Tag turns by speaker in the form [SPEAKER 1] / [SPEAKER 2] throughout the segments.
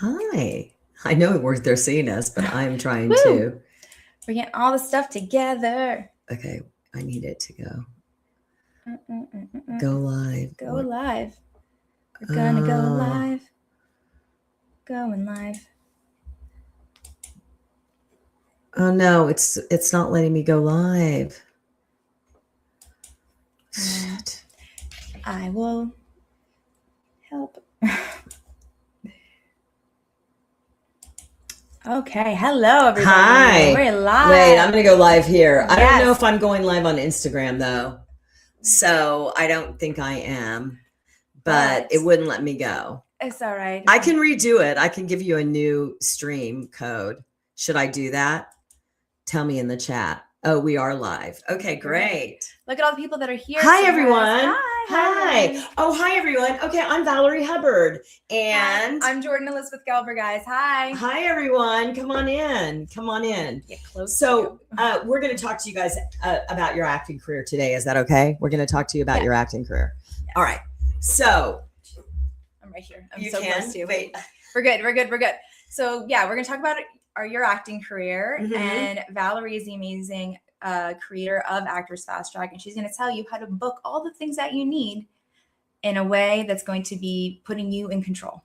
[SPEAKER 1] Hi. I know they're seeing us, but I'm trying
[SPEAKER 2] Woo!
[SPEAKER 1] to.
[SPEAKER 2] We're getting all the stuff together.
[SPEAKER 1] Okay, I need it to go. Go live.
[SPEAKER 2] Go live. We're gonna go live. Going live.
[SPEAKER 1] Oh no, it's not letting me go live.
[SPEAKER 2] Shit. I will help. Okay, hello everybody.
[SPEAKER 1] Hi.
[SPEAKER 2] We're live.
[SPEAKER 1] Wait, I'm gonna go live here. Yes. I don't know if I'm going live on Instagram though. So I don't think I am, but it wouldn't let me go.
[SPEAKER 2] It's all right.
[SPEAKER 1] I can redo it. I can give you a new stream code. Should I do that? Tell me in the chat. Oh, we are live. Okay, great.
[SPEAKER 2] Look at all the people that are here.
[SPEAKER 1] Hi, everyone.
[SPEAKER 2] Hi.
[SPEAKER 1] Oh, hi, everyone. Okay, I'm Valorie Hubbard. And
[SPEAKER 2] I'm Jordan Elizabeth Gelber, guys. Hi.
[SPEAKER 1] Hi, everyone. Come on in. Come on in.
[SPEAKER 2] Get close.
[SPEAKER 1] So we're going to talk to you guys about your acting career today. Is that okay? We're going to talk to you about your acting career. Yes. All right. So
[SPEAKER 2] I'm right here. I'm
[SPEAKER 1] you
[SPEAKER 2] so
[SPEAKER 1] can?
[SPEAKER 2] close to you.
[SPEAKER 1] Wait.
[SPEAKER 2] We're good. So yeah, we're going to talk about your acting career. Mm-hmm. And Valorie is the amazing creator of Actors Fast Track, and she's going to tell you how to book all the things that you need in a way that's going to be putting you in control.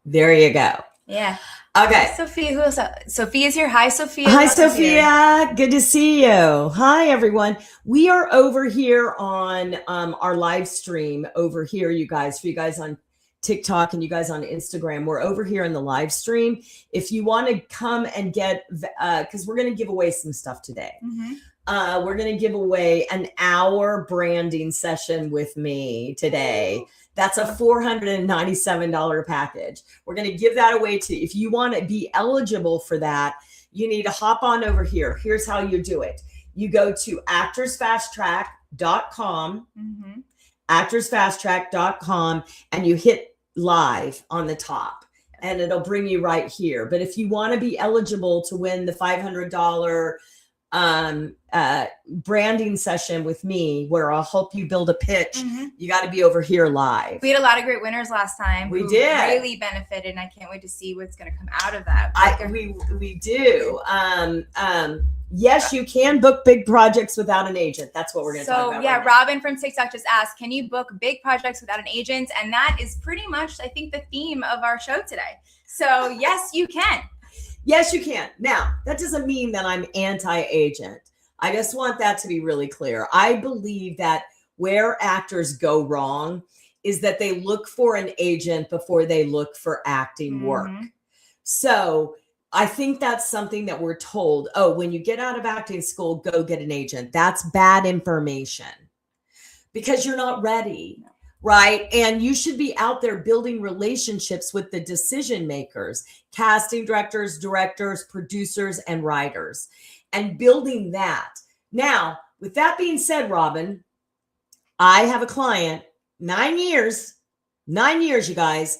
[SPEAKER 1] There you go.
[SPEAKER 2] Yeah.
[SPEAKER 1] Okay.
[SPEAKER 2] Sophia, who else? Sophia's here. Hi, Sophia.
[SPEAKER 1] Hi, Sophia. Good to see you. Hi, everyone. We are over here on our live stream over here, you guys, for you guys on TikTok and you guys on Instagram. We're over here in the live stream. If you want to come and get, because we're going to give away some stuff today. Mm-hmm. We're going to give away an hour branding session with me today. That's a $497 package. We're going to give that away to you. If you want to be eligible for that, you need to hop on over here. Here's how you do it. You go to actorsfasttrack.com, mm-hmm. actorsfasttrack.com, and you hit live on the top and it'll bring you right here. But if you want to be eligible to win the $500 branding session with me where I'll help you build a pitch, mm-hmm. you got to be over here live.
[SPEAKER 2] We had a lot of great winners last time.
[SPEAKER 1] We did.
[SPEAKER 2] Really benefited, and I can't wait to see what's going to come out of that.
[SPEAKER 1] We do. Yes, you can book big projects without an agent. That's what we're going to talk about.
[SPEAKER 2] So, yeah,
[SPEAKER 1] right
[SPEAKER 2] Robin from TikTok just asked, can you book big projects without an agent? And that is pretty much, I think, the theme of our show today. So, yes, you can.
[SPEAKER 1] Yes, you can. Now, that doesn't mean that I'm anti-agent. I just want that to be really clear. I believe that where actors go wrong is that they look for an agent before they look for acting work. Mm-hmm. So I think that's something that we're told, oh, when you get out of acting school, go get an agent. That's bad information because you're not ready, right? And you should be out there building relationships with the decision makers, casting directors, producers, and writers, and building that. Now, with that being said, Robin, I have a client, 9 years, you guys.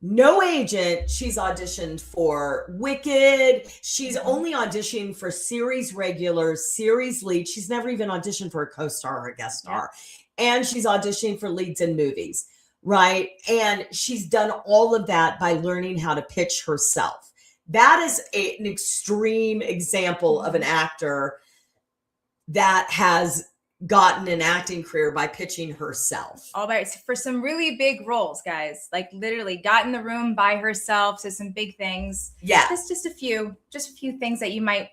[SPEAKER 1] No agent. She's auditioned for Wicked. She's only auditioned for series regulars, series leads. She's never even auditioned for a co-star or a guest star. And she's auditioning for leads in movies, right? And she's done all of that by learning how to pitch herself. That is an extreme example of an actor that has gotten an acting career by pitching herself.
[SPEAKER 2] All right. So for some really big roles, guys, like literally got in the room by herself. So some big things.
[SPEAKER 1] Yeah.
[SPEAKER 2] Just a few things that you might,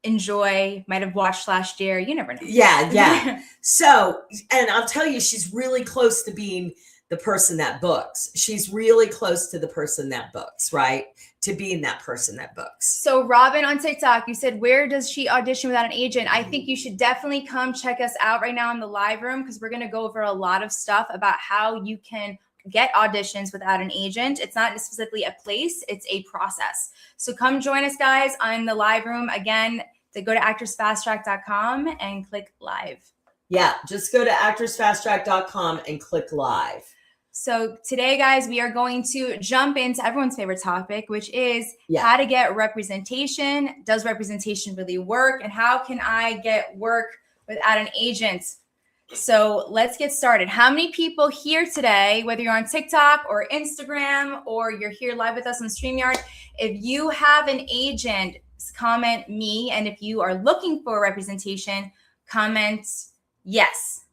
[SPEAKER 2] enjoy, might have watched last year. You never know.
[SPEAKER 1] Yeah. So, and I'll tell you, she's really close to being the person that books. She's really close to the person that books, right? To being that person that books.
[SPEAKER 2] So Robin on TikTok, you said, where does she audition without an agent? I think you should definitely come check us out right now in the live room, because we're going to go over a lot of stuff about how you can get auditions without an agent. It's not specifically a place, it's a process. So come join us, guys, on the live room. Again, to go to actorsfasttrack.com and click live.
[SPEAKER 1] Yeah, just go to actorsfasttrack.com and click live.
[SPEAKER 2] So today, guys, we are going to jump into everyone's favorite topic, which is how to get representation. Does representation really work? And how can I get work without an agent? So let's get started. How many people here today, whether you're on TikTok or Instagram or you're here live with us on StreamYard, if you have an agent, comment me. And if you are looking for representation, comment yes.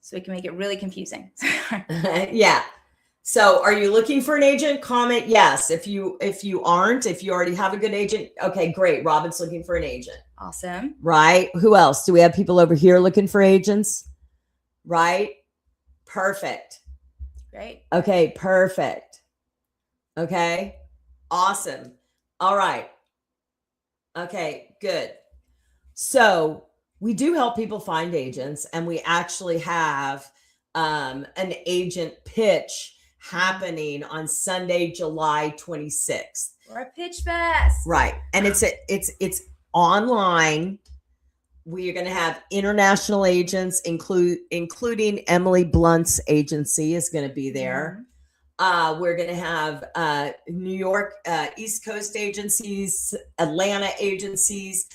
[SPEAKER 2] So we can make it really confusing.
[SPEAKER 1] Yeah. So are you looking for an agent? Comment yes. If you aren't, if you already have a good agent, okay, great. Robin's looking for an agent.
[SPEAKER 2] Awesome.
[SPEAKER 1] Right. Who else? Do we have people over here looking for agents? Right. Perfect.
[SPEAKER 2] Great.
[SPEAKER 1] Okay. Perfect. Okay. Awesome. All right. Okay. Good. So we do help people find agents, and we actually have an agent pitch happening on Sunday, July 26th.
[SPEAKER 2] For a pitch fest.
[SPEAKER 1] Right. And it's online. We are going to have international agents, including Emily Blunt's agency is going to be there. We're going to have New York, East Coast agencies, Atlanta agencies,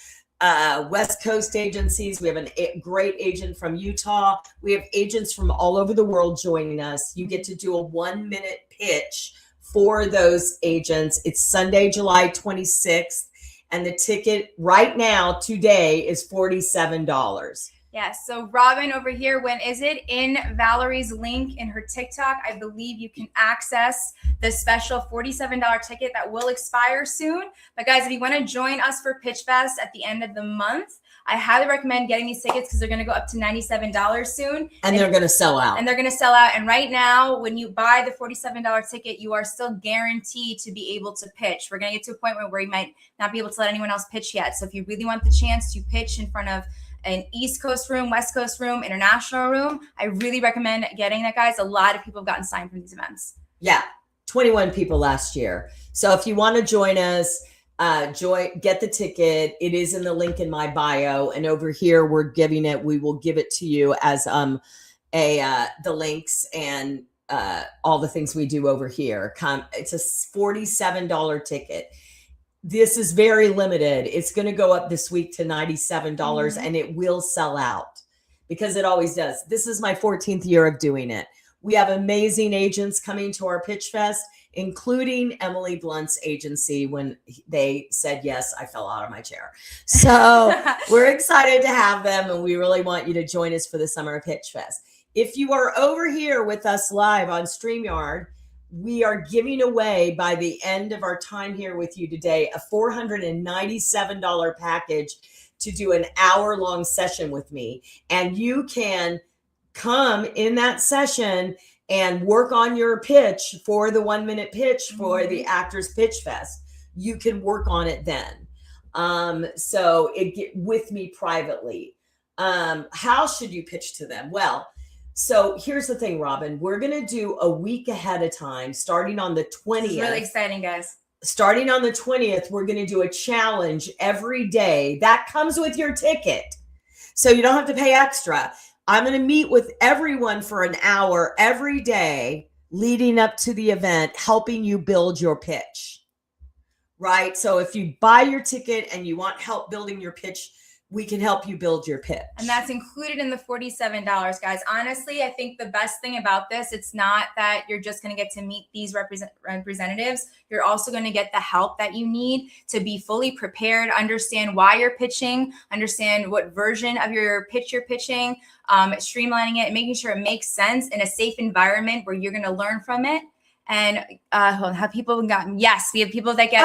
[SPEAKER 1] West Coast agencies. We have a great agent from Utah. We have agents from all over the world joining us. You get to do a 1-minute pitch for those agents. It's Sunday, July 26th. And the ticket right now, today, is $47.
[SPEAKER 2] Yes. So Robin over here, when is it? In Valerie's link in her TikTok, I believe you can access the special $47 ticket that will expire soon. But guys, if you want to join us for Pitch Fest at the end of the month, I highly recommend getting these tickets because they're going to go up to $97 soon.
[SPEAKER 1] And they're going to sell out.
[SPEAKER 2] And right now, when you buy the $47 ticket, you are still guaranteed to be able to pitch. We're going to get to a point where you might not be able to let anyone else pitch yet. So if you really want the chance to pitch in front of an East Coast room, West Coast room, international room, I really recommend getting that, guys. A lot of people have gotten signed from these events.
[SPEAKER 1] Yeah, 21 people last year. So if you want to join us, get the ticket. It is in the link in my bio, and over here we will give it to you as the links and all the things we do over here. It's a $47 ticket. This is very limited. It's going to go up this week to $97 and it will sell out because it always does. This is my 14th year of doing it. We have amazing agents coming to our Pitch Fest, including Emily Blunt's agency. When they said yes, I fell out of my chair. So we're excited to have them, and we really want you to join us for the Summer Pitch Fest. If you are over here with us live on StreamYard, we are giving away, by the end of our time here with you today, a $497 package to do an hour-long session with me. And you can come in that session and work on your pitch for the 1-minute pitch for the Actors Pitch Fest. You can work on it then. So with me privately. How should you pitch to them? Well, so here's the thing, Robin. We're going to do a week ahead of time, starting on the 20th.
[SPEAKER 2] It's really exciting, guys.
[SPEAKER 1] Starting on the 20th, we're going to do a challenge every day. That comes with your ticket. So you don't have to pay extra. I'm going to meet with everyone for an hour every day leading up to the event, helping you build your pitch. Right? So if you buy your ticket and you want help building your pitch, we can help you build your pitch.
[SPEAKER 2] And that's included in the $47, guys. Honestly, I think the best thing about this, it's not that you're just going to get to meet these representatives. You're also going to get the help that you need to be fully prepared, understand why you're pitching, understand what version of your pitch you're pitching, streamlining it, making sure it makes sense in a safe environment where you're going to learn from it. And have people gotten, yes, we have people that get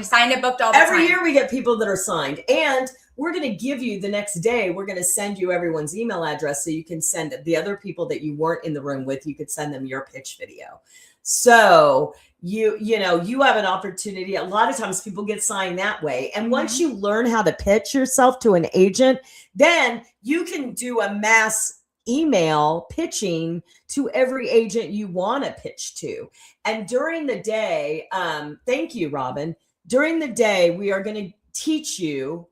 [SPEAKER 2] signed and booked all the time.
[SPEAKER 1] Every year we get people that are signed. And we're going to give you the next day, we're going to send you everyone's email address so you can send the other people that you weren't in the room with, you could send them your pitch video. So you have an opportunity. A lot of times people get signed that way. And once you learn how to pitch yourself to an agent, then you can do a mass email pitching to every agent you want to pitch to. And during the day, thank you, Robin. During the day, we are going to teach you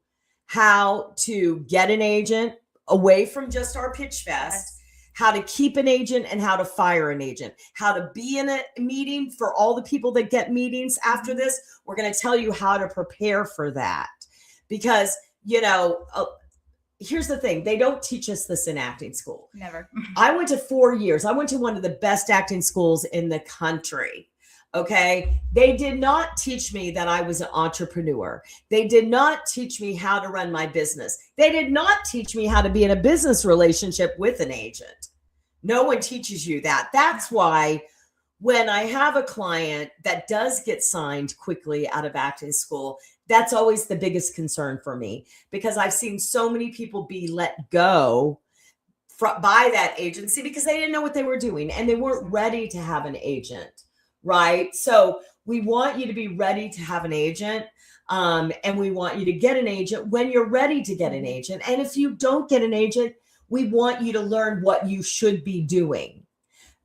[SPEAKER 1] how to get an agent away from just our Pitch Fest, how to keep an agent and how to fire an agent, how to be in a meeting for all the people that get meetings after this. We're going to tell you how to prepare for that because, here's the thing. They don't teach us this in acting school.
[SPEAKER 2] Never.
[SPEAKER 1] I went to 4 years. I went to one of the best acting schools in the country. Okay. They did not teach me that I was an entrepreneur. They did not teach me how to run my business. They did not teach me how to be in a business relationship with an agent. No one teaches you that. That's why when I have a client that does get signed quickly out of acting school, that's always the biggest concern for me, because I've seen so many people be let go by that agency because they didn't know what they were doing and they weren't ready to have an agent. Right. So we want you to be ready to have an agent. And we want you to get an agent when you're ready to get an agent. And if you don't get an agent, we want you to learn what you should be doing.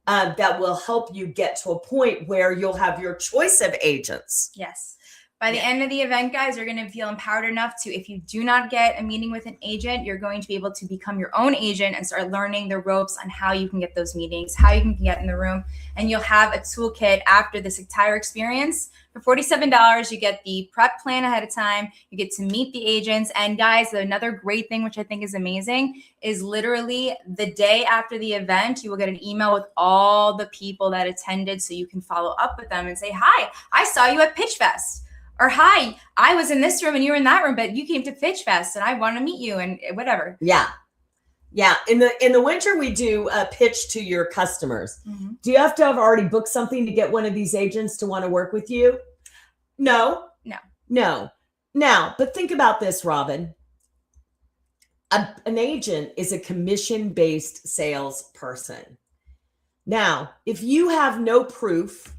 [SPEAKER 1] That will help you get to a point where you'll have your choice of agents.
[SPEAKER 2] Yes. By the end of the event, guys, you're going to feel empowered enough to, if you do not get a meeting with an agent, you're going to be able to become your own agent and start learning the ropes on how you can get those meetings, how you can get in the room. And you'll have a toolkit after this entire experience. For $47, you get the prep plan ahead of time. You get to meet the agents. And guys, another great thing, which I think is amazing, is literally the day after the event, you will get an email with all the people that attended so you can follow up with them and say, hi, I saw you at Pitch Fest. Or, hi, I was in this room and you were in that room, but you came to Pitch Fest and I want to meet you and whatever.
[SPEAKER 1] Yeah. Yeah. In the winter, we do a pitch to your customers. Mm-hmm. Do you have to have already booked something to get one of these agents to want to work with you? No. Now, but think about this, Robin. An agent is a commission-based salesperson. Now, if you have no proof,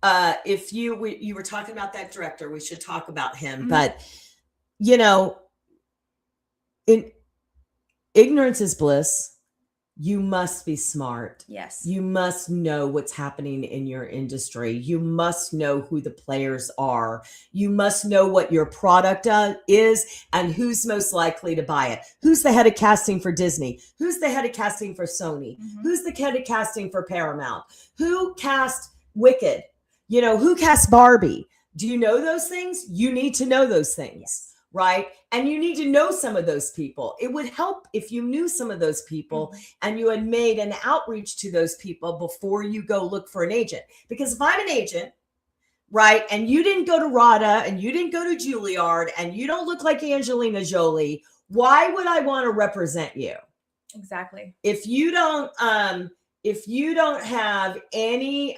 [SPEAKER 1] if you were talking about that director, we should talk about him. Mm-hmm. But, ignorance is bliss. You must be smart.
[SPEAKER 2] Yes.
[SPEAKER 1] You must know what's happening in your industry. You must know who the players are. You must know what your product is and who's most likely to buy it. Who's the head of casting for Disney? Who's the head of casting for Sony? Mm-hmm. Who's the head of casting for Paramount? Who cast Wicked? Who cast Barbie? Do you know those things? You need to know those things. Yes. Right? And you need to know some of those people. It would help if you knew some of those people mm-hmm. and you had made an outreach to those people before you go look for an agent. Because if I'm an agent, right, and you didn't go to RADA and you didn't go to Juilliard and you don't look like Angelina Jolie, why would I want to represent you?
[SPEAKER 2] Exactly.
[SPEAKER 1] If you don't have any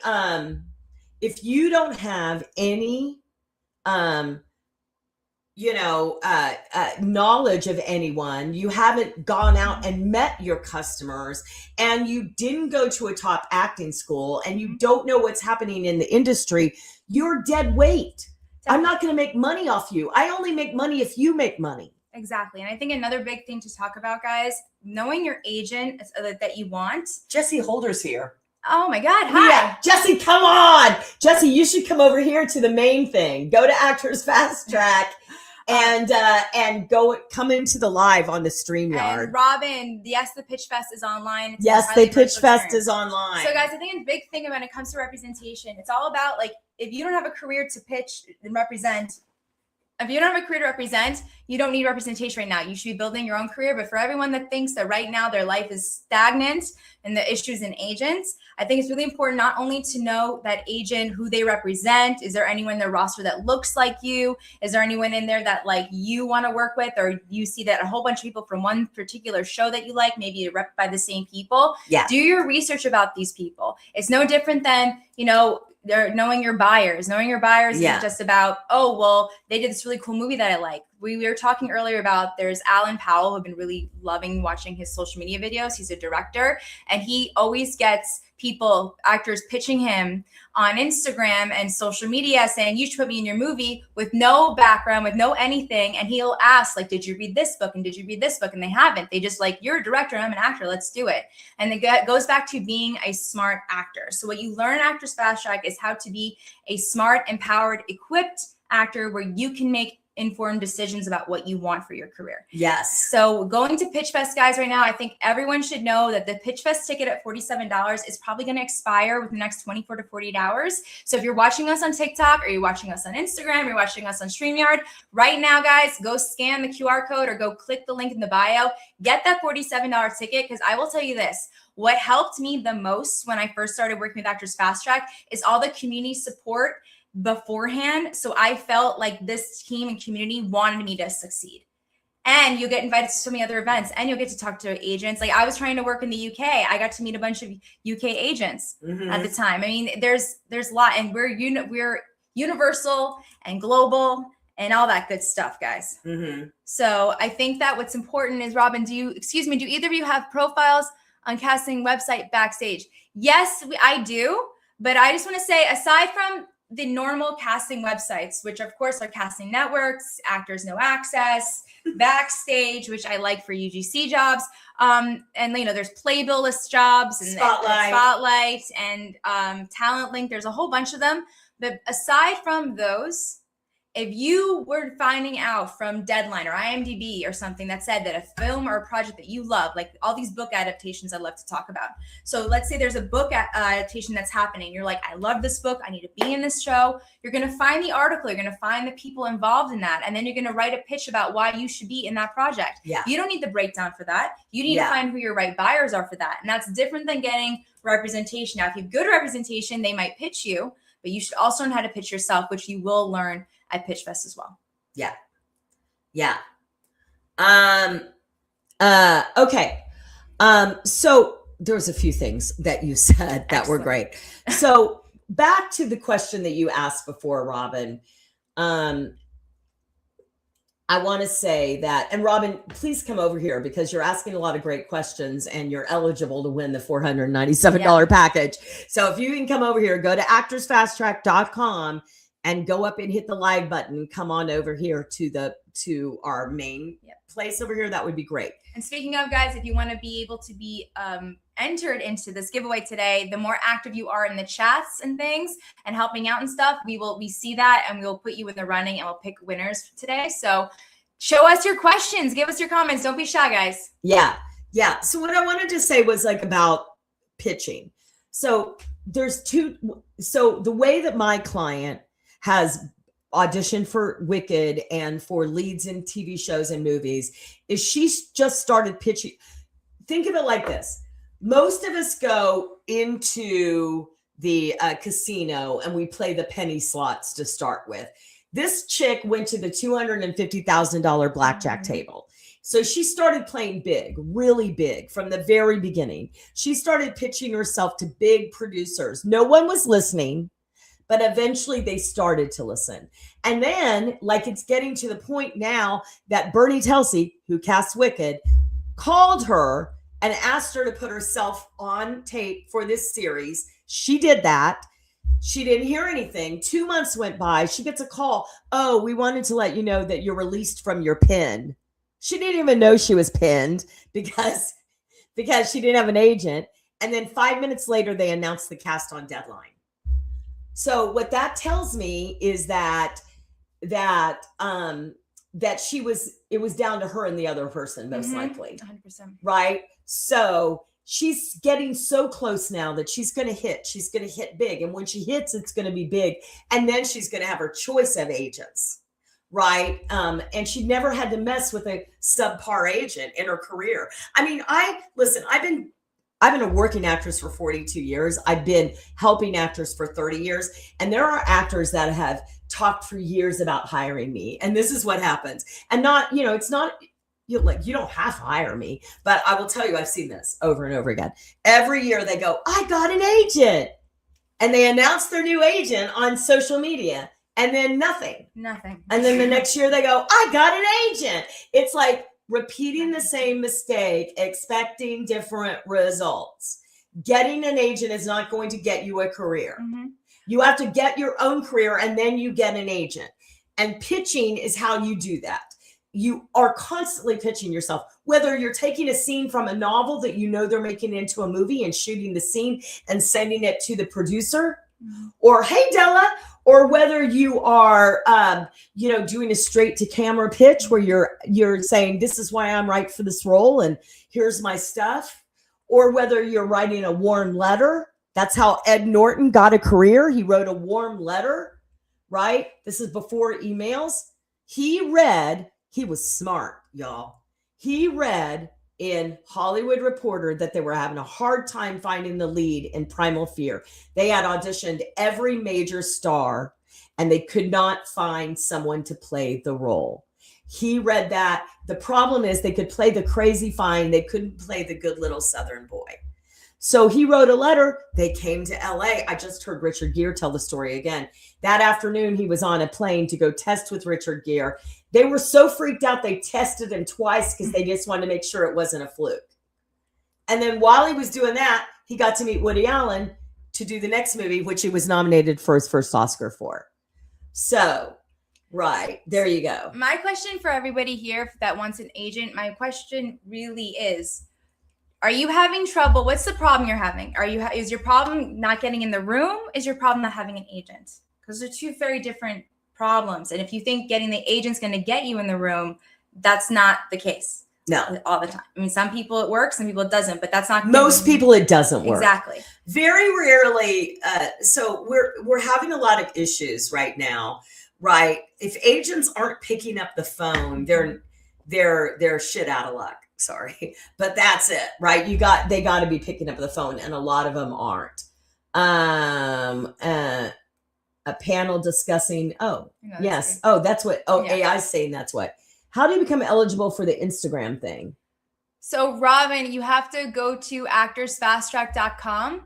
[SPEAKER 1] knowledge of anyone, you haven't gone out and met your customers, and you didn't go to a top acting school, and you don't know what's happening in the industry, you're dead weight. I'm not going to make money off you. I only make money if you make money.
[SPEAKER 2] Exactly. And I think another big thing to talk about, guys, knowing your agent that you want.
[SPEAKER 1] Jesse Holder's here.
[SPEAKER 2] Oh my God. Hi.
[SPEAKER 1] Yeah. Jesse, come on. Jesse, you should come over here to the main thing. Go to Actors Fast Track. And come into the live on the StreamYard.
[SPEAKER 2] And Robin, yes, the Pitch Fest is online.
[SPEAKER 1] Pitch Fest is online.
[SPEAKER 2] So guys, I think a big thing when it comes to representation, it's all about, like, if you don't have a career to pitch and represent, if you don't have a career to represent, you don't need representation right now. You should be building your own career. But for everyone that thinks that right now their life is stagnant and the issues in agents, I think it's really important not only to know that agent, who they represent. Is there anyone in their roster that looks like you? Is there anyone in there that, like, you want to work with, or you see that a whole bunch of people from one particular show that you like, maybe you're rep by the same people?
[SPEAKER 1] Yeah.
[SPEAKER 2] Do your research about these people. It's no different than, they're knowing your buyers. Knowing your buyers isn't just about, oh, well, they did this really cool movie that I like. We were talking earlier about, there's Alan Powell, who I've been really loving watching his social media videos. He's a director, and he always gets actors pitching him on Instagram and social media saying, you should put me in your movie, with no background, with no anything. And he'll ask, like, did you read this book? And did you read this book? And they haven't. They just, like, you're a director and I'm an actor. Let's do it. And it goes back to being a smart actor. So what you learn Actors Fast Track is how to be a smart, empowered, equipped actor, where you can make informed decisions about what you want for your career.
[SPEAKER 1] Yes.
[SPEAKER 2] So going to Pitch Fest, guys, right now, I think everyone should know that the Pitch Fest ticket at $47 is probably going to expire within the next 24 to 48 hours. So if you're watching us on TikTok or you're watching us on Instagram, you're watching us on StreamYard, right now, guys, go scan the QR code or go click the link in the bio. Get that $47 ticket, because I will tell you this. What helped me the most when I first started working with Actors Fast Track is all the community support beforehand. So I felt like this team and community wanted me to succeed. And you'll get invited to so many other events, and you'll get to talk to agents. Like, I was trying to work in the UK. I got to meet a bunch of UK agents at the time. I mean, there's a lot, and we're universal and global and all that good stuff, guys. So I think that what's important is, Robin, do either of you have profiles on casting website Backstage? Yes, I do. But I just want to say, aside from the normal casting websites, which of course are Casting Networks, Actors No Access, Backstage, which I like for UGC jobs, and there's Playbill list jobs and Spotlight and Talent Link. There's a whole bunch of them. But aside from those, if you were finding out from Deadline or IMDb or something that said that a film or a project that you love, like all these book adaptations I love to talk about. So let's say there's a book adaptation that's happening. You're like, I love this book. I need to be in this show. You're going to find the article. You're going to find the people involved in that. And then you're going to write a pitch about why you should be in that project. Yeah. You don't need the breakdown for that. You need to find who your right buyers are for that. And that's different than getting representation. Now, if you have good representation, they might pitch you, but you should also learn how to pitch yourself, which you will learn at Pitch Fest as well. Yeah.
[SPEAKER 1] Okay. So there's a few things that you said that were great. So back to the question that you asked before, Robin. I want to say that, and Robin, please come over here, because you're asking a lot of great questions and you're eligible to win the $497 package. So if you can come over here, go to actorsfasttrack.com and go up and hit the live button. Come on over here to our main place over here. That would be great.
[SPEAKER 2] And speaking of, guys, if you want to be able to be entered into this giveaway today, the more active you are in the chats and things and helping out and stuff, we see that, and we will put you in the running, and we'll pick winners today. So show us your questions, give us your comments. Don't be shy, guys.
[SPEAKER 1] Yeah. So what I wanted to say was about pitching. So so the way that my client has auditioned for Wicked and for leads in TV shows and movies is she's just started pitching. Think of it like this. Most of us go into the casino and we play the penny slots to start with. This chick went to the $250,000 blackjack table. So she started playing big, really big from the very beginning. She started pitching herself to big producers. No one was listening, but eventually they started to listen. And then, it's getting to the point now that Bernie Telsey, who cast Wicked, called her and asked her to put herself on tape for this series. She did that. She didn't hear anything. 2 months went by. She gets a call. Oh, we wanted to let you know that you're released from your pin. She didn't even know she was pinned because she didn't have an agent. And then 5 minutes later, they announced the cast on Deadline. So what that tells me is that it was down to her and the other person, most likely.
[SPEAKER 2] 100%.
[SPEAKER 1] Right? So she's getting so close now that she's going to hit big. And when she hits, it's going to be big. And then she's going to have her choice of agents. Right. And she never had to mess with a subpar agent in her career. I mean, I've been a working actress for 42 years. I've been helping actors for 30 years. And there are actors that have talked for years about hiring me. And this is what happens. And it's not, you don't have to hire me. But I will tell you, I've seen this over and over again. Every year they go, I got an agent. And they announce their new agent on social media. And then nothing. And then the next year they go, I got an agent. It's like repeating the same mistake, expecting different results. Getting an agent is not going to get you a career. You have to get your own career, and then you get an agent. And pitching is how you do that. You are constantly pitching yourself, whether you're taking a scene from a novel that they're making into a movie and shooting the scene and sending it to the producer, or hey Della, or whether you are, doing a straight to camera pitch where you're saying, this is why I'm right for this role and here's my stuff, or whether you're writing a warm letter. That's how Ed Norton got a career. He wrote a warm letter, right? This is before emails. He was smart, y'all. He read in Hollywood Reporter that they were having a hard time finding the lead in Primal Fear. They had auditioned every major star and they could not find someone to play the role. He read that. The problem is they could play the crazy fine. They couldn't play the good little Southern boy. So he wrote a letter. They came to LA. I just heard Richard Gere tell the story again. That afternoon, he was on a plane to go test with Richard Gere. They were so freaked out, they tested him twice because they just wanted to make sure it wasn't a fluke. And then while he was doing that, he got to meet Woody Allen to do the next movie, which he was nominated for his first Oscar for. So, right, there you go.
[SPEAKER 2] My question for everybody here that wants an agent, my question really is, are you having trouble? What's the problem you're having? Is your problem not getting in the room? Is your problem not having an agent? Because they're two very different problems. And if you think getting the agent's going to get you in the room, that's not the case.
[SPEAKER 1] No.
[SPEAKER 2] All the time. I mean, some people it works, some people it doesn't, but that's not
[SPEAKER 1] most people it doesn't work.
[SPEAKER 2] Exactly.
[SPEAKER 1] Very rarely. So we're having a lot of issues right now, right? If agents aren't picking up the phone, they're shit out of luck. Sorry, but that's it, right? They got to be picking up the phone, and a lot of them aren't. A panel discussing. Oh, yes. Oh, that's what. Oh, yeah. AI's saying that's what. How do you become eligible for the Instagram thing?
[SPEAKER 2] So, Robin, you have to go to actorsfasttrack.com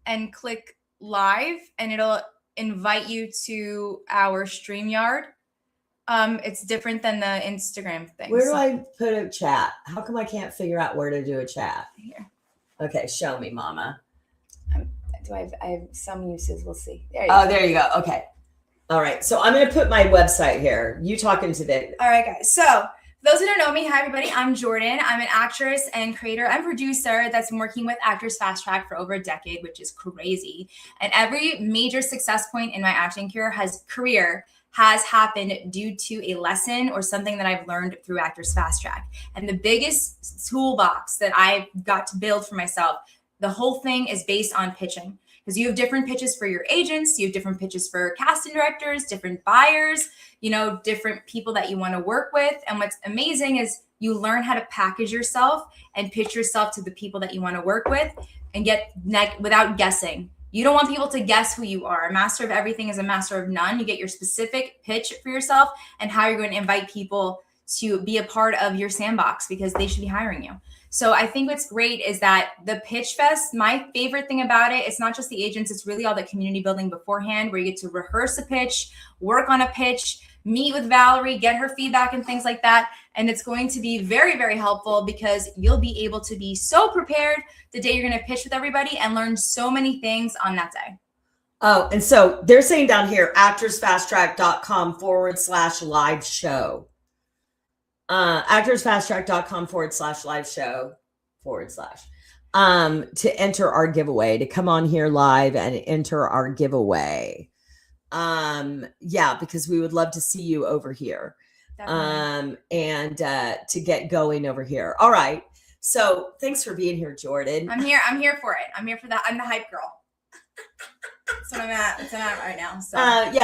[SPEAKER 2] and click live, and it'll invite you to our StreamYard. It's different than the Instagram thing.
[SPEAKER 1] Where do I put a chat? How come I can't figure out where to do a chat?
[SPEAKER 2] Here.
[SPEAKER 1] Okay, show me, Mama.
[SPEAKER 2] I have some uses. We'll see. There you
[SPEAKER 1] go. There you go. Okay. All right. So I'm going to put my website here. You talking today.
[SPEAKER 2] All right, guys. So those who don't know me, hi, everybody. I'm Jordan. I'm an actress and creator and producer that's been working with Actors Fast Track for over a decade, which is crazy. And every major success point in my acting career has happened due to a lesson or something that I've learned through Actors Fast Track. And the biggest toolbox that I've got to build for myself, the whole thing is based on pitching. Because you have different pitches for your agents, you have different pitches for casting directors, different buyers, different people that you want to work with. And what's amazing is you learn how to package yourself and pitch yourself to the people that you want to work with and get without guessing. You don't want people to guess who you are. A master of everything is a master of none. You get your specific pitch for yourself and how you're going to invite people to be a part of your sandbox because they should be hiring you. So I think what's great is that the Pitch Fest, my favorite thing about it, it's not just the agents, it's really all the community building beforehand where you get to rehearse a pitch, work on a pitch, meet with Valorie, get her feedback and things like that. And it's going to be very, very helpful because you'll be able to be so prepared the day you're going to pitch with everybody and learn so many things on that day.
[SPEAKER 1] Oh, and so they're saying down here, actorsfasttrack.com/live show. actorsfasttrack.com/live show / to enter our giveaway, to come on here live and enter our giveaway. Because we would love to see you over here. And to get going over here. All right. So thanks for being here, Jordan.
[SPEAKER 2] I'm here for it. I'm here for that. I'm the hype girl. That's what I'm at. That's what I'm at right now.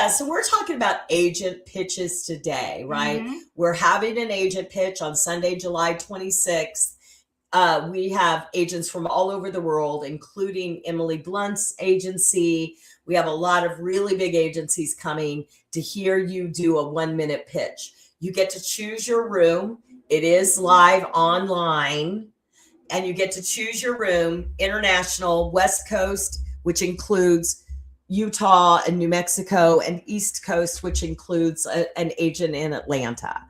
[SPEAKER 1] So we're talking about agent pitches today, right?
[SPEAKER 2] Mm-hmm.
[SPEAKER 1] We're having an agent pitch on Sunday, July 26th. We have agents from all over the world, including Emily Blunt's agency. We have a lot of really big agencies coming to hear you do a 1-minute pitch. You get to choose your room. It is live online, and you get to choose your room, international, West Coast, which includes Utah and New Mexico, and East Coast, which includes an agent in Atlanta,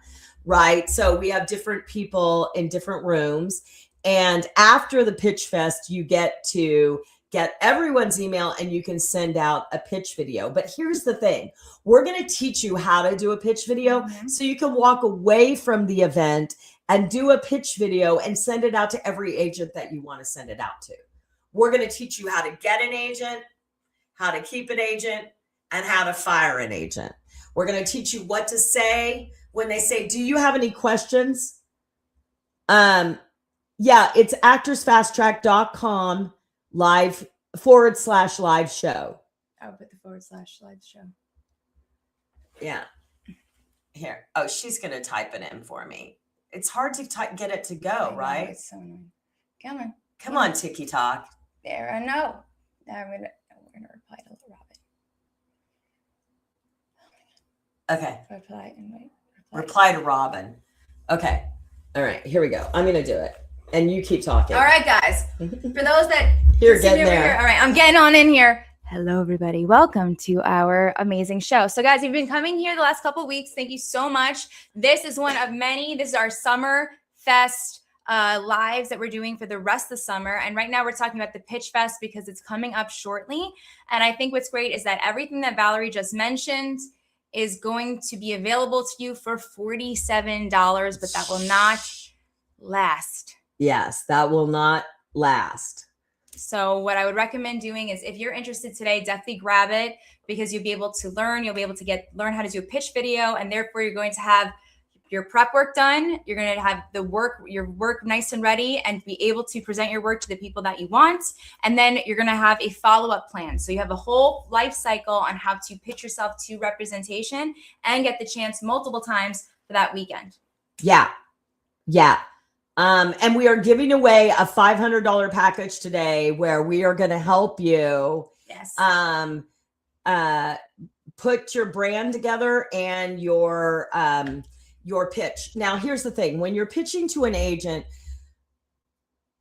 [SPEAKER 1] right? So we have different people in different rooms. And after the Pitch Fest, you get to get everyone's email and you can send out a pitch video. But here's the thing. We're going to teach you how to do a pitch video so you can walk away from the event and do a pitch video and send it out to every agent that you want to send it out to. We're going to teach you how to get an agent, how to keep an agent, and how to fire an agent. We're going to teach you what to say when they say, do you have any questions? Yeah, it's actorsfasttrack.com /live show.
[SPEAKER 2] I'll put the /live show.
[SPEAKER 1] Yeah. Here. Oh, she's going to type it in for me. It's hard to get it to go, right?
[SPEAKER 2] It's so annoying.
[SPEAKER 1] Come on, TikTok.
[SPEAKER 2] There, I know. Now we're gonna reply to Robin.
[SPEAKER 1] Okay.
[SPEAKER 2] Reply
[SPEAKER 1] to Robin. Okay. All right. Here we go. I'm gonna do it, and you keep talking.
[SPEAKER 2] All right, guys. For those that
[SPEAKER 1] You're getting there.
[SPEAKER 2] Here. All right, I'm getting on in here. Hello, everybody. Welcome to our amazing show. So, guys, you've been coming here the last couple of weeks. Thank you so much. This is one of many. This is our Summer Fest lives that we're doing for the rest of the summer. And right now we're talking about the Pitch Fest because it's coming up shortly. And I think what's great is that everything that Valorie just mentioned is going to be available to you for $47, but that will not last.
[SPEAKER 1] Yes, that will not last.
[SPEAKER 2] So what I would recommend doing is if you're interested today, definitely grab it because you'll be able to learn. You'll be able to learn how to do a pitch video, and therefore you're going to have your prep work done. You're going to have your work nice and ready and be able to present your work to the people that you want. And then you're going to have a follow-up plan. So you have a whole life cycle on how to pitch yourself to representation and get the chance multiple times for that weekend.
[SPEAKER 1] Yeah. Yeah. And we are giving away a $500 package today where we are going to help you.
[SPEAKER 2] Yes.
[SPEAKER 1] Put your brand together and your pitch. Now, here's the thing. When you're pitching to an agent,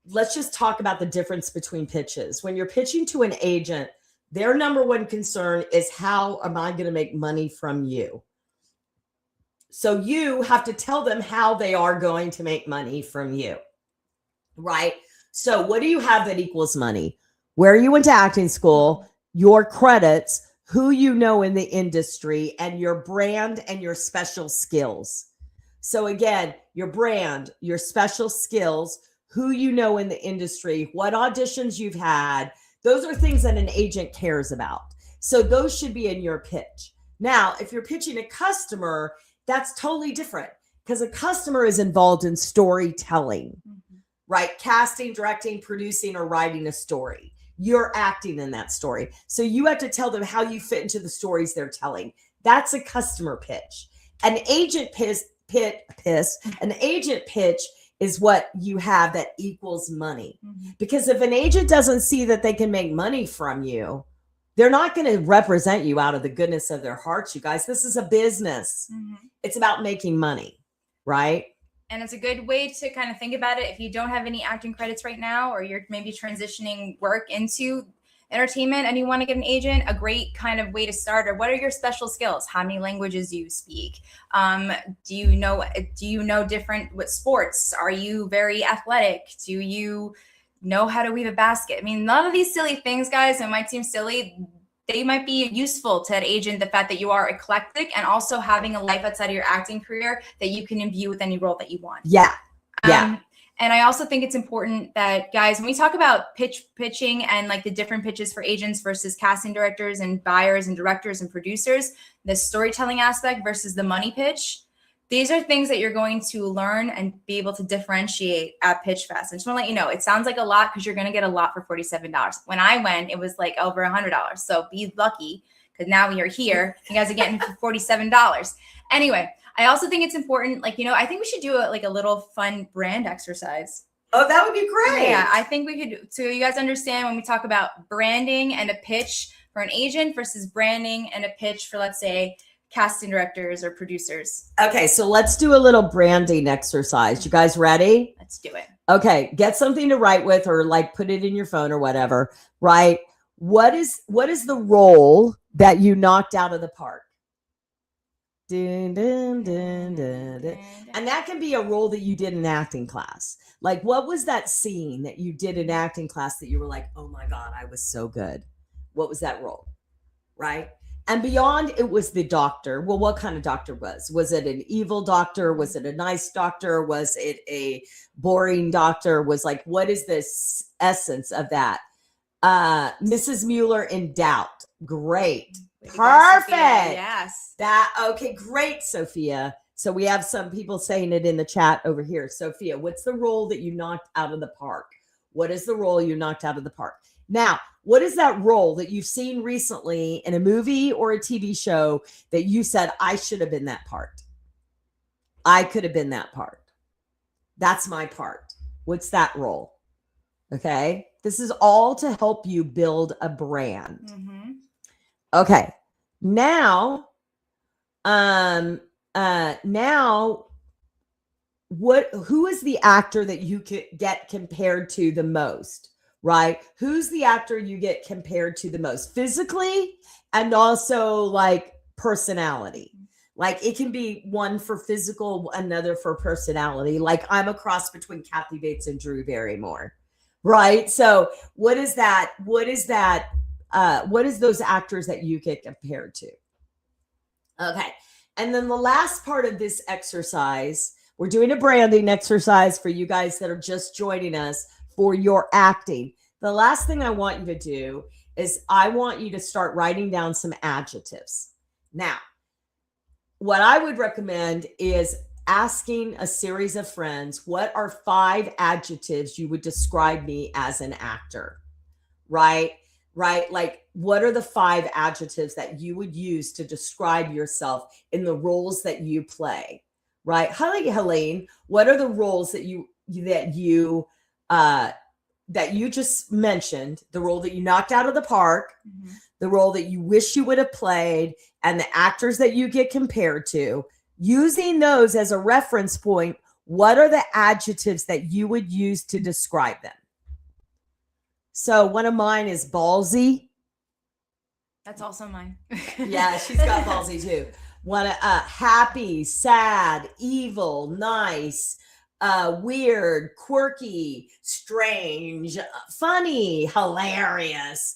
[SPEAKER 1] let's just talk about the difference between pitches. When you're pitching to an agent, their number one concern is how am I going to make money from you? So you have to tell them how they are going to make money from you, right? So what do you have that equals money? Where you went to acting school, your credits, who you know in the industry, and your brand and your special skills. So again, your brand, your special skills, who you know in the industry, what auditions you've had, those are things that an agent cares about. So those should be in your pitch. Now, if you're pitching a customer, that's totally different because a customer is involved in storytelling, right? Casting, directing, producing, or writing a story. You're acting in that story. So you have to tell them how you fit into the stories they're telling. That's a customer pitch. An agent pitch is what you have that equals money. Because if an agent doesn't see that they can make money from you, they're not going to represent you out of the goodness of their hearts, you guys. This is a business. It's about making money, right?
[SPEAKER 2] And it's a good way to kind of think about it. If you don't have any acting credits right now, or you're maybe transitioning work into entertainment and you want to get an agent, a great kind of way to start. Or what are your special skills? How many languages do you speak? Do you know different what sports? Are you very athletic? Do you know how to weave a basket? I mean, none of these silly things, guys, it might seem silly. They might be useful to that agent, the fact that you are eclectic and also having a life outside of your acting career that you can imbue with any role that you want.
[SPEAKER 1] Yeah. Yeah.
[SPEAKER 2] And I also think it's important that, guys, when we talk about pitching and like the different pitches for agents versus casting directors and buyers and directors and producers, the storytelling aspect versus the money pitch, these are things that you're going to learn and be able to differentiate at Pitch Fest. I just want to let you know, it sounds like a lot because you're going to get a lot for $47. When I went, it was like over $100. So be lucky because now when you're here, you guys are getting for $47. Anyway, I also think it's important, I think we should do a little fun brand exercise.
[SPEAKER 1] Oh, that would be great.
[SPEAKER 2] Yeah, I think we could, so you guys understand when we talk about branding and a pitch for an agent versus branding and a pitch for, let's say, casting directors or producers.
[SPEAKER 1] Okay, so let's do a little branding exercise. You guys ready?
[SPEAKER 2] Let's do it.
[SPEAKER 1] Okay, get something to write with or put it in your phone or whatever, right? What is the role that you knocked out of the park? Dun, dun, dun, dun, dun. And that can be a role that you did in acting class. What was that scene that you did in acting class that you were like, oh my God, I was so good? What was that role, right? And beyond, it was the doctor. Well, what kind of doctor was? Was it an evil doctor? Was it a nice doctor? Was it a boring doctor? What is this essence of that? Mrs. Mueller in doubt. Great.
[SPEAKER 2] Way to go,
[SPEAKER 1] Perfect.
[SPEAKER 2] Sophia. Yes.
[SPEAKER 1] Okay, great, Sophia. So we have some people saying it in the chat over here. Sophia, what's the role that you knocked out of the park? What is the role you knocked out of the park? Now, what is that role that you've seen recently in a movie or a TV show that you said, I should have been that part? I could have been that part. That's my part. What's that role? Okay. This is all to help you build a brand.
[SPEAKER 2] Mm-hmm.
[SPEAKER 1] Okay. Now, who is the actor that you could get compared to the most, right? Who's the actor you get compared to the most physically and also like personality? Like it can be one for physical, another for personality. Like I'm a cross between Kathy Bates and Drew Barrymore, right? So what is that? What is those actors that you get compared to? Okay. And then the last part of this exercise, we're doing a branding exercise for you guys that are just joining us for your acting. The last thing I want you to do is I want you to start writing down some adjectives. Now, what I would recommend is asking a series of friends, what are 5 adjectives you would describe me as an actor, right? Right? Like, what are the 5 adjectives that you would use to describe yourself in the roles that you play, right? Hi, Helene, what are the roles that you just mentioned, the role that you knocked out of the park, mm-hmm. the role that you wish you would have played, and the actors that you get compared to, using those as a reference point, what are the adjectives that you would use to describe them? So one of mine is ballsy.
[SPEAKER 2] That's also mine.
[SPEAKER 1] Yeah, she's got ballsy too. One happy, sad, evil, nice, weird, quirky, strange, funny, hilarious,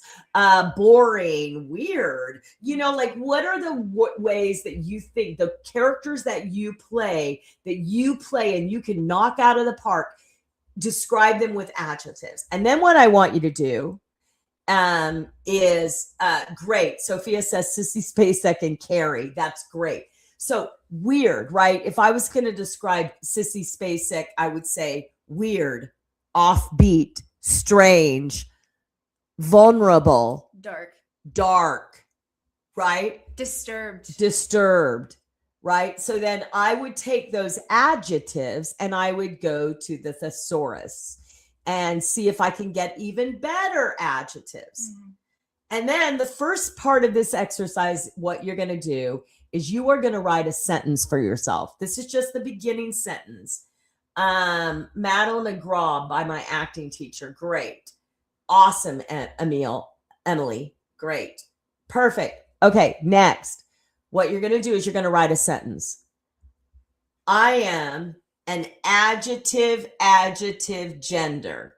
[SPEAKER 1] boring, weird. You know, like what are the ways that you think the characters that you play and you can knock out of the park, describe them with adjectives. And then what I want you to do is great. Sophia says Sissy Spacek and Carrie. That's great. So weird, right? If I was going to describe Sissy Spacek, I would say weird, offbeat, strange, vulnerable, dark, right? Disturbed, right? So then I would take those adjectives and I would go to the thesaurus and see if I can get even better adjectives. Mm-hmm. And then the first part of this exercise, what you're going to do is you are going to write a sentence for yourself. This is just the beginning sentence. Madeline Agraw by my acting teacher. Great. Awesome, Emily. Great. Perfect. Okay, next. What you're going to do is you're going to write a sentence. I am an adjective gender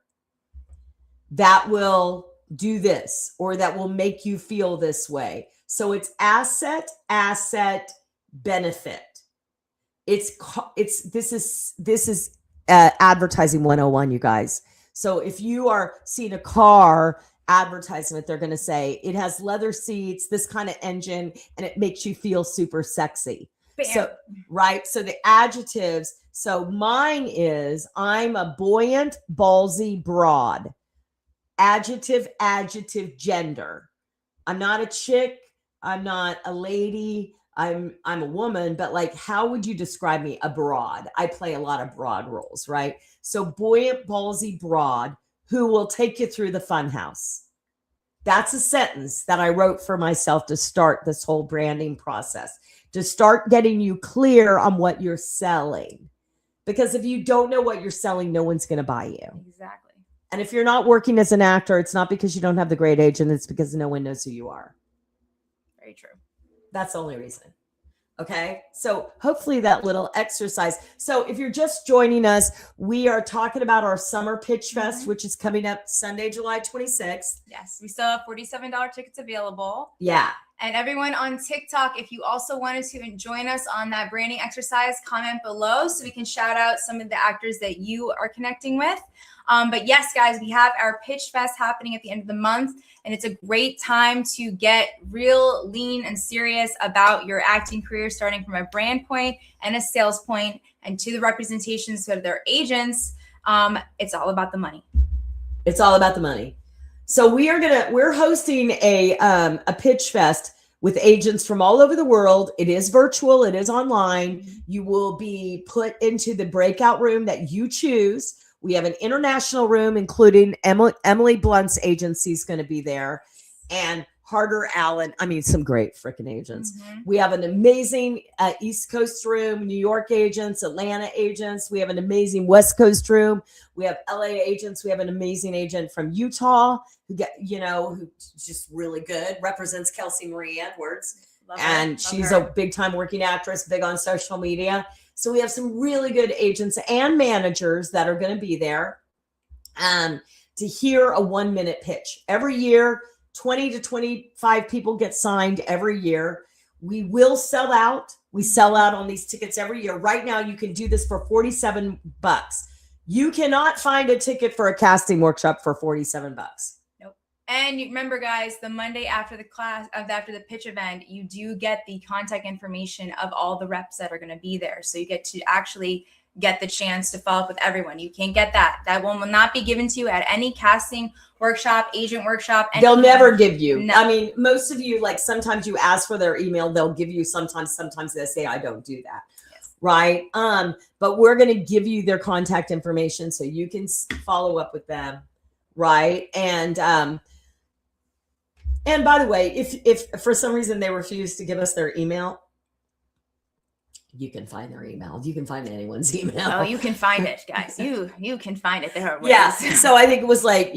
[SPEAKER 1] that will do this or that will make you feel this way. So it's asset, benefit. This is advertising 101, you guys. So if you are seeing a car advertisement, they're going to say it has leather seats, this kind of engine, and it makes you feel super sexy. Bam. So, right. So the adjectives. So mine is I'm a buoyant, ballsy, broad. Adjective, gender. I'm not a chick. I'm not a lady. I'm a woman, but like, how would you describe me? A broad. I play a lot of broad roles, right? So buoyant, ballsy, broad, who will take you through the fun house. That's a sentence that I wrote for myself to start this whole branding process, to start getting you clear on what you're selling. Because if you don't know what you're selling, no one's going to buy you.
[SPEAKER 2] Exactly.
[SPEAKER 1] And if you're not working as an actor, it's not because you don't have the great agent. It's because no one knows who you are.
[SPEAKER 2] Very true.
[SPEAKER 1] That's the only reason. Okay. So hopefully that little exercise. So if you're just joining us, we are talking about our summer pitch fest, which is coming up Sunday, July 26th.
[SPEAKER 2] Yes. We still have $47 tickets available.
[SPEAKER 1] Yeah.
[SPEAKER 2] And everyone on TikTok, if you also wanted to join us on that branding exercise, comment below so we can shout out some of the actors that you are connecting with. But yes, guys, we have our Pitch Fest happening at the end of the month, and it's a great time to get real lean and serious about your acting career, starting from a brand point and a sales point, and to the representations of their agents. It's all about the money.
[SPEAKER 1] It's all about the money. So we're hosting a pitch fest with agents from all over the world. It is virtual. It is online. You will be put into the breakout room that you choose. We have an international room, including Emily Blunt's agency is going to be there, and Harder Allen. I mean, some great freaking agents. We have an amazing East Coast room, New York agents, Atlanta agents. We have an amazing West Coast room. We have LA agents. We have an amazing agent from Utah who's just really good, represents Kelsey Marie Edwards. She's a big time working actress, big on social media. So we have some really good agents and managers that are going to be there to hear a 1-minute pitch. Every year, 20 to 25 people get signed every year. We will sell out. We sell out on these tickets every year. Right now, you can do this for $47. You cannot find a ticket for a casting workshop for $47.
[SPEAKER 2] Nope. And remember, guys, the Monday after the after the pitch event, you do get the contact information of all the reps that are going to be there. So you get to actually get the chance to follow up with everyone. You can't get that. That one will not be given to you at any casting workshop, agent workshop.
[SPEAKER 1] They'll never give you. No. I mean, most of you, like sometimes you ask for their email, they'll give you sometimes they say, I don't do that. Yes. Right. But we're going to give you their contact information so you can follow up with them. Right. And by the way, if for some reason they refuse to give us their email, you can find their email. You can find anyone's email.
[SPEAKER 2] Oh, you can find it, guys. You can find it. There are ways.
[SPEAKER 1] Yeah. So I think it was like,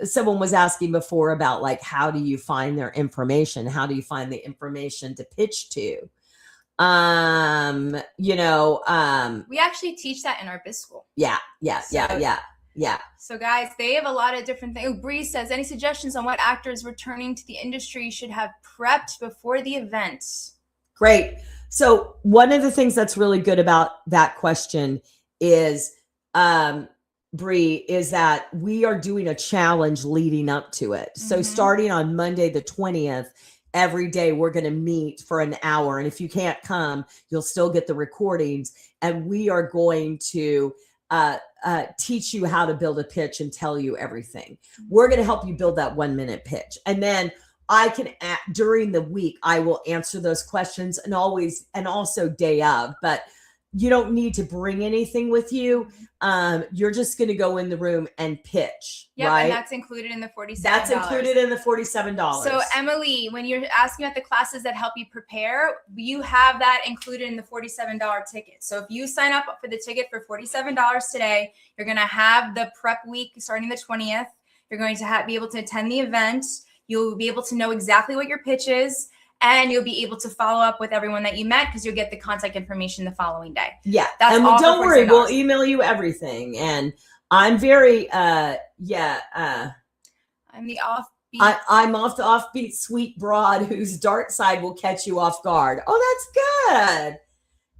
[SPEAKER 1] someone was asking before about like, how do you find their information? How do you find the information to pitch to?
[SPEAKER 2] We actually teach that in our biz school.
[SPEAKER 1] Yeah. So
[SPEAKER 2] guys, they have a lot of different things. Bree says, any suggestions on what actors returning to the industry should have prepped before the event?
[SPEAKER 1] Great. So one of the things that's really good about that question is, Bree, is that we are doing a challenge leading up to it. So starting on Monday, the 20th, every day we're going to meet for an hour. And if you can't come, you'll still get the recordings. And we are going to teach you how to build a pitch and tell you everything. We're going to help you build that 1-minute pitch. And then during the week, I will answer those questions and also day of, but you don't need to bring anything with you. You're just going to go in the room and pitch.
[SPEAKER 2] Yep,
[SPEAKER 1] right?
[SPEAKER 2] And that's included in the $47.
[SPEAKER 1] That's included in the $47.
[SPEAKER 2] So Emily, when you're asking about the classes that help you prepare, you have that included in the $47 ticket. So if you sign up for the ticket for $47 today, you're going to have the prep week starting the 20th. You're going to be able to attend the event. You'll be able to know exactly what your pitch is, and you'll be able to follow up with everyone that you met because you'll get the contact information the following day.
[SPEAKER 1] Yeah.
[SPEAKER 2] That's
[SPEAKER 1] and
[SPEAKER 2] all
[SPEAKER 1] don't worry, we'll email you everything. And I'm very, I'm
[SPEAKER 2] the offbeat.
[SPEAKER 1] I'm off the offbeat sweet broad whose dark side will catch you off guard. Oh, that's good.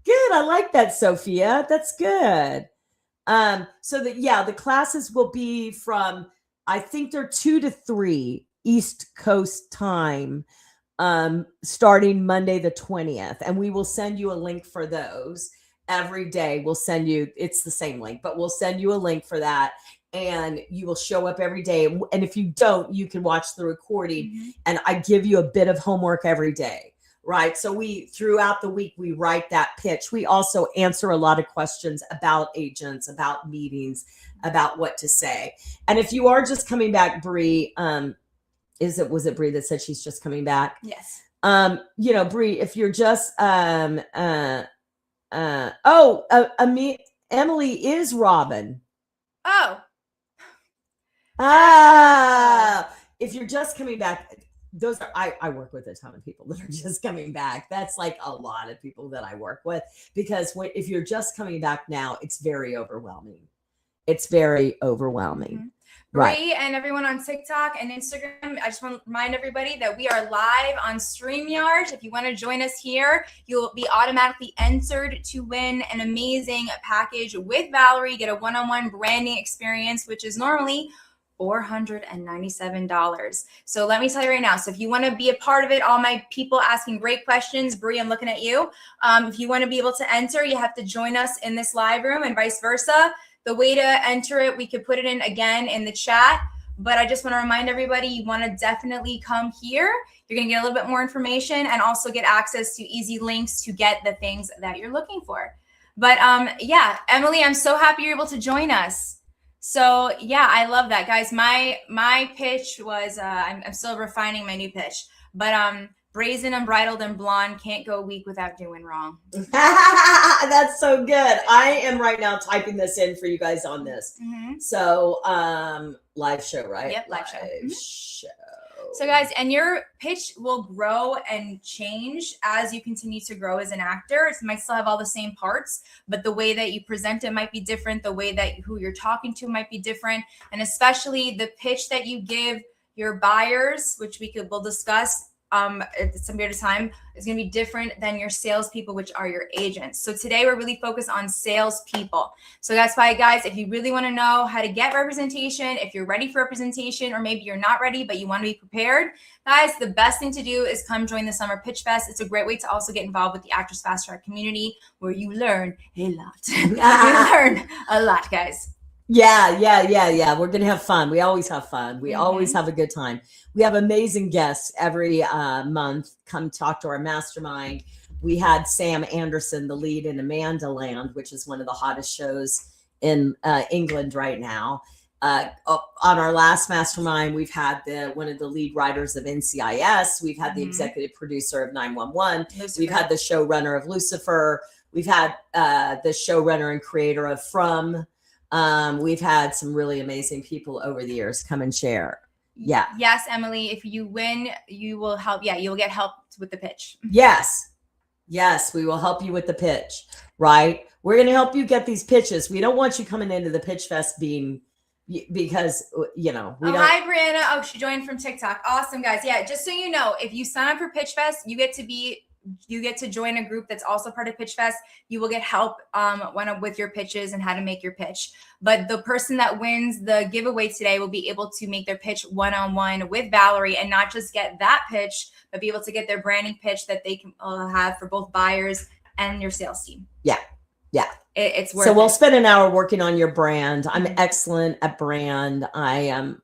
[SPEAKER 1] Good. I like that, Sophia. That's good. The classes will be from, I think they're 2 to 3 East Coast time, starting Monday the 20th. And we will send you a link for those every day. We'll send you, it's the same link, but we'll send you a link for that. And you will show up every day. And if you don't, you can watch the recording. And I give you a bit of homework every day, right? So throughout the week, we write that pitch. We also answer a lot of questions about agents, about meetings, about what to say. And if you are just coming back, Bree, was it Bree that said she's just coming back?
[SPEAKER 2] Yes.
[SPEAKER 1] Bree, if you're just, Emily is Robin.
[SPEAKER 2] Oh.
[SPEAKER 1] If you're just coming back, those are, I work with a ton of people that are just coming back. That's like a lot of people that I work with, because if you're just coming back now, it's very overwhelming. It's very overwhelming.
[SPEAKER 2] Mm-hmm.
[SPEAKER 1] Right.
[SPEAKER 2] Bree and everyone on TikTok and Instagram, I just want to remind everybody that we are live on StreamYard. If you want to join us here, you'll be automatically entered to win an amazing package with Valorie. Get a one-on-one branding experience, which is normally $497. So let me tell you right now. So if you want to be a part of it, all my people asking great questions, Bree, I'm looking at you. If you want to be able to enter, you have to join us in this live room and vice versa. The way to enter it, we could put it in again in the chat, but I just want to remind everybody, you want to definitely come here. You're going to get a little bit more information and also get access to easy links to get the things that you're looking for. But yeah, Emily, I'm so happy you're able to join us. So yeah, I love that, guys. My pitch was, I'm still refining my new pitch, but brazen, unbridled, and blonde can't go a week without doing wrong.
[SPEAKER 1] That's so good. I am right now typing this in for you guys on this.
[SPEAKER 2] Mm-hmm.
[SPEAKER 1] So live show, right?
[SPEAKER 2] Yep, live show.
[SPEAKER 1] Show.
[SPEAKER 2] So guys, and your pitch will grow and change as you continue to grow as an actor. It might still have all the same parts, but the way that you present it might be different. The way that who you're talking to might be different. And especially the pitch that you give your buyers, which we'll discuss at some period of time, is going to be different than your salespeople, which are your agents. So today we're really focused on salespeople. So that's why, guys, if you really want to know how to get representation, if you're ready for representation, or maybe you're not ready, but you want to be prepared, guys, the best thing to do is come join the Summer Pitch Fest. It's a great way to also get involved with the Actors Fast Track community, where you learn a lot. You learn a lot, guys.
[SPEAKER 1] Yeah. We're going to have fun. We always have fun. We always have a good time. We have amazing guests every month come talk to our mastermind. We had Sam Anderson, the lead in Amanda Land, which is one of the hottest shows in England right now. On our last mastermind, we've had one of the lead writers of NCIS. We've had the executive producer of 911. Lucifer. We've had the showrunner of Lucifer. We've had the showrunner and creator of From. We've had some really amazing people over the years come and share. Yeah.
[SPEAKER 2] Yes, Emily, if you win, you will help. Yeah, you'll get help with the pitch.
[SPEAKER 1] Yes, we will help you with the pitch, right? We're going to help you get these pitches. We don't want you coming into the Pitch Fest because, we don't.
[SPEAKER 2] Hi, Brianna. Oh, she joined from TikTok. Awesome, guys. Yeah, just so you know, if you sign up for Pitch Fest, you get to join a group that's also part of Pitch Fest. You will get help with your pitches and how to make your pitch. But the person that wins the giveaway today will be able to make their pitch one-on-one with Valorie, and not just get that pitch, but be able to get their branding pitch that they can have for both buyers and your sales team.
[SPEAKER 1] Yeah.
[SPEAKER 2] It's worth it.
[SPEAKER 1] So we'll spend an hour working on your brand. I'm excellent at brand. I'm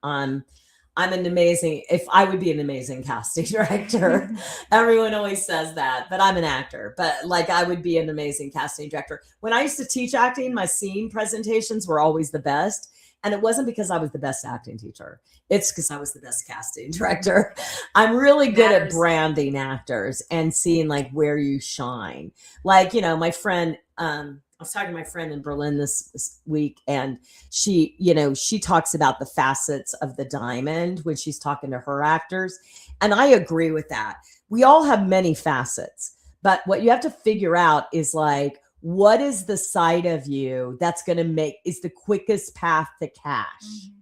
[SPEAKER 1] an amazing, if I would be an amazing casting director. Everyone always says that, but I'm an actor. But like, I would be an amazing casting director. When I used to teach acting, my scene presentations were always the best. And it wasn't because I was the best acting teacher. It's because I was the best casting director. I'm really good at branding actors and seeing like where you shine. Like, my friend, I was talking to my friend in Berlin this week, and she talks about the facets of the diamond when she's talking to her actors. And I agree with that. We all have many facets, but what you have to figure out is like, what is the side of you that's going to is the quickest path to cash? Mm-hmm.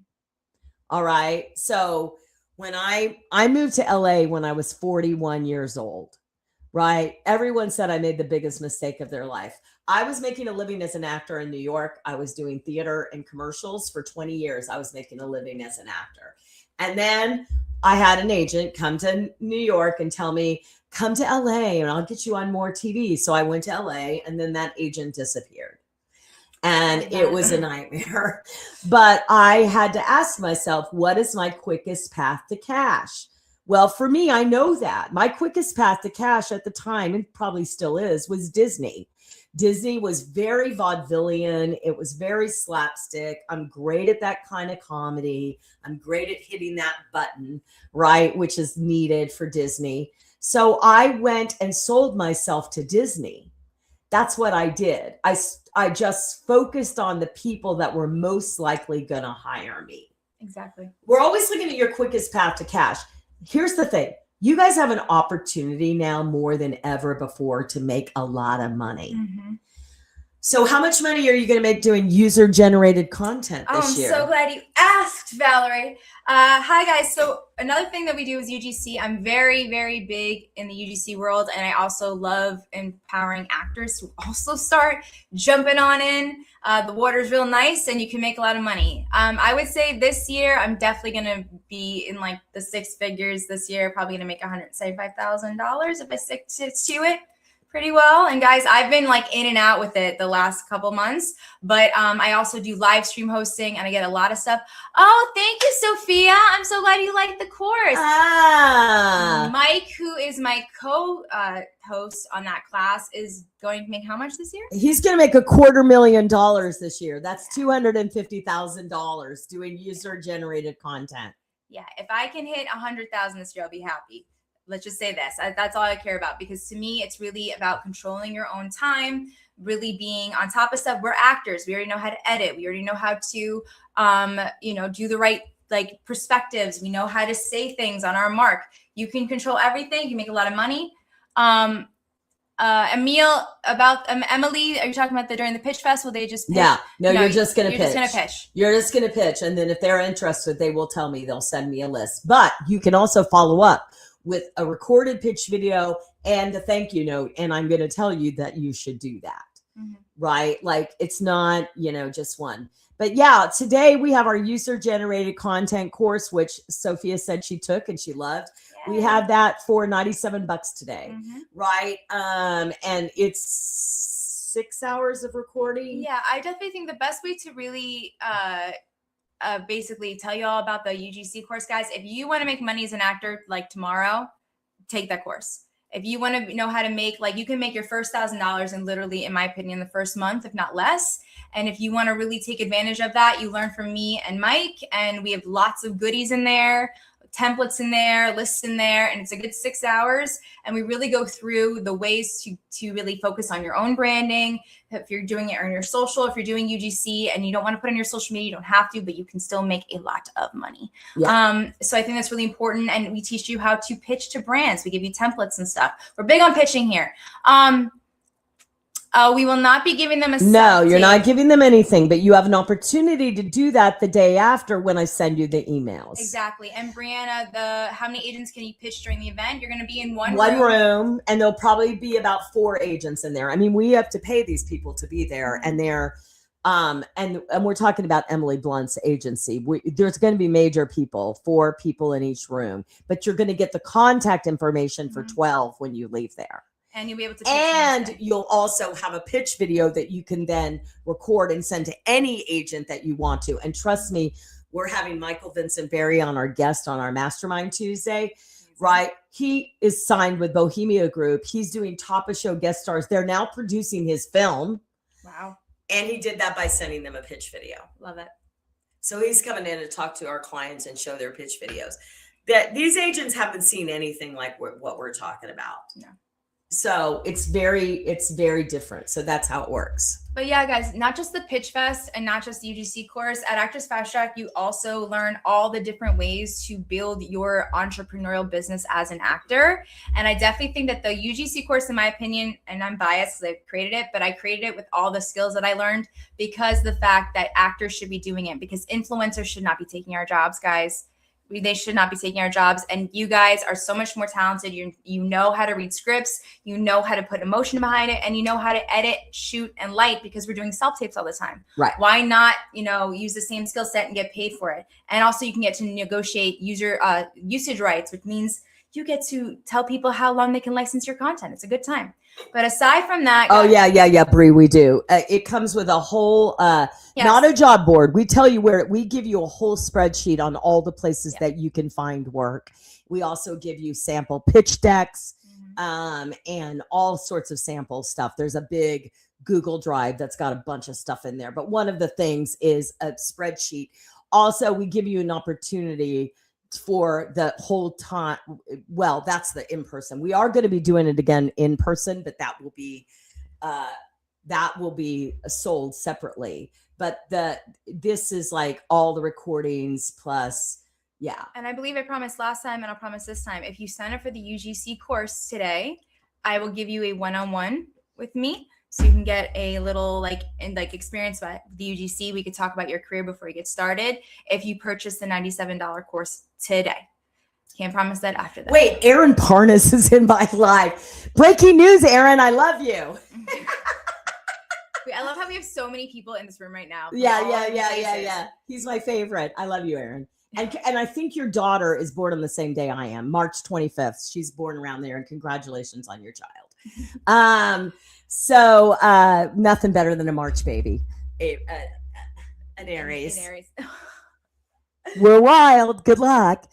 [SPEAKER 1] All right. So when I moved to LA when I was 41 years old, right? Everyone said I made the biggest mistake of their life. I was making a living as an actor in New York. I was doing theater and commercials for 20 years. I was making a living as an actor. And then I had an agent come to New York and tell me, come to LA and I'll get you on more TV. So I went to LA, and then that agent disappeared. And it was a nightmare. But I had to ask myself, what is my quickest path to cash? Well, for me, I know that my quickest path to cash at the time, and probably still is, was Disney. Disney was very vaudevillian. It was very slapstick. I'm great at that kind of comedy. I'm great at hitting that button, right, which is needed for Disney. So I went and sold myself to Disney. That's what I did. I just focused on the people that were most likely going to hire me.
[SPEAKER 2] Exactly.
[SPEAKER 1] We're always looking at your quickest path to cash. Here's the thing. You guys have an opportunity now more than ever before to make a lot of money. Mm-hmm. So how much money are you going to make doing user-generated content this year?
[SPEAKER 2] I'm so glad you asked, Valorie. Hi, guys. So another thing that we do is UGC. I'm very, very big in the UGC world, and I also love empowering actors to also start jumping on in. The water's real nice, and you can make a lot of money. I would say this year, I'm definitely going to be in like the six figures this year, probably going to make $175,000 if I stick to it pretty well. And guys, I've been like in and out with it the last couple months, but I also do live stream hosting and I get a lot of stuff. Oh, thank you, Sophia. I'm so glad you liked the course. Mike, who is my co-host on that class, is going to make how much this year?
[SPEAKER 1] He's going to make $250,000 this year. That's $250,000 doing user-generated content.
[SPEAKER 2] Yeah, if I can hit 100,000 this year, I'll be happy. Let's just say this. That's all I care about, because to me, it's really about controlling your own time, really being on top of stuff. We're actors. We already know how to edit. We already know how to, do the right like perspectives. We know how to say things on our mark. You can control everything. You can make a lot of money. Emil, about Emily, are you talking about during the pitch fest? Will they just pitch?
[SPEAKER 1] Yeah, no, you're just going to pitch.
[SPEAKER 2] You're just going to pitch.
[SPEAKER 1] You're just going to pitch. And then if they're interested, they will tell me. They'll send me a list. But you can also follow up with a recorded pitch video and a thank you note. And I'm going to tell you that you should do that, right? Like it's not, just one. But yeah, today we have our user-generated content course, which Sophia said she took and she loved. Yeah. We have that for $97 today, right? And it's 6 hours of recording.
[SPEAKER 2] Yeah, I definitely think the best way to really basically tell you all about the UGC course, guys. If you want to make money as an actor, like tomorrow, take that course. If you want to know how to make, like, you can make your first $1,000 in literally, in my opinion, the first month, if not less. And if you want to really take advantage of that, you learn from me and Mike, and we have lots of goodies in there, templates in there, lists in there, and it's a good 6 hours. And we really go through the ways to really focus on your own branding. If you're doing it on your social, if you're doing UGC and you don't want to put on your social media, you don't have to, but you can still make a lot of money. Yeah. So I think that's really important. And we teach you how to pitch to brands. We give you templates and stuff. We're big on pitching here. We will not be giving them a
[SPEAKER 1] No, you're not giving them anything, but you have an opportunity to do that the day after when I send you the emails.
[SPEAKER 2] Exactly. And Brianna, how many agents can you pitch during the event? You're going to be in one
[SPEAKER 1] room, and there'll probably be about 4 agents in there. I mean, we have to pay these people to be there, and they're and we're talking about Emily Blunt's agency. There's going to be major people, 4 people in each room, but you're going to get the contact information for 12 when you leave there.
[SPEAKER 2] And you'll be able to pitch.
[SPEAKER 1] And you'll also have a pitch video that you can then record and send to any agent that you want to. And trust me, we're having Michael Vincent Berry on our guest on our Mastermind Tuesday, right? He is signed with Bohemia Group. He's doing top of show guest stars. They're now producing his film.
[SPEAKER 2] Wow.
[SPEAKER 1] And he did that by sending them a pitch video.
[SPEAKER 2] Love it.
[SPEAKER 1] So he's coming in to talk to our clients and show their pitch videos. That these agents haven't seen anything like what we're talking about.
[SPEAKER 2] No.
[SPEAKER 1] So it's very different. So that's how it works.
[SPEAKER 2] But yeah, guys, not just the Pitch Fest and not just the UGC course. At Actors Fast Track, you also learn all the different ways to build your entrepreneurial business as an actor. And I definitely think that the UGC course, in my opinion, and I'm biased because I created it, but I created it with all the skills that I learned because the fact that actors should be doing it, because influencers should not be taking our jobs, guys. They should not be taking our jobs. And you guys are so much more talented. You know how to read scripts, you know how to put emotion behind it, and you know how to edit, shoot, and light, because we're doing self-tapes all the time.
[SPEAKER 1] Right.
[SPEAKER 2] Why not, use the same skill set and get paid for it? And also you can get to negotiate usage rights, which means you get to tell people how long they can license your content. It's a good time. But aside from that,
[SPEAKER 1] guys, yeah, Bree, we do. It comes with a whole, not a job board. We tell you we give you a whole spreadsheet on all the places that you can find work. We also give you sample pitch decks, and all sorts of sample stuff. There's a big Google Drive that's got a bunch of stuff in there. But one of the things is a spreadsheet. Also, we give you an opportunity for the whole time. Well, that's the in-person. We are going to be doing it again in person, but that will be sold separately. But this is like all the recordings plus, yeah.
[SPEAKER 2] And I believe I promised last time, and I'll promise this time, if you sign up for the UGC course today, I will give you a one-on-one with me So you can get a little experience by the UGC. We could talk about your career before you get started if you purchase the $97 course today. Can't promise that after that.
[SPEAKER 1] Wait, Aaron Parnas is in my live. Breaking news, Aaron. I love you.
[SPEAKER 2] I love how we have so many people in this room right now.
[SPEAKER 1] Yeah. He's my favorite. I love you, Aaron. And I think your daughter is born on the same day I am, March 25th. She's born around there, and congratulations on your child. So nothing better than a March baby, an Aries. We're wild. Good luck.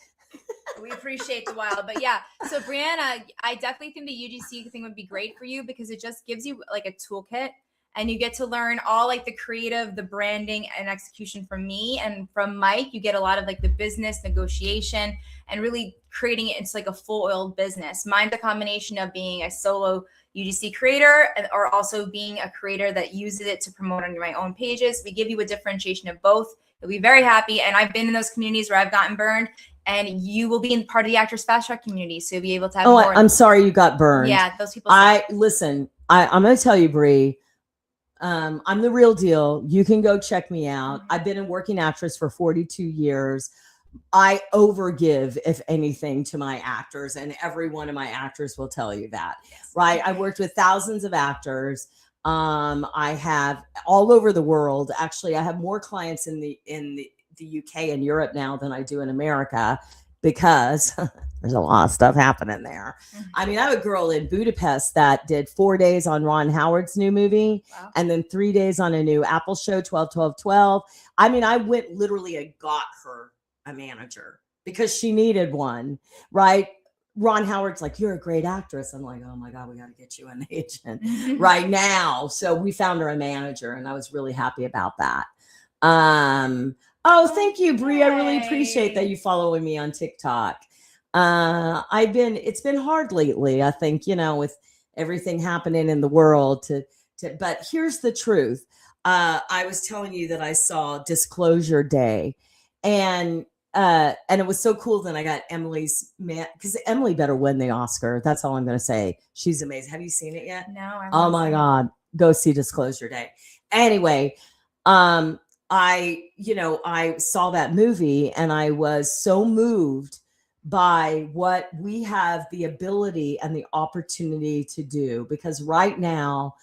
[SPEAKER 2] We appreciate the wild, but yeah. So Brianna, I definitely think the UGC thing would be great for you because it just gives you like a toolkit, and you get to learn all like the creative, the branding and execution from me, and from Mike. You get a lot of like the business negotiation and really creating it into like a full-oiled business. Mine's a combination of being a solo UGC creator or also being a creator that uses it to promote on my own pages. We give you a differentiation of both. You'll be very happy. And I've been in those communities where I've gotten burned, and you will be in part of the Actors Fast Track community. So you'll be able to have more.
[SPEAKER 1] I'm sorry you got burned.
[SPEAKER 2] Yeah, those people.
[SPEAKER 1] I'm going to tell you, Brie, I'm the real deal. You can go check me out. I've been a working actress for 42 years. I overgive, if anything, to my actors, and every one of my actors will tell you that, right? I've worked with thousands of actors. I have all over the world. Actually, I have more clients in the UK and Europe now than I do in America because there's a lot of stuff happening there. I mean, I have a girl in Budapest that did 4 days on Ron Howard's new movie. Wow. And then 3 days on a new Apple show, 12-12-12. I mean, I went literally and got her a manager because she needed one, right? Ron Howard's like, you're a great actress. I'm like, oh my God, we got to get you an agent right now. So we found her a manager, and I was really happy about that. Oh, thank you, Brie. I really appreciate that you following me on TikTok. It's been hard lately, I think, with everything happening in the world but here's the truth. I was telling you that I saw Disclosure Day, and it was so cool that I got Emily's man, because Emily better win the Oscar. That's all I'm going to say. She's amazing. Have you seen it yet?
[SPEAKER 2] No.
[SPEAKER 1] Oh my God. Go see Disclosure Day. Anyway, I saw that movie, and I was so moved by what we have the ability and the opportunity to do, because right now,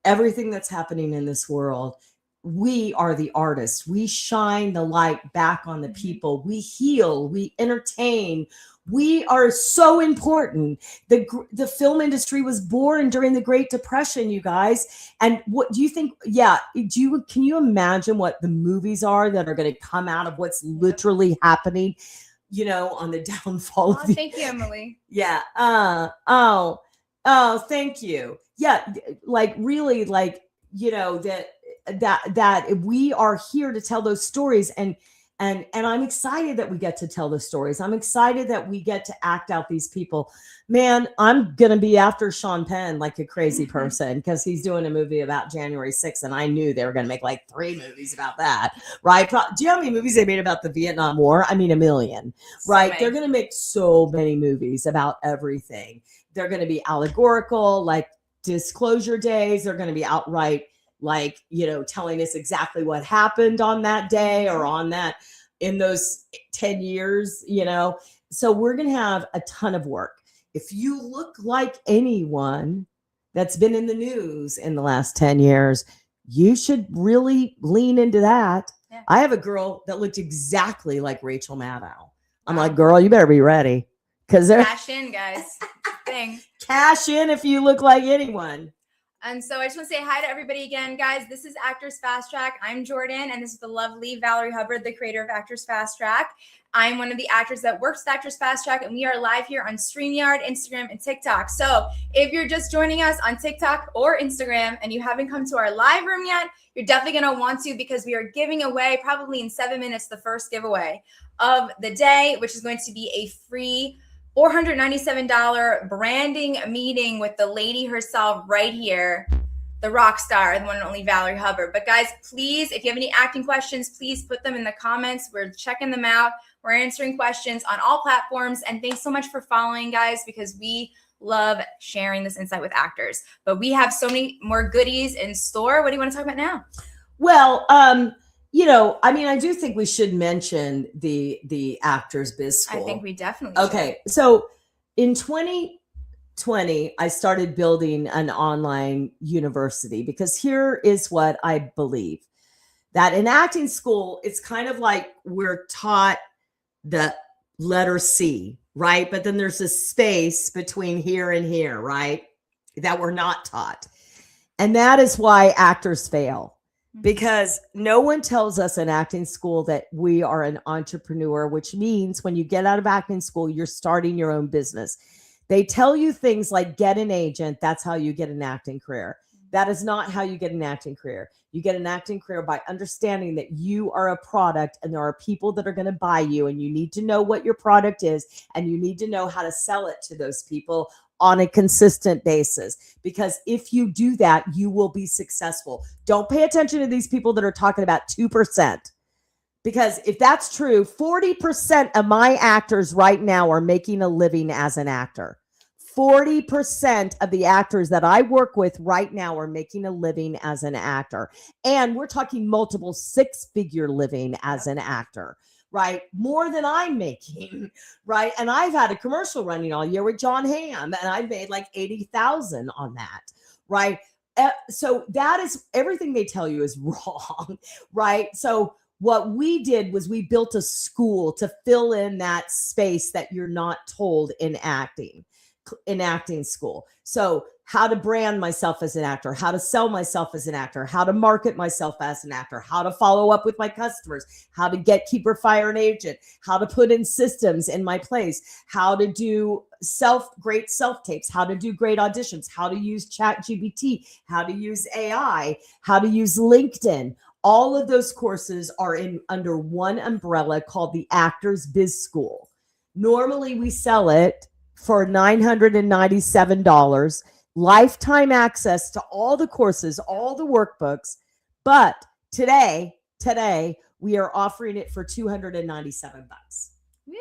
[SPEAKER 1] everything that's happening in this world, we are the artists. We shine the light back on the people. We heal, we entertain. We are so important. The film industry was born during the Great Depression, you guys. And what do you think? Yeah. Can you imagine what the movies are that are going to come out of what's literally happening, on the downfall of
[SPEAKER 2] thank you, Emily.
[SPEAKER 1] Yeah. Thank you. Yeah. Like really, like, that we are here to tell those stories, and I'm excited that we get to tell the stories. I'm excited that we get to act out these people. Man, I'm going to be after Sean Penn like a crazy person because he's doing a movie about January 6th. And I knew they were going to make like 3 movies about that, right? Do you know how many movies they made about the Vietnam War? I mean, 1 million, right? They're going to make so many movies about everything. They're going to be allegorical, like Disclosure Days. They're going to be outright, like, telling us exactly what happened on that day or in those 10 years, So we're going to have a ton of work. If you look like anyone that's been in the news in the last 10 years, you should really lean into that. Yeah. I have a girl that looked exactly like Rachel Maddow. I'm like, girl, you better be ready. Because
[SPEAKER 2] cash in, guys. Thing.
[SPEAKER 1] Cash in if you look like anyone.
[SPEAKER 2] And so I just want to say hi to everybody again, guys. This is Actors Fast Track. I'm Jordan, and this is the lovely Valorie Hubbard, the creator of Actors Fast Track. I'm one of the actors that works with Actors Fast Track, and we are live here on StreamYard, Instagram, and TikTok. So if you're just joining us on TikTok or Instagram and you haven't come to our live room yet, you're definitely going to want to, because we are giving away probably in 7 minutes the first giveaway of the day, which is going to be a free $497 branding meeting with the lady herself right here, the rock star, the one and only Valorie Hubbard. But guys, please, if you have any acting questions, please put them in the comments. We're checking them out. We're answering questions on all platforms. And thanks so much for following, guys, because we love sharing this insight with actors. But we have so many more goodies in store. What do you want to talk about now?
[SPEAKER 1] Well, I mean, I do think we should mention the Actors Biz School.
[SPEAKER 2] I think we definitely should.
[SPEAKER 1] Okay. So in 2020, I started building an online university because here is what I believe. That in acting school, it's kind of like we're taught the letter C, right? But then there's a space between here and here, right? That we're not taught. And that is why actors fail, because no one tells us in acting school that we are an entrepreneur, which means when you get out of acting school, you're starting your own business. They tell you things like get an agent. That's how you get an acting career. That is not how you get an acting career. You get an acting career by understanding that you are a product and there are people that are going to buy you, and you need to know what your product is and you need to know how to sell it to those people on a consistent basis. Because if you do that, you will be successful. Don't pay attention to these people that are talking about 2%. Because if that's true, 40% of my actors right now are making a living as an actor. 40% of the actors that I work with right now are making a living as an actor. And we're talking multiple six-figure living as an actor, right? More than I'm making, right? And I've had a commercial running all year with John Hamm, and I made like 80,000 on that, right? So that is, everything they tell you is wrong, right? So what we did was we built a school to fill in that space that you're not told in acting school. So how to brand myself as an actor, how to sell myself as an actor, how to market myself as an actor, how to follow up with my customers, how to keep or fire an agent, how to put in systems in my place, how to do great self tapes, how to do great auditions, how to use ChatGPT, how to use AI, how to use LinkedIn. All of those courses are under one umbrella called the Actors Biz School. Normally we sell it for $997, lifetime access to all the courses, all the workbooks. But today we are offering it for $297.
[SPEAKER 2] Woo!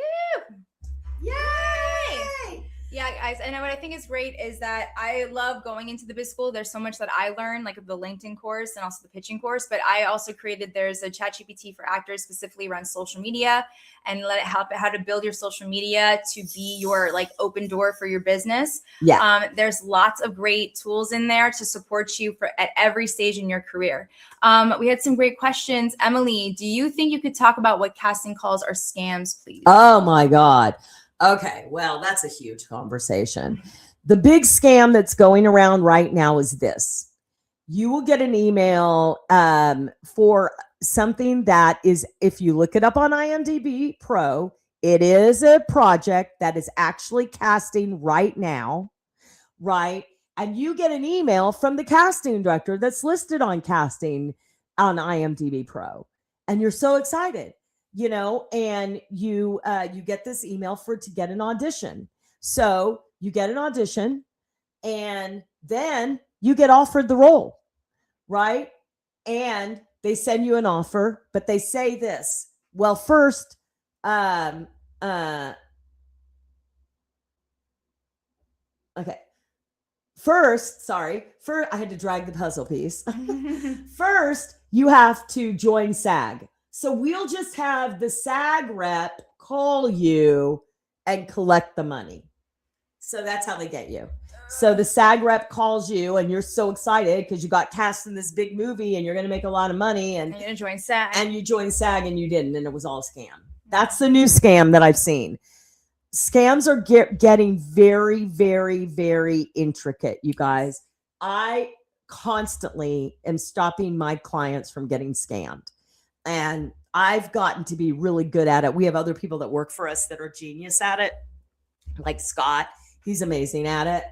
[SPEAKER 1] Yay!
[SPEAKER 2] Yeah, guys. And what I think is great is that I love going into the biz school. There's so much that I learned, like the LinkedIn course and also the pitching course. But I also there's a ChatGPT for actors specifically around social media, and let it help how to build your social media to be your like open door for your business.
[SPEAKER 1] Yeah.
[SPEAKER 2] There's lots of great tools in there to support you at every stage in your career. We had some great questions. Emily, do you think you could talk about what casting calls are scams, please?
[SPEAKER 1] Oh my God. Okay, well, that's a huge conversation. The big scam that's going around right now is this. You will get an email for something that is, if you look it up on IMDb Pro, it is a project that is actually casting right now, right? And you get an email from the casting director that's listed on casting on IMDb Pro. And you're so excited. And you get this email to get an audition. So you get an audition and then you get offered the role, right? And they send you an offer, but they say this, well, first, okay. First, I had to drag the puzzle piece. First, you have to join SAG. So we'll just have the SAG rep call you and collect the money. So that's how they get you. So the SAG rep calls you and you're so excited because you got cast in this big movie and you're going to make a lot of money. And
[SPEAKER 2] you're going to join SAG.
[SPEAKER 1] And you joined SAG and you didn't. And it was all a scam. That's the new scam that I've seen. Scams are getting very, very, very intricate, you guys. I constantly am stopping my clients from getting scammed. And I've gotten to be really good at it. We have other people that work for us that are genius at it, like Scott. He's amazing at it.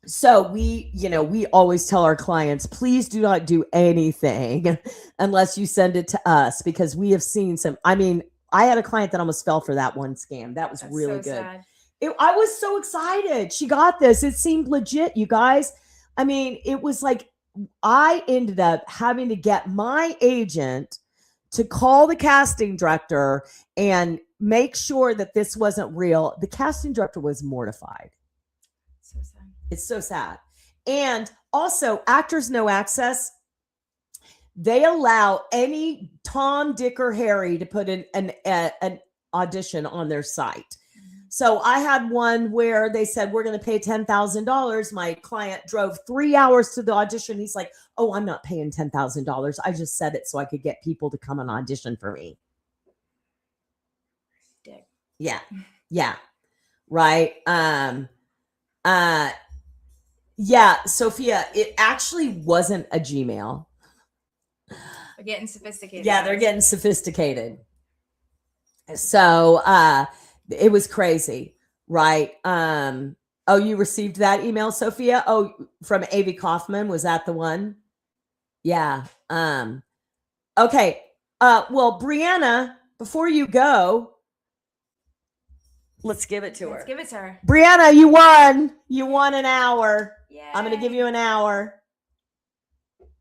[SPEAKER 1] So we always tell our clients, please do not do anything unless you send it to us, because we have seen I had a client that almost fell for that one scam. That's really so good. I was so excited. She got this. It seemed legit, you guys. It was like, I ended up having to get my agent to call the casting director and make sure that this wasn't real. The casting director was mortified.
[SPEAKER 2] So sad.
[SPEAKER 1] It's so sad. And also, Actors No Access, they allow any Tom, Dick, or Harry to put in an audition on their site. So I had one where they said, we're going to pay $10,000. My client drove 3 hours to the audition. He's like, oh, I'm not paying $10,000. I just said it so I could get people to come and audition for me.
[SPEAKER 2] Dick.
[SPEAKER 1] Yeah. Yeah. Right. Yeah, Sophia, it actually wasn't a Gmail.
[SPEAKER 2] They're getting sophisticated.
[SPEAKER 1] Yeah, they're getting sophisticated. So it was crazy, right? Oh, you received that email, Sophia? Oh, from Avi Kaufman. Was that the one? Yeah. Okay. Well, Brianna, before you go, let's give it to her.
[SPEAKER 2] Let's give it to her.
[SPEAKER 1] Brianna, you won. You won an hour.
[SPEAKER 2] Yeah.
[SPEAKER 1] I'm going to give you an hour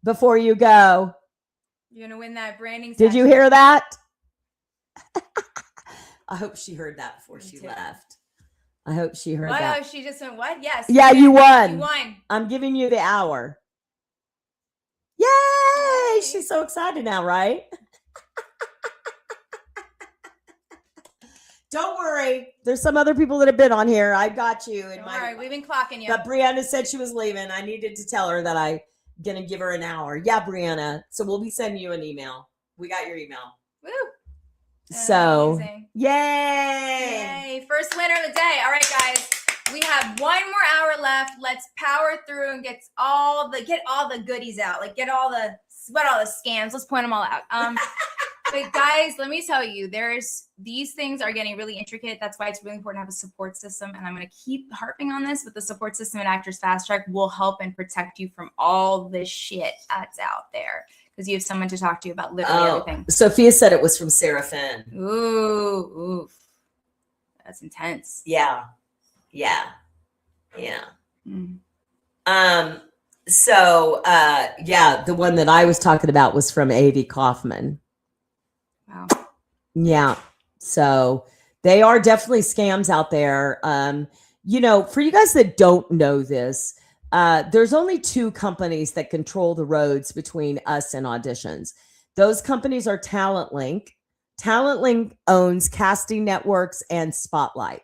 [SPEAKER 1] before you go.
[SPEAKER 2] You're going to win that branding
[SPEAKER 1] Did you hear that? I hope she heard that before she left. I hope she heard that.
[SPEAKER 2] Oh, she just went, what? Yes.
[SPEAKER 1] Yeah, you won.
[SPEAKER 2] You won.
[SPEAKER 1] I'm giving you the hour. Yay! She's so excited now, right? Don't worry. There's some other people that have been on here. I got you.
[SPEAKER 2] Don't worry. We've been clocking you.
[SPEAKER 1] But Brianna said she was leaving. I needed to tell her that I'm going to give her an hour. Yeah, Brianna. So we'll be sending you an email. We got your email.
[SPEAKER 2] Woo.
[SPEAKER 1] So,
[SPEAKER 2] amazing.
[SPEAKER 1] Yay.
[SPEAKER 2] Yay. First winner of the day. All right, guys. We have one more hour left. Let's power through and get all the goodies out. Like get all the scams. Let's point them all out. But guys, let me tell you, these things are getting really intricate. That's why it's really important to have a support system. And I'm going to keep harping on this, but the support system at Actors Fast Track will help and protect you from all this shit that's out there. Because you have someone to talk to you about literally everything. Sophia
[SPEAKER 1] said it was from Sarah Finn.
[SPEAKER 2] Ooh. That's intense.
[SPEAKER 1] Yeah. Yeah.
[SPEAKER 2] Mm.
[SPEAKER 1] So, the one that I was talking about was from Avi Kaufman.
[SPEAKER 2] Wow.
[SPEAKER 1] Yeah. So they are definitely scams out there. For you guys that don't know this, there's only two companies that control the roads between us and auditions. Those companies are Talent Link. Talent Link owns Casting Networks and Spotlight.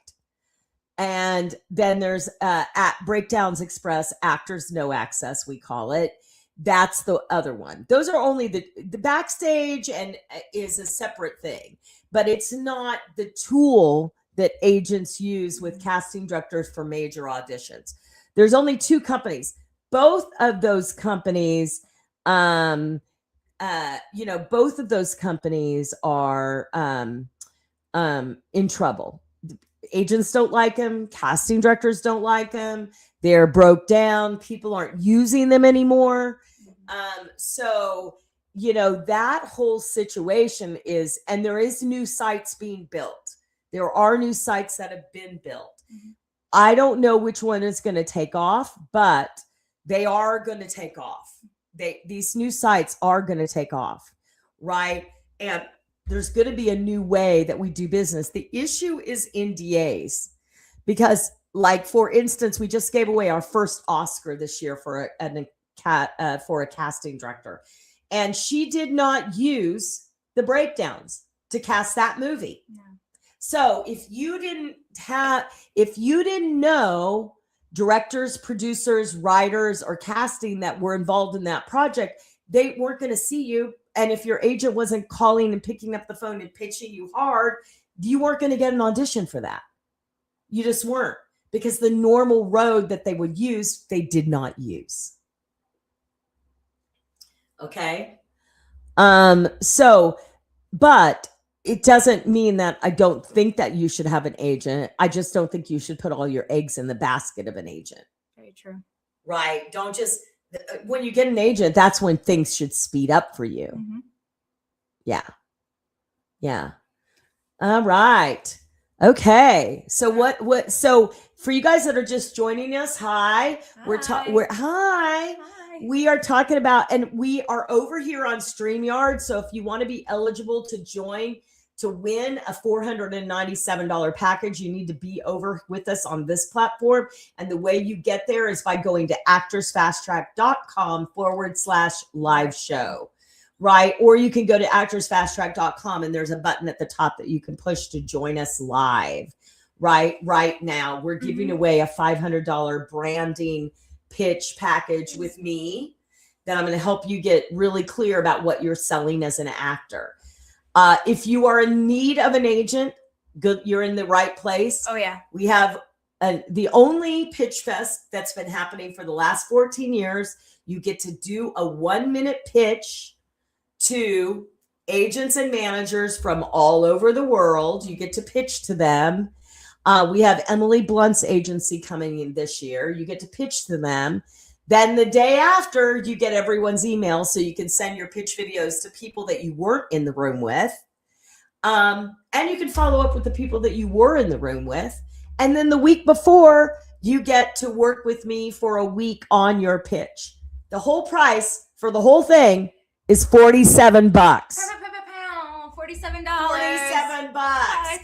[SPEAKER 1] And then there's at Breakdowns Express, Actors No Access, we call it. That's the other one. Those are only the backstage and is a separate thing, but it's not the tool that agents use with casting directors for major auditions. There's only two companies. Both of those companies, both of those companies are in trouble. Agents don't like them. Casting directors don't like them. They're broke down. People aren't using them anymore. That whole situation is, and there is new sites being built. There are new sites that have been built. Mm-hmm. I don't know which one is going to take off, but they are going to take off. These new sites are going to take off, right? And there's going to be a new way that we do business. The issue is NDAs because, like, for instance, we just gave away our first Oscar this year for a casting director, and she did not use the breakdowns to cast that movie. No. So if you didn't know directors, producers, writers, or casting that were involved in that project, they weren't going to see you. And if your agent wasn't calling and picking up the phone and pitching you hard, you weren't going to get an audition for that. You just weren't, because the normal road that they would use, they did not use. Okay. But it doesn't mean that I don't think that you should have an agent. I just don't think you should put all your eggs in the basket of an agent.
[SPEAKER 2] Very true.
[SPEAKER 1] Right. Don't just, when you get an agent, that's when things should speed up for you.
[SPEAKER 2] Mm-hmm.
[SPEAKER 1] Yeah. Yeah. All right. Okay. So so for you guys that are just joining us, hi. Hi. we are talking about, and we are over here on StreamYard. So if you want to be eligible to join to win a $497 package, you need to be over with us on this platform. And the way you get there is by going to actorsfasttrack.com/live show. Right. Or you can go to actorsfasttrack.com and there's a button at the top that you can push to join us live. Right now, we're giving away a $500 branding pitch package with me that I'm going to help you get really clear about what you're selling as an actor. If you are in need of an agent, good, you're in the right place.
[SPEAKER 2] Oh, yeah.
[SPEAKER 1] We have the only pitch fest that's been happening for the last 14 years. You get to do a 1-minute pitch to agents and managers from all over the world. You get to pitch to them. We have Emily Blunt's agency coming in this year. You get to pitch to them. Then the day after, you get everyone's email so you can send your pitch videos to people that you weren't in the room with. And you can follow up with the people that you were in the room with. And then the week before, you get to work with me for a week on your pitch. The whole price for the whole thing is $47.
[SPEAKER 2] $47.
[SPEAKER 1] $47.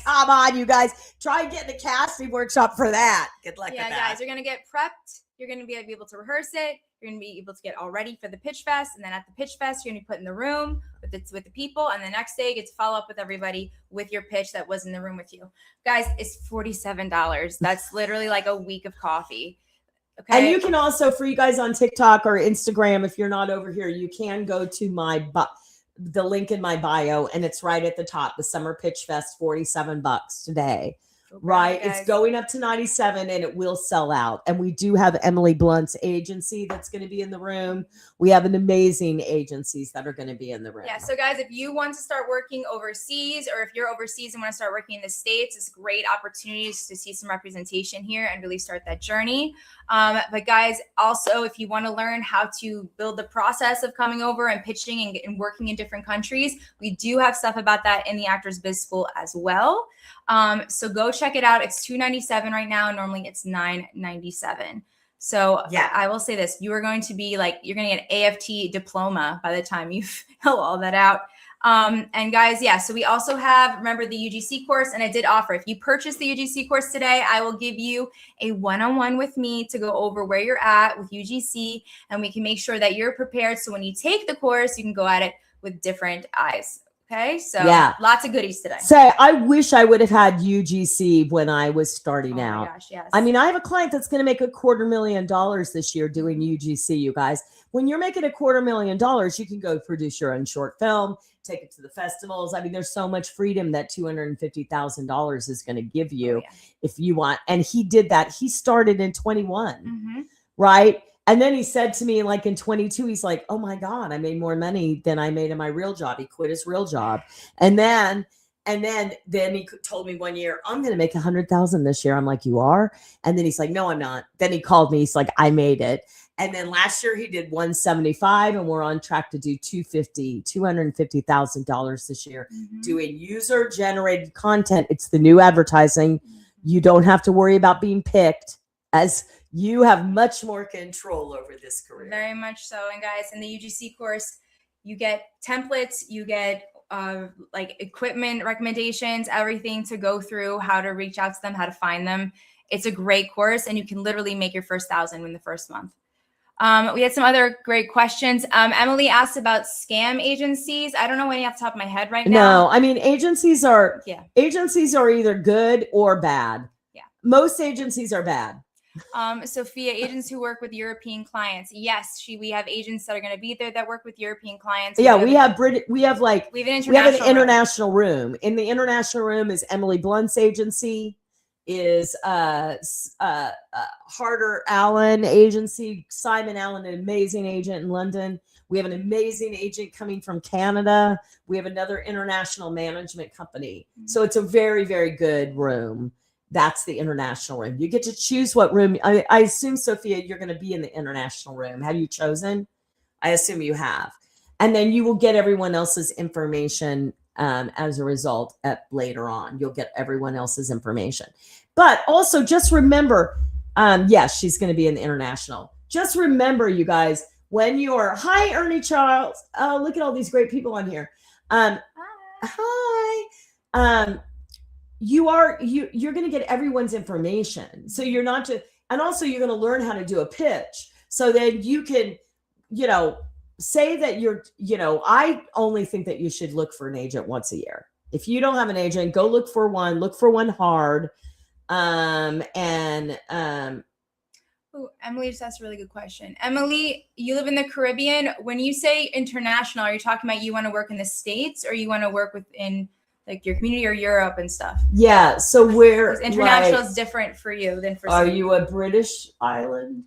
[SPEAKER 1] Come on, you guys. Try and get in the casting workshop for that. Good luck with that.
[SPEAKER 2] Yeah, guys, you're going to get prepped. You're going to be able to rehearse it. You're going to be able to get all ready for the pitch fest. And then at the pitch fest, you're going to be put in the room with the people. And the next day, you get to follow up with everybody with your pitch that was in the room with you. Guys, it's $47. That's literally like a week of coffee. Okay.
[SPEAKER 1] And you can also, for you guys on TikTok or Instagram, if you're not over here, you can go to the link in my bio, and it's right at the top. The Summer Pitch Fest, $47 today. Right. It's going up to 97 and it will sell out. And we do have Emily Blunt's agency that's going to be in the room. We have an amazing agencies that are going to be in the room.
[SPEAKER 2] Yeah. So guys, if you want to start working overseas, or if you're overseas and want to start working in the States, it's great opportunities to see some representation here and really start that journey. But guys, also, if you want to learn how to build the process of coming over and pitching and working in different countries, we do have stuff about that in the Actors Biz School as well. So go check it out. It's $297 right now. Normally it's $997. So yeah, I will say this, you are going to be like, you're going to get an AFT diploma by the time you fill all that out. And guys, yeah, so we also have, remember, the UGC course, and I did offer, if you purchase the UGC course today, I will give you a one-on-one with me to go over where you're at with UGC, and we can make sure that you're prepared. So when you take the course, you can go at it with different eyes. Okay. So yeah, lots of goodies today.
[SPEAKER 1] So I wish I would have had UGC when I was starting out.
[SPEAKER 2] Oh my gosh, yes.
[SPEAKER 1] I mean, I have a client that's going to make $250,000 this year doing UGC, you guys. When you're making $250,000, you can go produce your own short film, take it to the festivals. I mean, there's so much freedom that $250,000 is going to give you if you want. And he did that. He started in 21, right? And then he said to me, like in 22, he's like, oh my God, I made more money than I made in my real job. He quit his real job. And then he told me one year, I'm going to make 100,000 this year. I'm like, you are? And then he's like, no, I'm not. Then he called me. He's like, I made it. And then last year he did 175, and we're on track to do $250,000 this year doing user generated content. It's the new advertising. You don't have to worry about being picked, as you have much more control over this career.
[SPEAKER 2] Very much so. And guys, in the UGC course, you get templates, you get like equipment recommendations, everything to go through, how to reach out to them, how to find them. It's a great course, and you can literally make your first 1,000 in the first month. We had some other great questions. Emily asked about scam agencies. I don't know any off the top of my head right now.
[SPEAKER 1] No, I mean, agencies are either good or bad.
[SPEAKER 2] Yeah.
[SPEAKER 1] Most agencies are bad.
[SPEAKER 2] Sophia, agents who work with European clients. Yes, we have agents that are going to be there that work with European clients.
[SPEAKER 1] Yeah, we have an international
[SPEAKER 2] room.
[SPEAKER 1] room. In the international room is Emily Blunt's agency, is Harder Allen agency, Simon Allen, an amazing agent in London. We have an amazing agent coming from Canada. We have another international management company. So it's a very, very good room. That's the international room. You get to choose what room. I assume, Sophia, you're going to be in the international room. Have you chosen? I assume you have. And then you will get everyone else's information as a result later on. You'll get everyone else's information. But also just remember, yes, she's going to be in the international. Just remember, you guys, when you're, hi, Ernie Charles. Oh, look at all these great people on here. Hi. You're going to get everyone's information. So you're not just, and also you're going to learn how to do a pitch. So then you can, say that I only think that you should look for an agent once a year. If you don't have an agent, go look for one hard.
[SPEAKER 2] Ooh, Emily just asked a really good question. Emily, you live in the Caribbean. When you say international, are you talking about you want to work in the States or you want to work within like your community or Europe and stuff?
[SPEAKER 1] Yeah. So where
[SPEAKER 2] international is different for you than for
[SPEAKER 1] Are you a British island?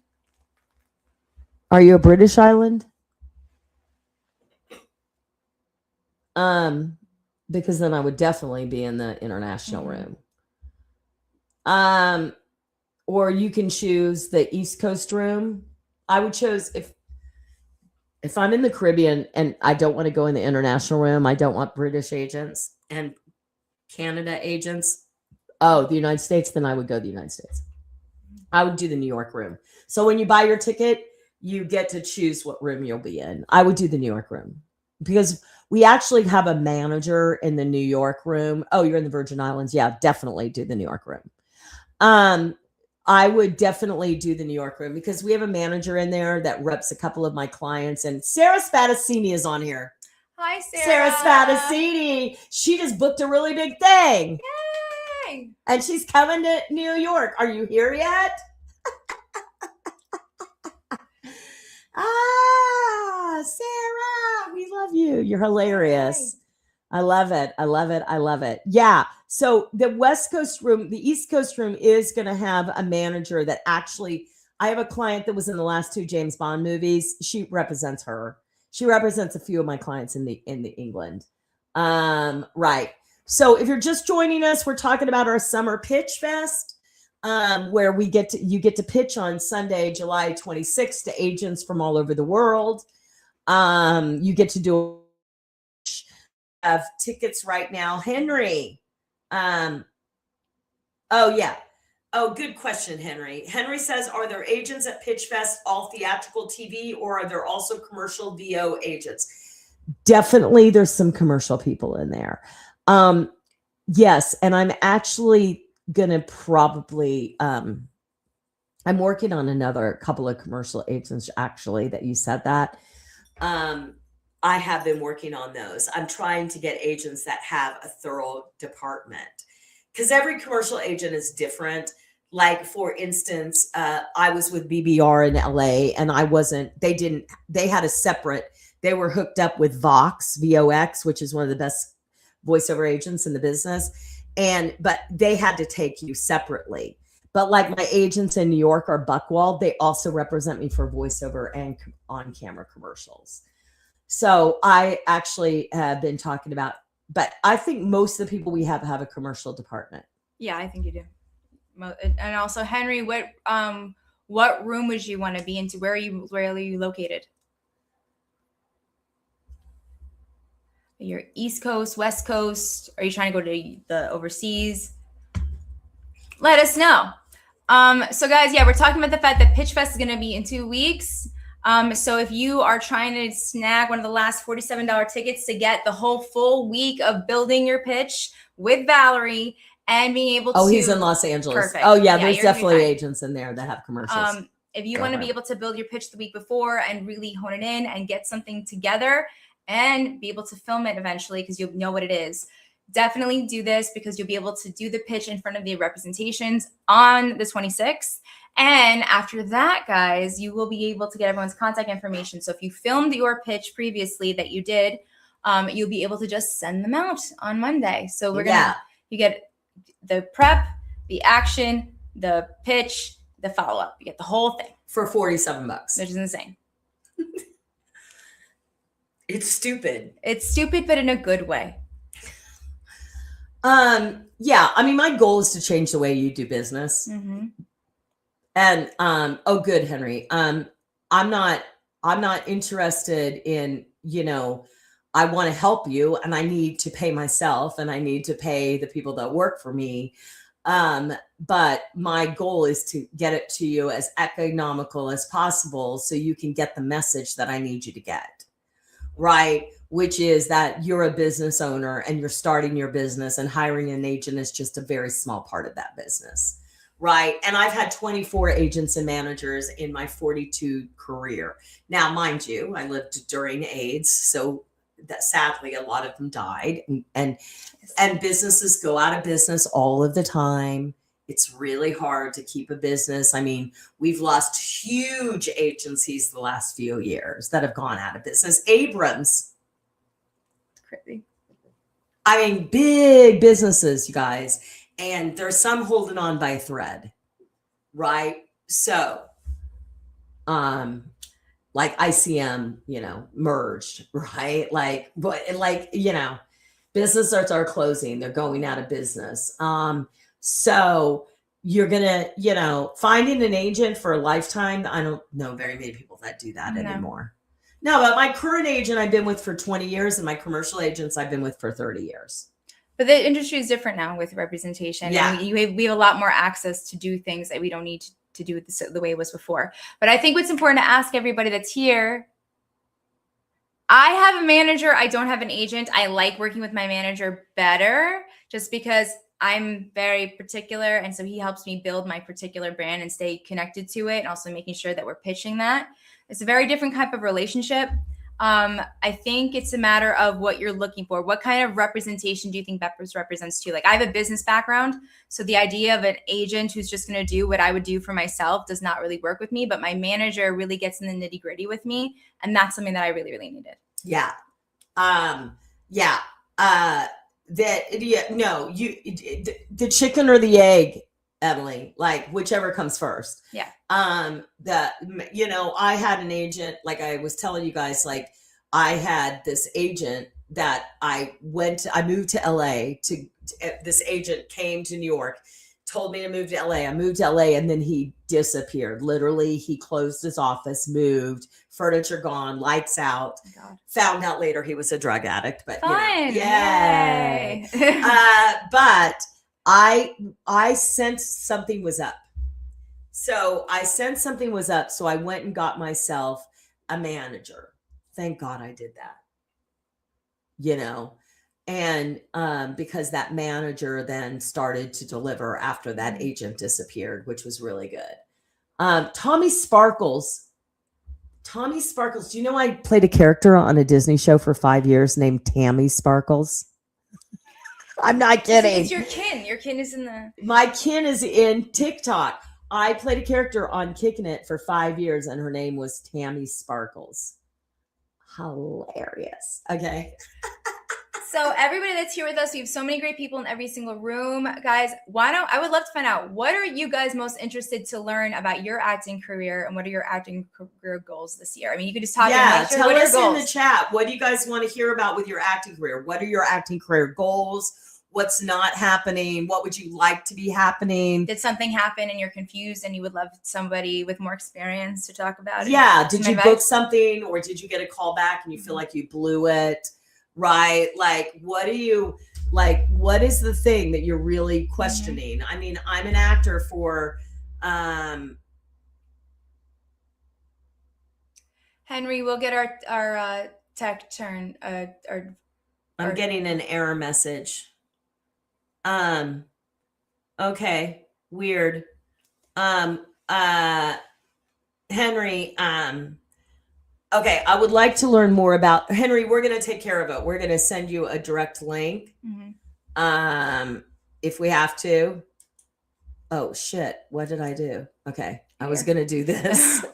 [SPEAKER 1] Are you a British island? Because then I would definitely be in the international room. Or you can choose the East Coast room. I would choose if I'm in the Caribbean and I don't want to go in the international room, I don't want British agents and Canada agents. Oh, the United States, then I would go to the United States. I would do the New York room. So when you buy your ticket, you get to choose what room you'll be in. I would do the New York room because we actually have a manager in the New York room. Oh, you're in the Virgin Islands. Yeah, definitely do the New York room. I would definitely do the New York room because we have a manager in there that reps a couple of my clients. And Sarah Spadassini is on here.
[SPEAKER 2] Hi, Sarah.
[SPEAKER 1] Sarah Spadassini. She just booked a really big thing.
[SPEAKER 2] Yay!
[SPEAKER 1] And she's coming to New York. Are you here yet? Sarah, we love you. You're hilarious. Yay. I love it. I love it. I love it. Yeah. So the West Coast room, the East Coast room is going to have a manager that actually, I have a client that was in the last 2 James Bond movies. She represents her. She represents a few of my clients in the England. Right. So if you're just joining us, we're talking about our summer pitch fest, where you get to pitch on Sunday, July 26th to agents from all over the world. You get to have tickets right now. Henry. Oh yeah. Oh, good question, Henry. Henry says, are there agents at Pitch Fest, all theatrical TV, or are there also commercial VO agents? Definitely there's some commercial people in there. Yes. And I'm actually going to probably, I'm working on another couple of commercial agents actually that you said that. I have been working on those. I'm trying to get agents that have a thorough department because every commercial agent is different. Like for instance, I was with BBR in LA and they had a separate, they were hooked up with VOX, which is one of the best voiceover agents in the business. But they had to take you separately. But like my agents in New York are Buckwald, they also represent me for voiceover and on-camera commercials. So I actually have been talking about, but I think most of the people we have a commercial department.
[SPEAKER 2] Yeah, I think you do. And also, Henry, what room would you want to be into? Where are you located? You're East Coast, West Coast? Are you trying to go to the overseas? Let us know. So guys, yeah, we're talking about the fact that Pitch Fest is going to be in 2 weeks. So if you are trying to snag one of the last $47 tickets to get the whole full week of building your pitch with Valorie and being able to.
[SPEAKER 1] Oh, he's in Los Angeles.
[SPEAKER 2] Perfect.
[SPEAKER 1] Oh yeah, there's definitely agents in there that have commercials.
[SPEAKER 2] If you want to be able to build your pitch the week before and really hone it in and get something together and be able to film it eventually because you'll know what it is, definitely do this because you'll be able to do the pitch in front of the representations on the 26th. And after that, guys, you will be able to get everyone's contact information. So if you filmed your pitch previously that you did, you'll be able to just send them out on Monday. So you get the prep, the action, the pitch, the follow-up. You get the whole thing.
[SPEAKER 1] For $47.
[SPEAKER 2] Which is insane.
[SPEAKER 1] It's stupid.
[SPEAKER 2] It's stupid, but in a good way.
[SPEAKER 1] Yeah. I mean, my goal is to change the way you do business.
[SPEAKER 2] Mm-hmm.
[SPEAKER 1] And, oh, good, Henry. I'm not interested in, I want to help you and I need to pay myself and I need to pay the people that work for me. But my goal is to get it to you as economical as possible so you can get the message that I need you to get, right? Which is that you're a business owner and you're starting your business, and hiring an agent is just a very small part of that business, right? And I've had 24 agents and managers in my 42 career. Now, mind you, I lived during AIDS, so that sadly a lot of them died, and businesses go out of business all of the time. It's really hard to keep a business. I mean, we've lost huge agencies the last few years that have gone out of business. Abrams.
[SPEAKER 2] It's crazy.
[SPEAKER 1] I mean, big businesses, you guys. And there's some holding on by a thread, right? So, like ICM, merged, right? Like, but like, businesses are closing, they're going out of business. So you're gonna, finding an agent for a lifetime. I don't know very many people that do that anymore. No, but my current agent I've been with for 20 years, and my commercial agents I've been with for 30 years.
[SPEAKER 2] But the industry is different now with representation.
[SPEAKER 1] Yeah.
[SPEAKER 2] And we have a lot more access to do things that we don't need to do the way it was before. But I think what's important to ask everybody that's here, I have a manager. I don't have an agent. I like working with my manager better just because I'm very particular. And so he helps me build my particular brand and stay connected to it, and also making sure that we're pitching that. It's a very different type of relationship. I think it's a matter of what you're looking for. What kind of representation do you think Beppers represents to you? Like, I have a business background, so the idea of an agent who's just going to do what I would do for myself does not really work with me, but my manager really gets in the nitty gritty with me. And that's something that I really, really needed.
[SPEAKER 1] Yeah. The chicken or the egg, Emily, like whichever comes first.
[SPEAKER 2] Yeah.
[SPEAKER 1] I had an agent, like I was telling you guys, like I had this agent that I moved to LA this agent came to New York, told me to move to LA. I moved to LA, and then he disappeared. Literally, he closed his office, moved, furniture gone, lights out.
[SPEAKER 2] God.
[SPEAKER 1] Found out later he was a drug addict, but
[SPEAKER 2] fun.
[SPEAKER 1] Yay. But I sensed something was up. So I went and got myself a manager. Thank God I did that. And because that manager then started to deliver after that agent disappeared, which was really good. Tommy Sparkles. Do you know I played a character on a Disney show for 5 years named Tammy Sparkles? I'm not kidding.
[SPEAKER 2] It's your kin. Your kin is in the...
[SPEAKER 1] My kin is in TikTok. I played a character on Kicking It for 5 years, and her name was Tammy Sparkles. Hilarious. Okay.
[SPEAKER 2] So everybody that's here with us, we have so many great people in every single room. Guys, I would love to find out, what are you guys most interested to learn about your acting career, and what are your acting career goals this year? I mean, you could just talk.
[SPEAKER 1] Yeah, tell us in the chat. What do you guys want to hear about with your acting career? What are your acting career goals? What's not happening? What would you like to be happening?
[SPEAKER 2] Did something happen and you're confused and you would love somebody with more experience to talk about it?
[SPEAKER 1] Yeah. Did you book something, or did you get a call back and you feel like you blew it? Right? Like, what is the thing that you're really questioning? Mm-hmm. I mean, I'm an actor for,
[SPEAKER 2] Henry, we'll get our tech turn.
[SPEAKER 1] I'm getting an error message. Okay. Weird. Henry, okay, I would like to learn more about Henry. We're going to take care of it. We're going to send you a direct link. Mm-hmm. If we have to. Oh shit. What did I do? Okay. I was going to do this.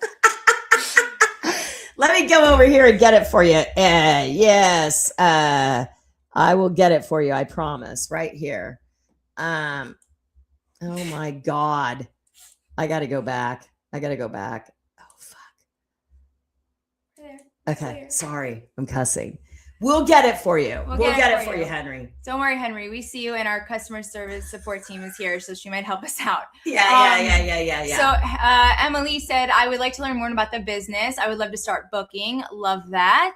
[SPEAKER 1] Let me go over here and get it for you. Yes. I will get it for you. I promise. Right here. Oh my God. I got to go back. Oh, fuck. Okay. Sorry. I'm cussing. We'll get it for you. We'll get it for you, Henry.
[SPEAKER 2] Don't worry, Henry. We see you, and our customer service support team is here, so she might help us out.
[SPEAKER 1] Yeah.
[SPEAKER 2] So Emily said, I would like to learn more about the business. I would love to start booking. Love that.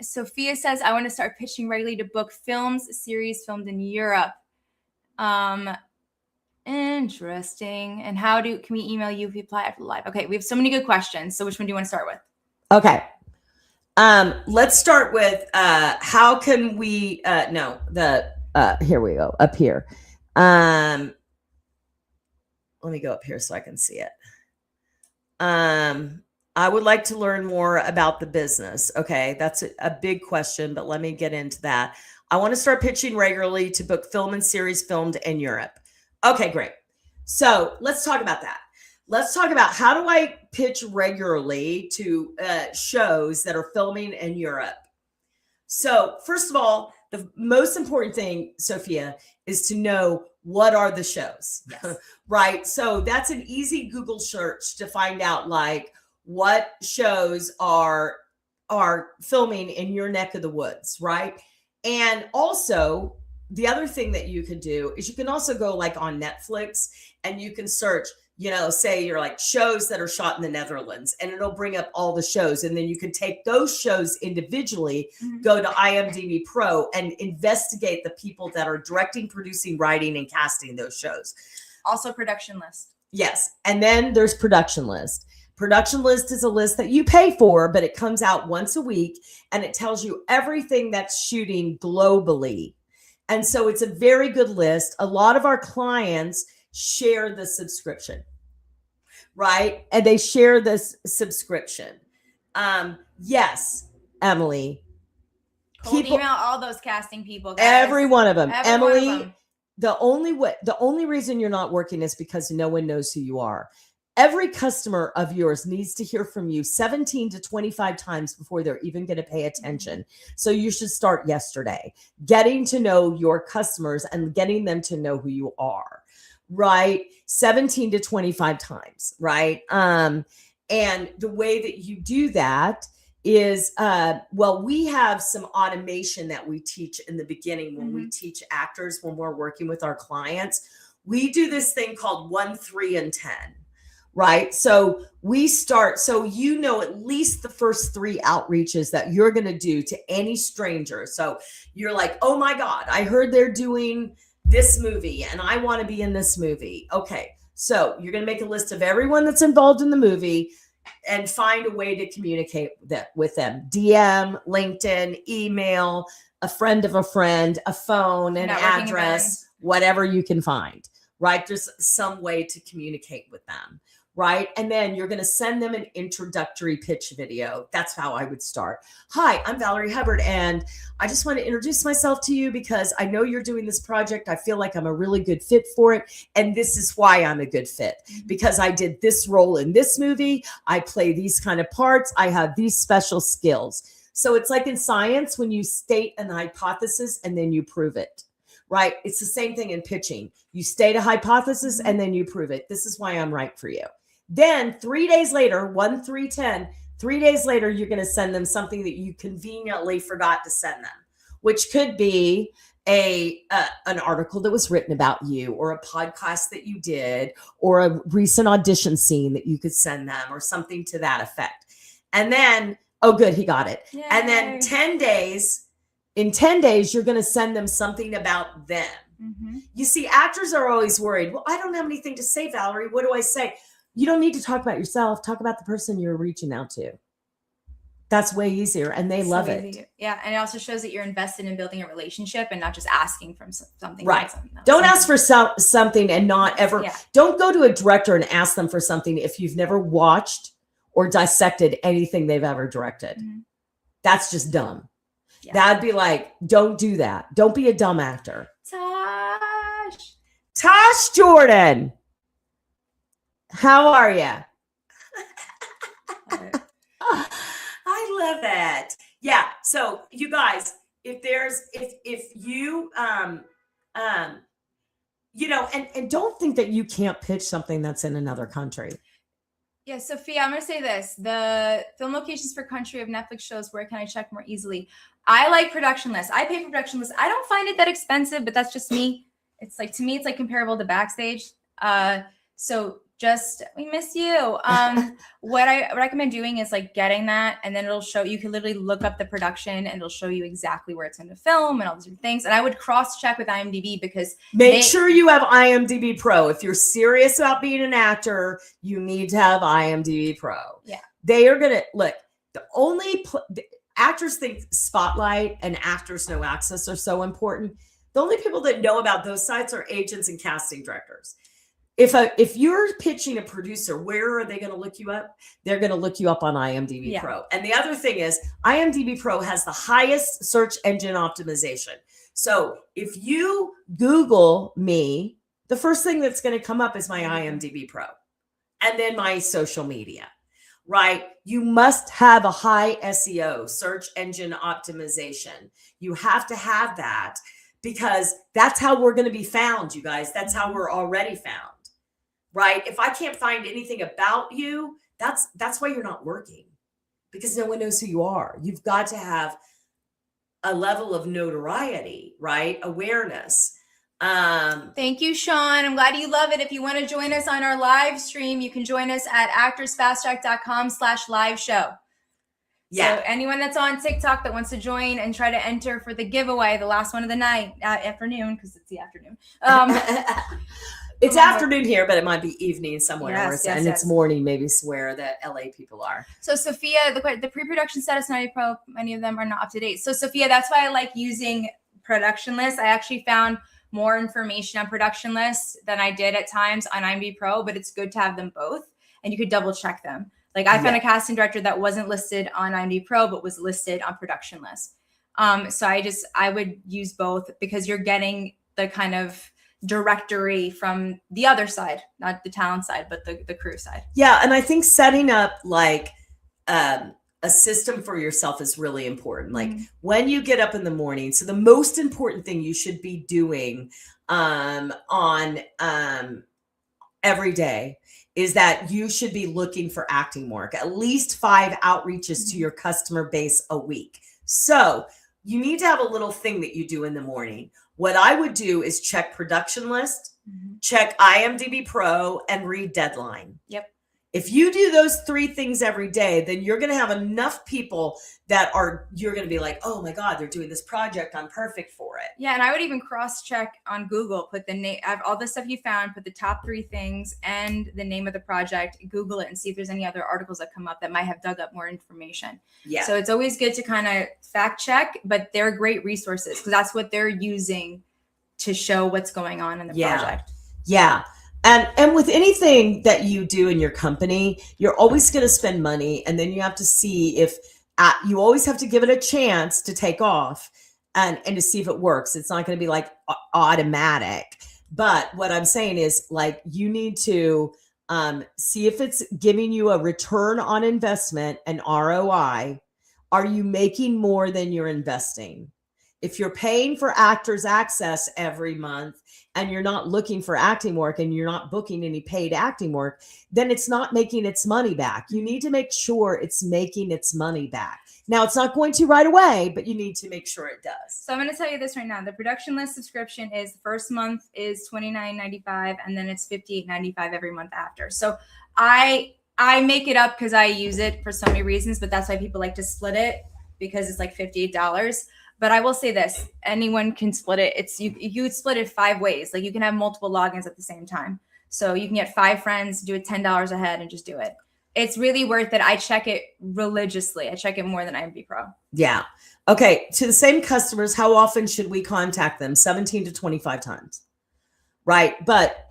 [SPEAKER 2] Sophia says, I want to start pitching regularly to book films, series filmed in Europe. Interesting. And can we email you if you apply after the live? Okay, we have so many good questions. So which one do you want to start with?
[SPEAKER 1] Okay. Let's start with how can we here we go, up here. Let me go up here so I can see it. I would like to learn more about the business. Okay, that's a big question, but let me get into that. I want to start pitching regularly to book film and series filmed in Europe. Okay, great. So let's talk about that. Let's talk about how do I pitch regularly to shows that are filming in Europe. So first of all, the most important thing, Sophia, is to know what are the shows,
[SPEAKER 2] Yes.
[SPEAKER 1] right? So that's an easy Google search to find out like what shows are filming in your neck of the woods, right? And also the other thing that you could do is you can also go like on Netflix and you can search, say you're like shows that are shot in the Netherlands, and it'll bring up all the shows. And then you can take those shows individually, go to IMDb Pro and investigate the people that are directing, producing, writing, and casting those shows.
[SPEAKER 2] Also production list.
[SPEAKER 1] Yes. And then there's production list. Production list is a list that you pay for, but it comes out once a week and it tells you everything that's shooting globally. And so it's a very good list. A lot of our clients share the subscription, right? And they share this subscription. Yes, Emily.
[SPEAKER 2] Email all those casting people, guys.
[SPEAKER 1] Every one of them. Emily,
[SPEAKER 2] one of them.
[SPEAKER 1] The only reason you're not working is because no one knows who you are. Every customer of yours needs to hear from you 17 to 25 times before they're even going to pay attention. So you should start yesterday, getting to know your customers and getting them to know who you are, right? 17 to 25 times, right? And the way that you do that is, we have some automation that we teach in the beginning when we teach actors, when we're working with our clients. We do this thing called 1, 3, and 10. Right. So we start, at least the first 3 outreaches that you're going to do to any stranger. So you're like, oh my God, I heard they're doing this movie and I want to be in this movie. Okay. So you're going to make a list of everyone that's involved in the movie and find a way to communicate with them. DM, LinkedIn, email, a friend of a friend, a phone, an address, whatever you can find, right? There's some way to communicate with them. Right. And then you're going to send them an introductory pitch video. That's how I would start. Hi, I'm Valorie Hubbard, and I just want to introduce myself to you because I know you're doing this project. I feel like I'm a really good fit for it. And this is why I'm a good fit, because I did this role in this movie. I play these kind of parts. I have these special skills. So it's like in science when you state an hypothesis and then you prove it. Right. It's the same thing in pitching. You state a hypothesis and then you prove it. This is why I'm right for you. Then 3 days later, 1, 3, 10, 3 days later, you're going to send them something that you conveniently forgot to send them, which could be an article that was written about you, or a podcast that you did, or a recent audition scene that you could send them, or something to that effect. And then, oh, good, he got it. Yay. And then in 10 days, you're going to send them something about them. You see, actors are always worried. Well, I don't have anything to say, Valorie. What do I say? You don't need to talk about yourself. Talk about the person you're reaching out to. That's way easier, and they love it.
[SPEAKER 2] Yeah, and it also shows that you're invested in building a relationship and not just asking for something.
[SPEAKER 1] Right. Don't ask for something and not ever. Yeah. Don't go to a director and ask them for something if you've never watched or dissected anything they've ever directed. That's just dumb. Yeah. That'd be like, don't do that. Don't be a dumb actor. Tosh Jordan. How are you? I love that. Yeah. So you guys, if you, and don't think that you can't pitch something that's in another country.
[SPEAKER 2] Yeah, Sophia, I'm going to say this. The film locations for country of Netflix shows, where can I check more easily? I like production lists. I pay for production lists. I don't find it that expensive, but that's just me. It's like, to me, it's like comparable to Backstage. So we miss you. What I recommend doing is like getting that, and then it'll show, you can literally look up the production and it'll show you exactly where it's going to film and all these different things. And I would cross check with IMDb, because
[SPEAKER 1] make sure you have IMDb Pro. If you're serious about being an actor, you need to have IMDb Pro.
[SPEAKER 2] Yeah.
[SPEAKER 1] They are going to look, the only actors think Spotlight and Actors No Access are so important. The only people that know about those sites are agents and casting directors. If you're pitching a producer, where are they going to look you up? They're going to look you up on IMDb Pro. And the other thing is, IMDb Pro has the highest search engine optimization. So if you Google me, the first thing that's going to come up is my IMDb Pro, and then my social media, right? You must have a high SEO, search engine optimization. You have to have that, because that's how we're going to be found, you guys. That's how we're already found. Right? If I can't find anything about you, that's why you're not working, because no one knows who you are. You've got to have a level of notoriety, right? Awareness.
[SPEAKER 2] Thank you, Sean. I'm glad you love it. If you want to join us on our live stream, you can join us at actorsfasttrack.com/live show. Yeah. So anyone that's on TikTok that wants to join and try to enter for the giveaway, the last one of the night, afternoon, because it's the afternoon.
[SPEAKER 1] It's afternoon here, but it might be evening somewhere.
[SPEAKER 2] Yes,
[SPEAKER 1] it's morning, maybe where the LA people are.
[SPEAKER 2] So Sophia, the pre-production status 90 Pro, many of them are not up to date. So Sophia, that's why I like using production lists. I actually found more information on production lists than I did at times on IMDb Pro, but it's good to have them both, and you could double check them. Like I found a casting director that wasn't listed on IMDb Pro, but was listed on production list. So I would use both, because you're getting the kind of directory from the other side, not the talent side, but the crew side.
[SPEAKER 1] Yeah. And I think setting up like a system for yourself is really important. Like when you get up in the morning. So the most important thing you should be doing on every day is that you should be looking for acting work, at least 5 outreaches to your customer base a week. So you need to have a little thing that you do in the morning. What I would do is check production list, check IMDb Pro, and read deadline.
[SPEAKER 2] Yep.
[SPEAKER 1] If you do those 3 things every day, then you're going to have enough people that you're going to be like, oh my God, they're doing this project. I'm perfect for it.
[SPEAKER 2] Yeah. And I would even cross check on Google, put the name, all the stuff you found, put the top 3 things and the name of the project, Google it, and see if there's any other articles that come up that might have dug up more information. Yeah. So it's always good to kind of fact check, but they're great resources, because that's what they're using to show what's going on in the project.
[SPEAKER 1] Yeah. And with anything that you do in your company, you're always going to spend money, and then you have to see if you always have to give it a chance to take off and to see if it works. It's not going to be like automatic. But what I'm saying is, like, you need to see if it's giving you a return on investment, an ROI. Are you making more than you're investing? If you're paying for Actors Access every month and you're not looking for acting work and you're not booking any paid acting work, then it's not making its money back. You need to make sure it's making its money back. Now, it's not going to right away, but you need to make sure it does.
[SPEAKER 2] So I'm going to tell you this right now. The production list subscription is, the first month is $29.95, and then it's $58.95 every month after. So I make it up because I use it for so many reasons, but that's why people like to split it, because it's like $58. But I will say this, anyone can split it. You would split it 5 ways. Like you can have multiple logins at the same time. So you can get 5 friends, do it $10 a head, and just do it. It's really worth it. I check it religiously. I check it more than IMDb Pro.
[SPEAKER 1] Yeah. Okay. To the same customers, how often should we contact them? 17 to 25 times. Right. But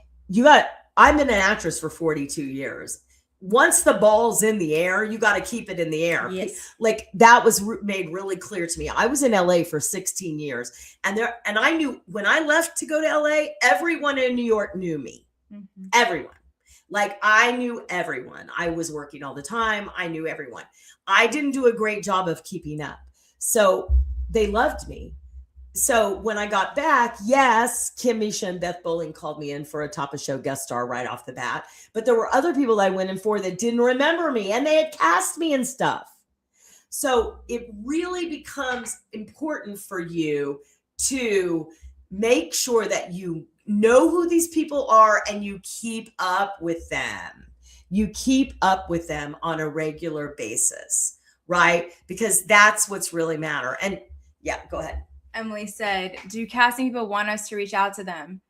[SPEAKER 1] I've been an actress for 42 years. Once the ball's in the air, you got to keep it in the air.
[SPEAKER 2] Yes.
[SPEAKER 1] Like that was made really clear to me. I was in LA for 16 years, and I knew when I left to go to LA, everyone in New York knew me. Mm-hmm. Everyone. Like I knew everyone. I was working all the time. I knew everyone. I didn't do a great job of keeping up. So they loved me. So when I got back, yes, Kim Misha and Beth Bowling called me in for a top of show guest star right off the bat. But there were other people I went in for that didn't remember me, and they had cast me and stuff. So it really becomes important for you to make sure that you know who these people are and you keep up with them. You keep up with them on a regular basis, right? Because that's what's really matter. And yeah, go ahead.
[SPEAKER 2] Emily said, do casting people want us to reach out to them?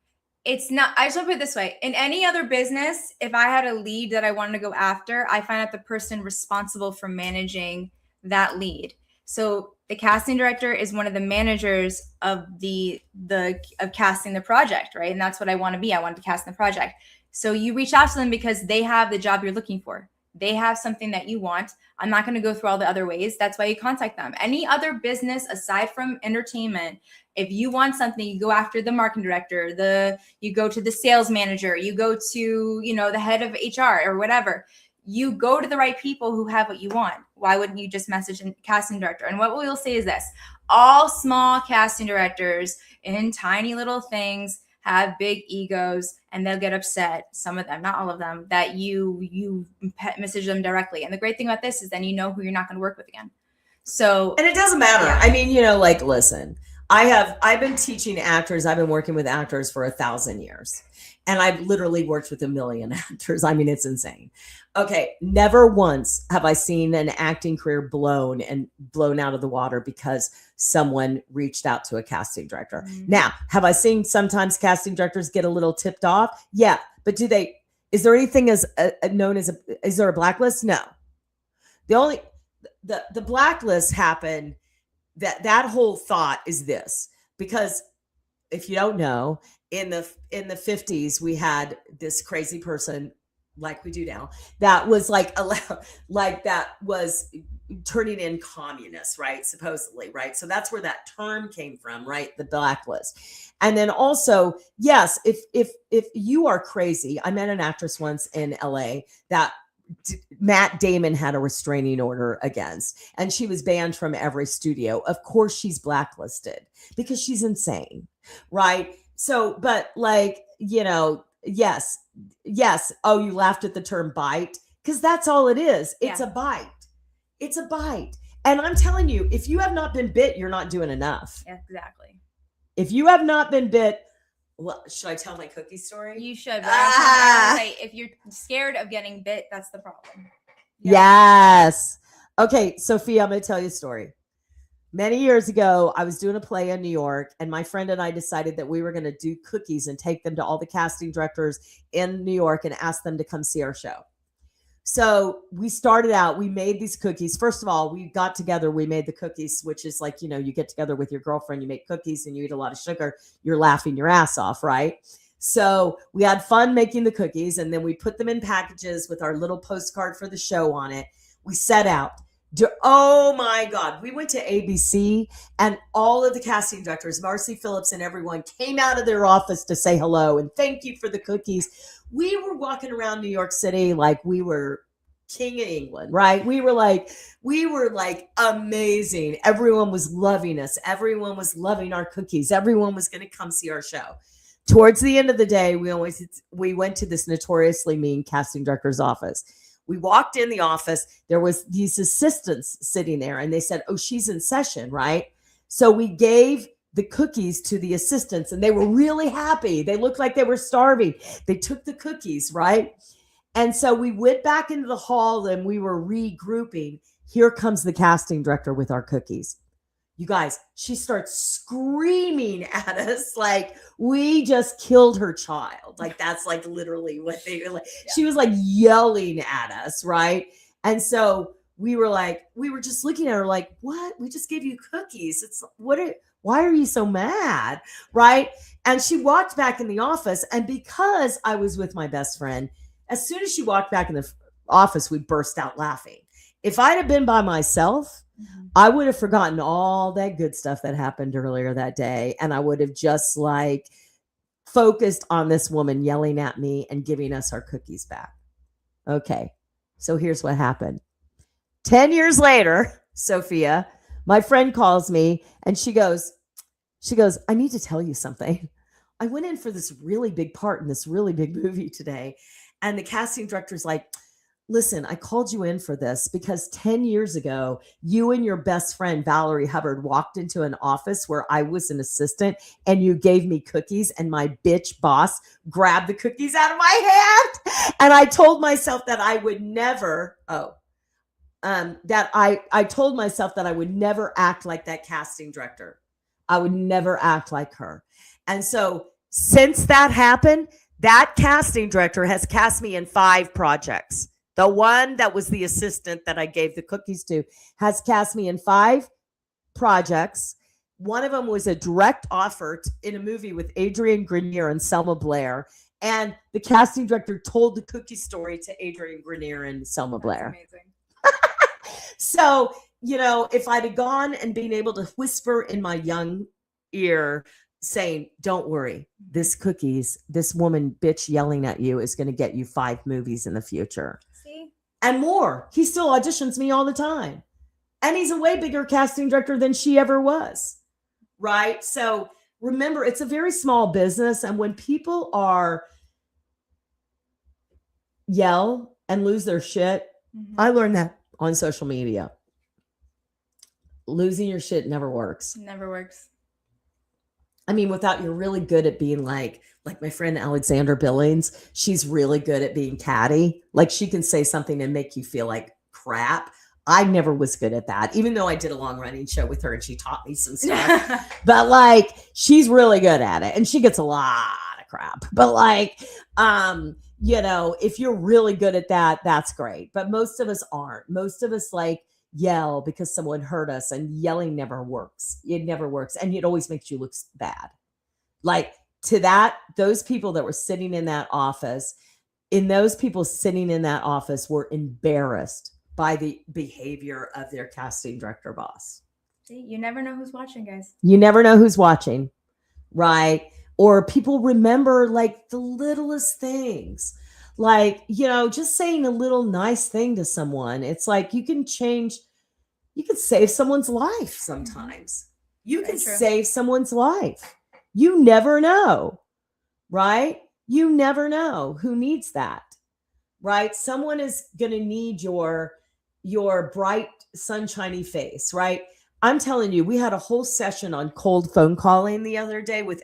[SPEAKER 2] It's not, I just want to put it this way. In any other business, if I had a lead that I wanted to go after, I find out the person responsible for managing that lead. So the casting director is one of the managers of of casting the project, right? And that's what I want to be. I want to cast the project. So you reach out to them because they have the job you're looking for. They have something that you want. I'm not going to go through all the other ways. That's why you contact them. Any other business aside from entertainment, if you want something, you go after the marketing director, you go to the sales manager, you go to, the head of HR or whatever. You go to the right people who have what you want. Why wouldn't you just message a casting director? And what we'll say is this: all small casting directors in tiny little things have big egos, and they'll get upset, some of them, not all of them, that you message them directly. And the great thing about this is then you know who you're not going to work with again. So,
[SPEAKER 1] and it doesn't matter. Yeah. I mean, listen, I've been teaching actors. I've been working with actors for 1,000 years, and I've literally worked with 1 million actors. I mean, it's insane. Okay. Never once have I seen an acting career blown out of the water because someone reached out to a casting director. Mm-hmm. Now, have I seen sometimes casting directors get a little tipped off? Yeah. But is there anything is there a blacklist? No. The blacklist happened, that whole thought is this, because if you don't know, in the 50s, we had this crazy person, like we do now, that was that was turning in communists, right? Supposedly, right? So that's where that term came from, right? The blacklist. And then also, yes, if you are crazy, I met an actress once in LA that Matt Damon had a restraining order against, and she was banned from every studio. Of course, she's blacklisted because she's insane, right? So, but yes. Oh, you laughed at the term bite, because that's all it is. It's a bite. It's a bite. And I'm telling you, if you have not been bit, you're not doing enough.
[SPEAKER 2] Yeah, exactly.
[SPEAKER 1] If you have not been bit, well, should I tell my cookie story?
[SPEAKER 2] You should. But I would say, if you're scared of getting bit, that's the problem.
[SPEAKER 1] Yes. Okay, Sophia, I'm going to tell you a story. Many years ago, I was doing a play in New York, and my friend and I decided that we were going to do cookies and take them to all the casting directors in New York and ask them to come see our show. So we started out, we made these cookies. First of all, we got together, we made the cookies, which is like, you get together with your girlfriend, you make cookies and you eat a lot of sugar, you're laughing your ass off, right? So we had fun making the cookies, and then we put them in packages with our little postcard for the show on it. We set out. Oh my God. We went to ABC, and all of the casting directors, Marcy Phillips and everyone, came out of their office to say hello and thank you for the cookies. We were walking around New York City like we were King of England, right? We were like amazing. Everyone was loving us. Everyone was loving our cookies. Everyone was going to come see our show. Towards the end of the day, we went to this notoriously mean casting director's office. We walked in the office. There was these assistants sitting there, and they said, "Oh, she's in session," right? So we gave the cookies to the assistants, and they were really happy. They looked like they were starving. They took the cookies, right? And so we went back into the hall, and we were regrouping. Here comes the casting director with our cookies. You guys, she starts screaming at us like we just killed her child. Like that's like literally what they were like. Yeah. She was like yelling at us, right? And so we were just looking at her like, what? We just gave you cookies. Why are you so mad? Right? And she walked back in the office, and because I was with my best friend, as soon as she walked back in the office, we burst out laughing. If I'd have been by myself, I would have forgotten all that good stuff that happened earlier that day. And I would have just focused on this woman yelling at me and giving us our cookies back. Okay. So here's what happened. 10 years later, Sophia, my friend calls me and she goes, I need to tell you something. I went in for this really big part in this really big movie today. And the casting director's like, listen, I called you in for this because 10 years ago, you and your best friend, Valorie Hubbard, walked into an office where I was an assistant and you gave me cookies, and my bitch boss grabbed the cookies out of my hand. And I told myself that I would never, I told myself that I would never act like that casting director. I would never act like her. And so since that happened, that casting director has cast me in 5 projects. The one that was the assistant that I gave the cookies to has cast me in 5 projects. One of them was a direct offer in a movie with Adrian Grenier and Selma Blair. And the casting director told the cookie story to Adrian Grenier and Selma Blair.
[SPEAKER 2] Amazing.
[SPEAKER 1] So, if I'd have gone and been able to whisper in my young ear saying, don't worry, this woman bitch yelling at you is going to get you 5 movies in the future.
[SPEAKER 2] See?
[SPEAKER 1] And more. He still auditions me all the time. And he's a way bigger casting director than she ever was. Right? So remember, it's a very small business. And when people yell and lose their shit, I learned that on social media. Losing your shit never works.
[SPEAKER 2] Never works.
[SPEAKER 1] I mean, without you're really good at being like my friend Alexander Billings, she's really good at being catty. Like she can say something and make you feel like crap. I never was good at that, even though I did a long running show with her and she taught me some stuff. But she's really good at it and she gets a lot of crap. But if you're really good at that, that's great. But most of us aren't. Most of us yell because someone hurt us, and yelling never works. It never works. And it always makes you look bad. Those people that were sitting in that office, were embarrassed by the behavior of their casting director boss.
[SPEAKER 2] See, you never know who's watching, guys.
[SPEAKER 1] You never know who's watching, right? Or people remember the littlest things. Just saying a little nice thing to someone. It's you can save someone's life sometimes. You can save someone's life. You never know, right? You never know who needs that, right? Someone is going to need your bright, sunshiny face, right? I'm telling you, we had a whole session on cold phone calling the other day with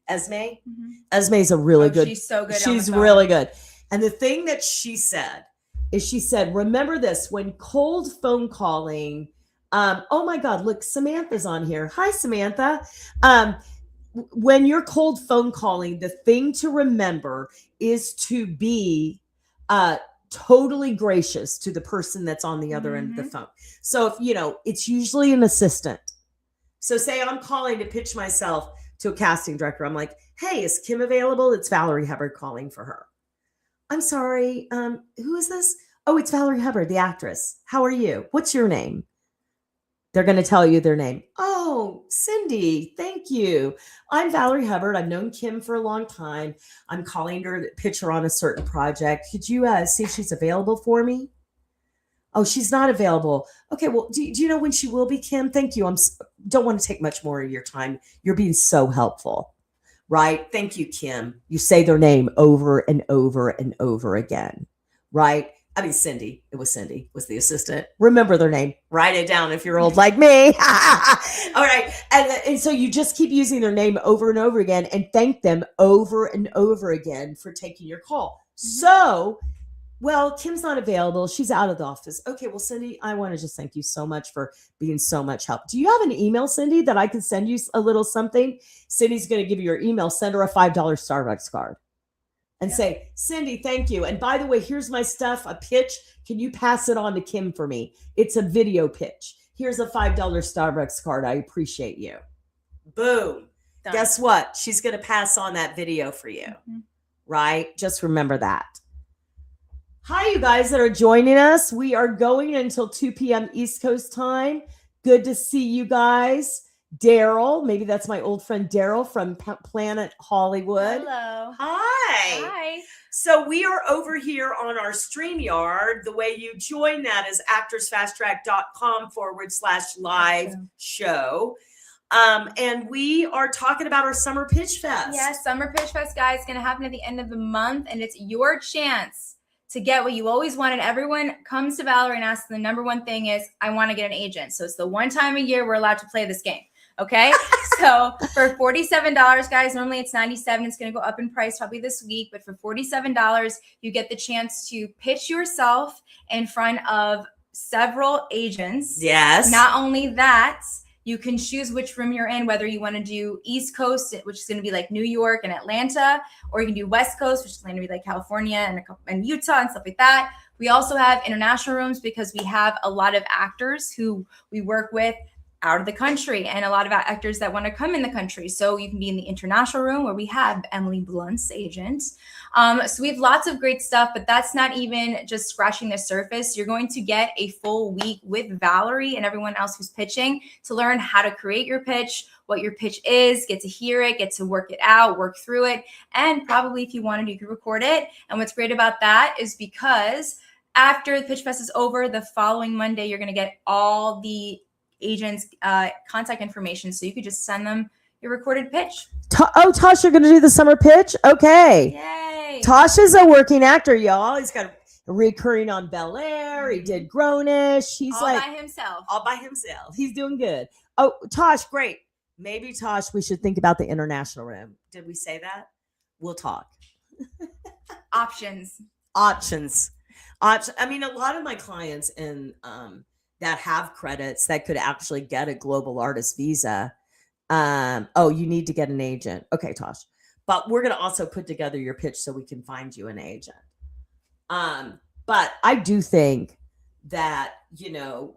[SPEAKER 1] Esme. Mm-hmm. Esme's a really good.
[SPEAKER 2] She's so good.
[SPEAKER 1] She's really good. And the thing that she said is, remember this, when cold phone calling, oh my God, look, Samantha's on here. Hi, Samantha. When you're cold phone calling, the thing to remember is to be totally gracious to the person that's on the other end of the phone. So if, it's usually an assistant. So say I'm calling to pitch myself to a casting director. I'm like, hey, is Kim available? It's Valorie Hubbard calling for her. I'm sorry. Who is this? Oh, it's Valorie Hubbard, the actress. How are you? What's your name? They're going to tell you their name. Oh, Cindy, thank you. I'm Valorie Hubbard. I've known Kim for a long time. I'm calling her to pitch her on a certain project. Could you see if she's available for me? Oh, she's not available. Okay, well, do you know when she will be, Kim? Thank you. Don't want to take much more of your time. You're being so helpful, right? Thank you, Kim. You say their name over and over and over again, right? I mean, Cindy. It was Cindy, was the assistant. Remember their name. Write it down if you're old like me. All right. And so you just keep using their name over and over again and thank them over and over again for taking your call. So, well, Kim's not available. She's out of the office. Okay, well, Cindy, I want to just thank you so much for being so much help. Do you have an email, Cindy, that I can send you a little something? Cindy's going to give you your email. Send her a $5 Starbucks card and say, Cindy, thank you. And by the way, here's my stuff, a pitch. Can you pass it on to Kim for me? It's a video pitch. Here's a $5 Starbucks card. I appreciate you. Boom. Done. Guess what? She's going to pass on that video for you, right? Just remember that. Hi, you guys that are joining us. We are going until 2 p.m. East Coast time. Good to see you guys. Daryl, maybe that's my old friend Daryl from Planet Hollywood.
[SPEAKER 2] Hello.
[SPEAKER 1] Hi.
[SPEAKER 2] Hi.
[SPEAKER 1] So we are over here on our StreamYard. The way you join that is actorsfasttrack.com/live show. And we are talking about our Summer Pitch Fest.
[SPEAKER 2] Yes, Summer Pitch Fest, guys, is going to happen at the end of the month, and it's your chance to get what you always wanted. Everyone comes to Valorie and asks, the number one thing is, I want to get an agent. So it's the one time a year we're allowed to play this game. Okay. So for $47, guys, normally it's $97. It's going to go up in price probably this week, but for $47, you get the chance to pitch yourself in front of several agents.
[SPEAKER 1] Yes.
[SPEAKER 2] Not only that, you can choose which room you're in, whether you want to do East Coast, which is going to be like New York and Atlanta, or you can do West Coast, which is going to be like California and Utah and stuff like that. We also have international rooms because we have a lot of actors who we work with out of the country and a lot of actors that want to come in the country. So you can be in the international room where we have Emily Blunt's agent. So we have lots of great stuff, but that's not even just scratching the surface. You're going to get a full week with Valorie and everyone else who's pitching to learn how to create your pitch, what your pitch is, get to hear it, get to work it out, work through it. And probably if you wanted, you could record it. And what's great about that is because after the Pitch Fest is over, the following Monday, you're going to get all the agents' contact information. So you could just send them your recorded pitch.
[SPEAKER 1] Tosh, you're going to do the summer pitch? Okay.
[SPEAKER 2] Yay.
[SPEAKER 1] Tosh is a working actor, y'all. He's got a recurring on Bel Air. He did Grownish. He's
[SPEAKER 2] all by himself.
[SPEAKER 1] All by himself. He's doing good. Oh, Tosh, great. Maybe, Tosh, we should think about the international room. Did we say that? We'll talk.
[SPEAKER 2] Options.
[SPEAKER 1] I mean, a lot of my clients that have credits that could actually get a global artist visa. You need to get an agent. Okay, Tosh. But we're going to also put together your pitch so we can find you an agent. But I do think that,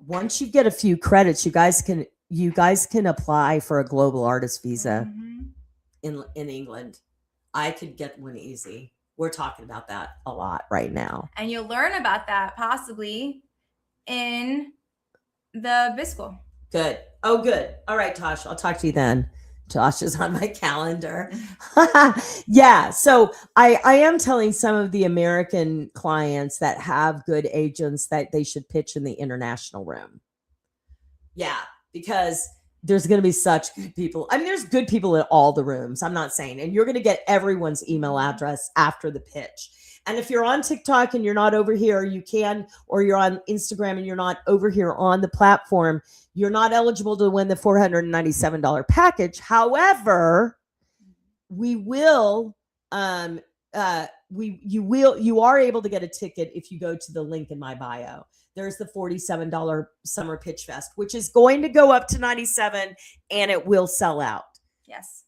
[SPEAKER 1] once you get a few credits, you guys can apply for a global artist visa in England. I could get one easy. We're talking about that a lot right now.
[SPEAKER 2] And you'll learn about that possibly in the Biscool.
[SPEAKER 1] Good. Oh, good. All right, Tosh. I'll talk to you then. Tosh is on my calendar. Yeah. So I am telling some of the American clients that have good agents that they should pitch in the international room. Yeah, because there's going to be such good people. I mean, there's good people in all the rooms. I'm not saying, and you're going to get everyone's email address after the pitch. And if you're on TikTok and you're not over here, you can, or you're on Instagram and you're not over here on the platform, you're not eligible to win the $497 package. However, you are able to get a ticket if you go to the link in my bio. There's the $47 Summer Pitch Fest, which is going to go up to $97 and it will sell out.
[SPEAKER 2] Yes.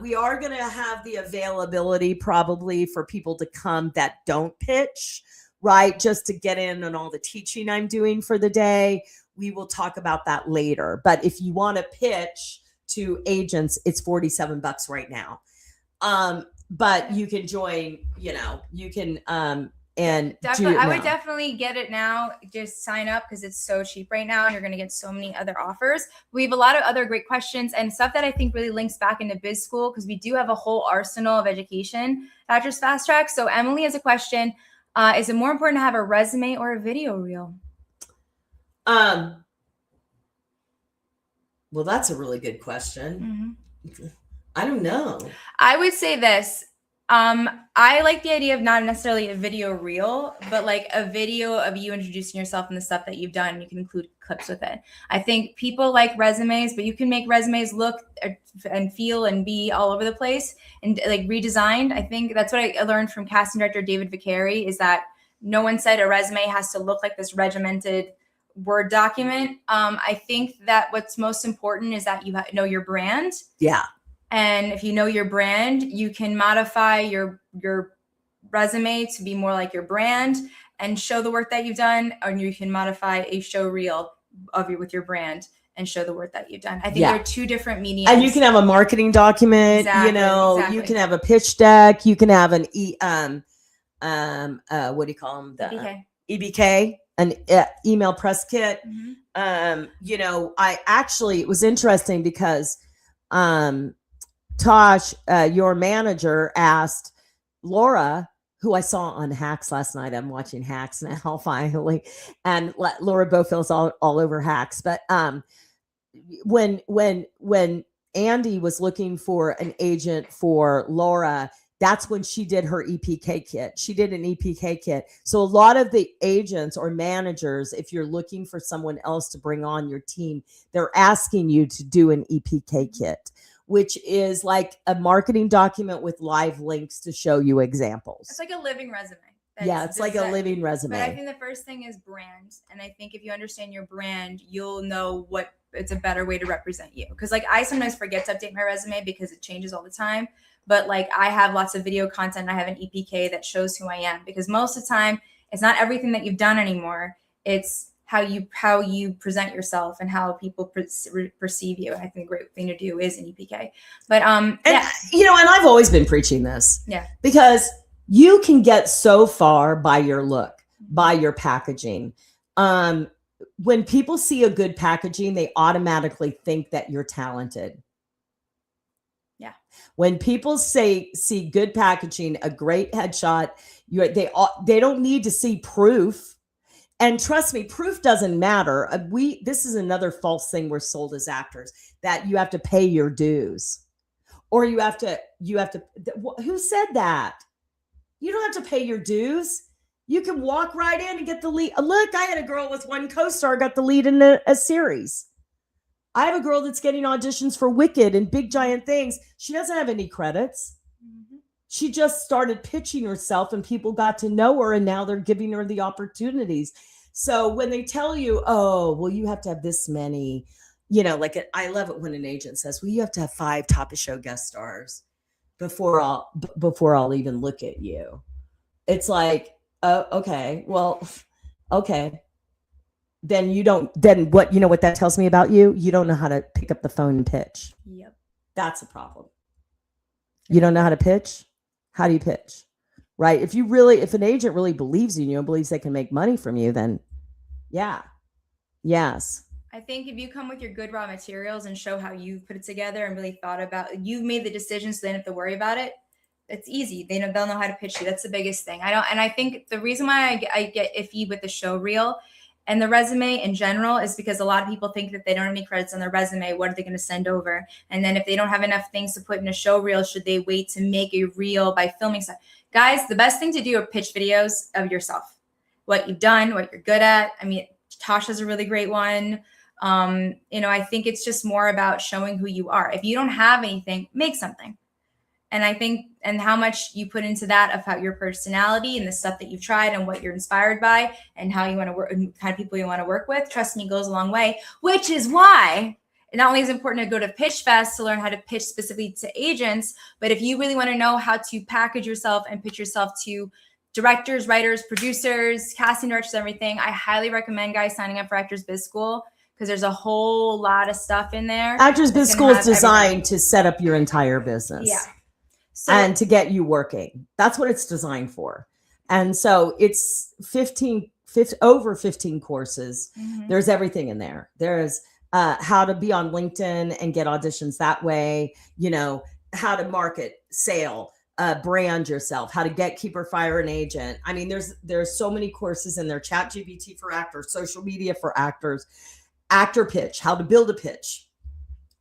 [SPEAKER 1] We are going to have the availability probably for people to come that don't pitch, right? Just to get in on all the teaching I'm doing for the day. We will talk about that later. But if you want to pitch to agents, it's $47 right now. But you can join, you can, and
[SPEAKER 2] I would definitely get it now. Just sign up because it's so cheap right now and you're going to get so many other offers. We have a lot of other great questions and stuff that I think really links back into Biz School because we do have a whole arsenal of education at just Fast Track. So Emily has a question. Is it more important to have a resume or a video reel?
[SPEAKER 1] Well, that's a really good question. Mm-hmm. I don't know.
[SPEAKER 2] I would say this. I like the idea of not necessarily a video reel, but like a video of you introducing yourself and the stuff that you've done. And you can include clips with it. I think people like resumes, but you can make resumes look and feel and be all over the place and like redesigned. I think that's what I learned from casting director David Vicari is that no one said a resume has to look like this regimented Word document. I think that what's most important is that you know your brand.
[SPEAKER 1] Yeah. And
[SPEAKER 2] if you know your brand, you can modify your resume to be more like your brand and show the work that you've done, or you can modify a show reel with your brand and show the work that you've done. I think they're two different mediums.
[SPEAKER 1] And you can have a marketing document, exactly. You can have a pitch deck, you can have an what do you call them? EBK, an email press kit. Mm-hmm. It was interesting because Tosh, your manager, asked Laura, who I saw on Hacks last night. I'm watching Hacks now finally, and Laura Bofill's all over Hacks. But when Andy was looking for an agent for Laura, That's when she did her EPK kit. She did an EPK kit. So a lot of the agents or managers, if you're looking for someone else to bring on your team, they're asking you to do an EPK kit, which is like a marketing document with live links to show you examples.
[SPEAKER 2] It's like a living resume.
[SPEAKER 1] Yeah, it's like a living resume.
[SPEAKER 2] But I think the first thing is brand. And I think if you understand your brand, you'll know what it's a better way to represent you. Because like I sometimes forget to update my resume because it changes all the time. But like I have lots of video content. I have an EPK that shows who I am, because most of the time it's not everything that you've done anymore. It's how you present yourself and how people perceive you. And I think a great thing to do is an EPK. But and
[SPEAKER 1] I've always been preaching this.
[SPEAKER 2] Yeah.
[SPEAKER 1] Because you can get so far by your look, by your packaging. When people see a good packaging, they automatically think that you're talented.
[SPEAKER 2] Yeah.
[SPEAKER 1] When people see good packaging, a great headshot, they don't need to see proof. And trust me, proof doesn't matter. This is another false thing we're sold as actors, that you have to pay your dues, or you have to. Who said that? You don't have to pay your dues. You can walk right in and get the lead. Look, I had a girl with one co-star got the lead in a series. I have a girl that's getting auditions for Wicked and Big Giant Things. She doesn't have any credits. Mm-hmm. She just started pitching herself and people got to know her, and now they're giving her the opportunities. So when they tell you, oh, well, you have to have this many, I love it when an agent says, well, you have to have 5 top of show guest stars before I'll even look at you. It's like, oh, okay, well, okay. Then what that tells me about you? You don't know how to pick up the phone and pitch.
[SPEAKER 2] Yep.
[SPEAKER 1] That's a problem. You don't know how to pitch? How do you pitch? Right? If an agent really believes in you and believes they can make money from you, then yeah. Yes.
[SPEAKER 2] I think if you come with your good raw materials and show how you've put it together and really thought about, you've made the decision so they don't have to worry about it. It's easy. They'll know how to pitch you. That's the biggest thing. I think the reason why I get iffy with the show reel and the resume in general is because a lot of people think that they don't have any credits on their resume. What are they going to send over? And then if they don't have enough things to put in a show reel, should they wait to make a reel by filming stuff? Guys, the best thing to do are pitch videos of yourself, what you've done, what you're good at. I mean, Tasha's a really great one. I think it's just more about showing who you are. If you don't have anything, make something. And I think, and how much you put into that of how your personality and the stuff that you've tried and what you're inspired by and how you want to work and kind of people you want to work with, trust me, goes a long way, which is why not only is it important to go to Pitch Fest to learn how to pitch specifically to agents, but if you really want to know how to package yourself and pitch yourself to directors, writers, producers, casting directors, everything, I highly recommend guys signing up for Actors Biz School, because there's a whole lot of stuff in there.
[SPEAKER 1] Actors Biz School is designed to set up your entire business.
[SPEAKER 2] Yeah.
[SPEAKER 1] And to get you working. That's what it's designed for. And so it's over 15 courses. Mm-hmm. There's everything in there. There's how to be on LinkedIn and get auditions that way, how to market, sale, brand yourself, how to get, keep, or fire an agent. I mean, there's so many courses in there. ChatGPT for actors, social media for actors, actor pitch, how to build a pitch.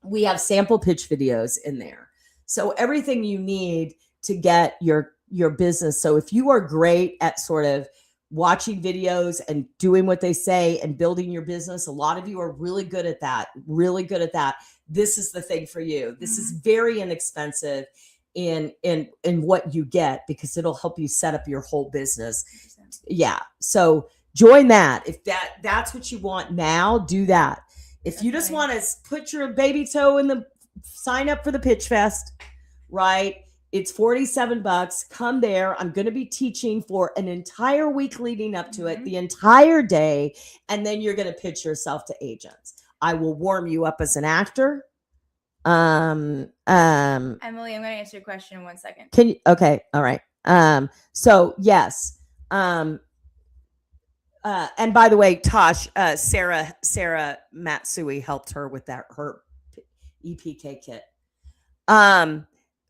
[SPEAKER 1] We have sample pitch videos in there. So everything you need to get your business. So if you are great at sort of watching videos and doing what they say and building your business, a lot of you are really good at that, This is the thing for you. This is very inexpensive in what you get, because it'll help you set up your whole business. 100%. Yeah. So join that. If that's what you want now, do that. If you just want to put your baby toe in the sign up for the Pitch Fest, right? It's $47. Come there. I'm going to be teaching for an entire week leading up to it, the entire day. And then you're going to pitch yourself to agents. I will warm you up as an actor.
[SPEAKER 2] Emily, I'm going to answer your question in 1 second.
[SPEAKER 1] Can you? Okay. All right. So yes. And by the way, Tosh, Sarah Matsui helped her with her EPK kit.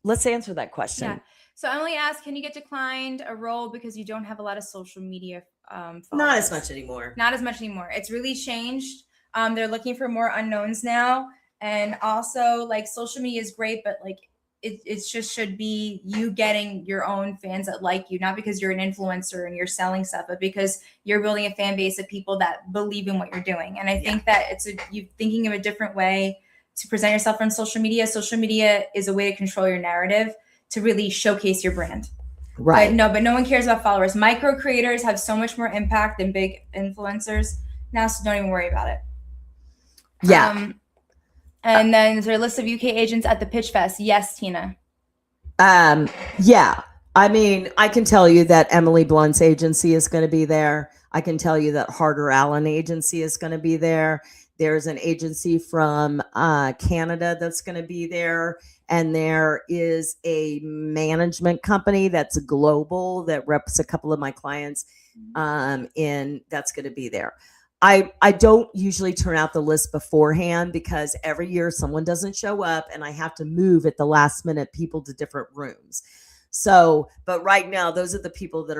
[SPEAKER 1] Let's answer that question.
[SPEAKER 2] Yeah. So Emily asked, can you get declined a role because you don't have a lot of social media followers?
[SPEAKER 1] Not as much anymore.
[SPEAKER 2] It's really changed. They're looking for more unknowns now. And also, like, social media is great, but like it just should be you getting your own fans that like you, not because you're an influencer and you're selling stuff, but because you're building a fan base of people that believe in what you're doing. And I think that you thinking of a different way to present yourself on social media. Social media is a way to control your narrative, to really showcase your brand.
[SPEAKER 1] Right.
[SPEAKER 2] But no one cares about followers. Micro creators have so much more impact than big influencers now, so don't even worry about it.
[SPEAKER 1] Yeah.
[SPEAKER 2] And then is there a list of UK agents at the Pitch Fest? Yes, Tina.
[SPEAKER 1] Yeah. I mean, I can tell you that Emily Blunt's agency is going to be there. I can tell you that Harder Allen agency is going to be there. There's an agency from Canada that's going to be there. And there is a management company that's global that reps a couple of my clients that's going to be there. I don't usually turn out the list beforehand because every year someone doesn't show up and I have to move at the last minute people to different rooms. So, but right now, those are the people that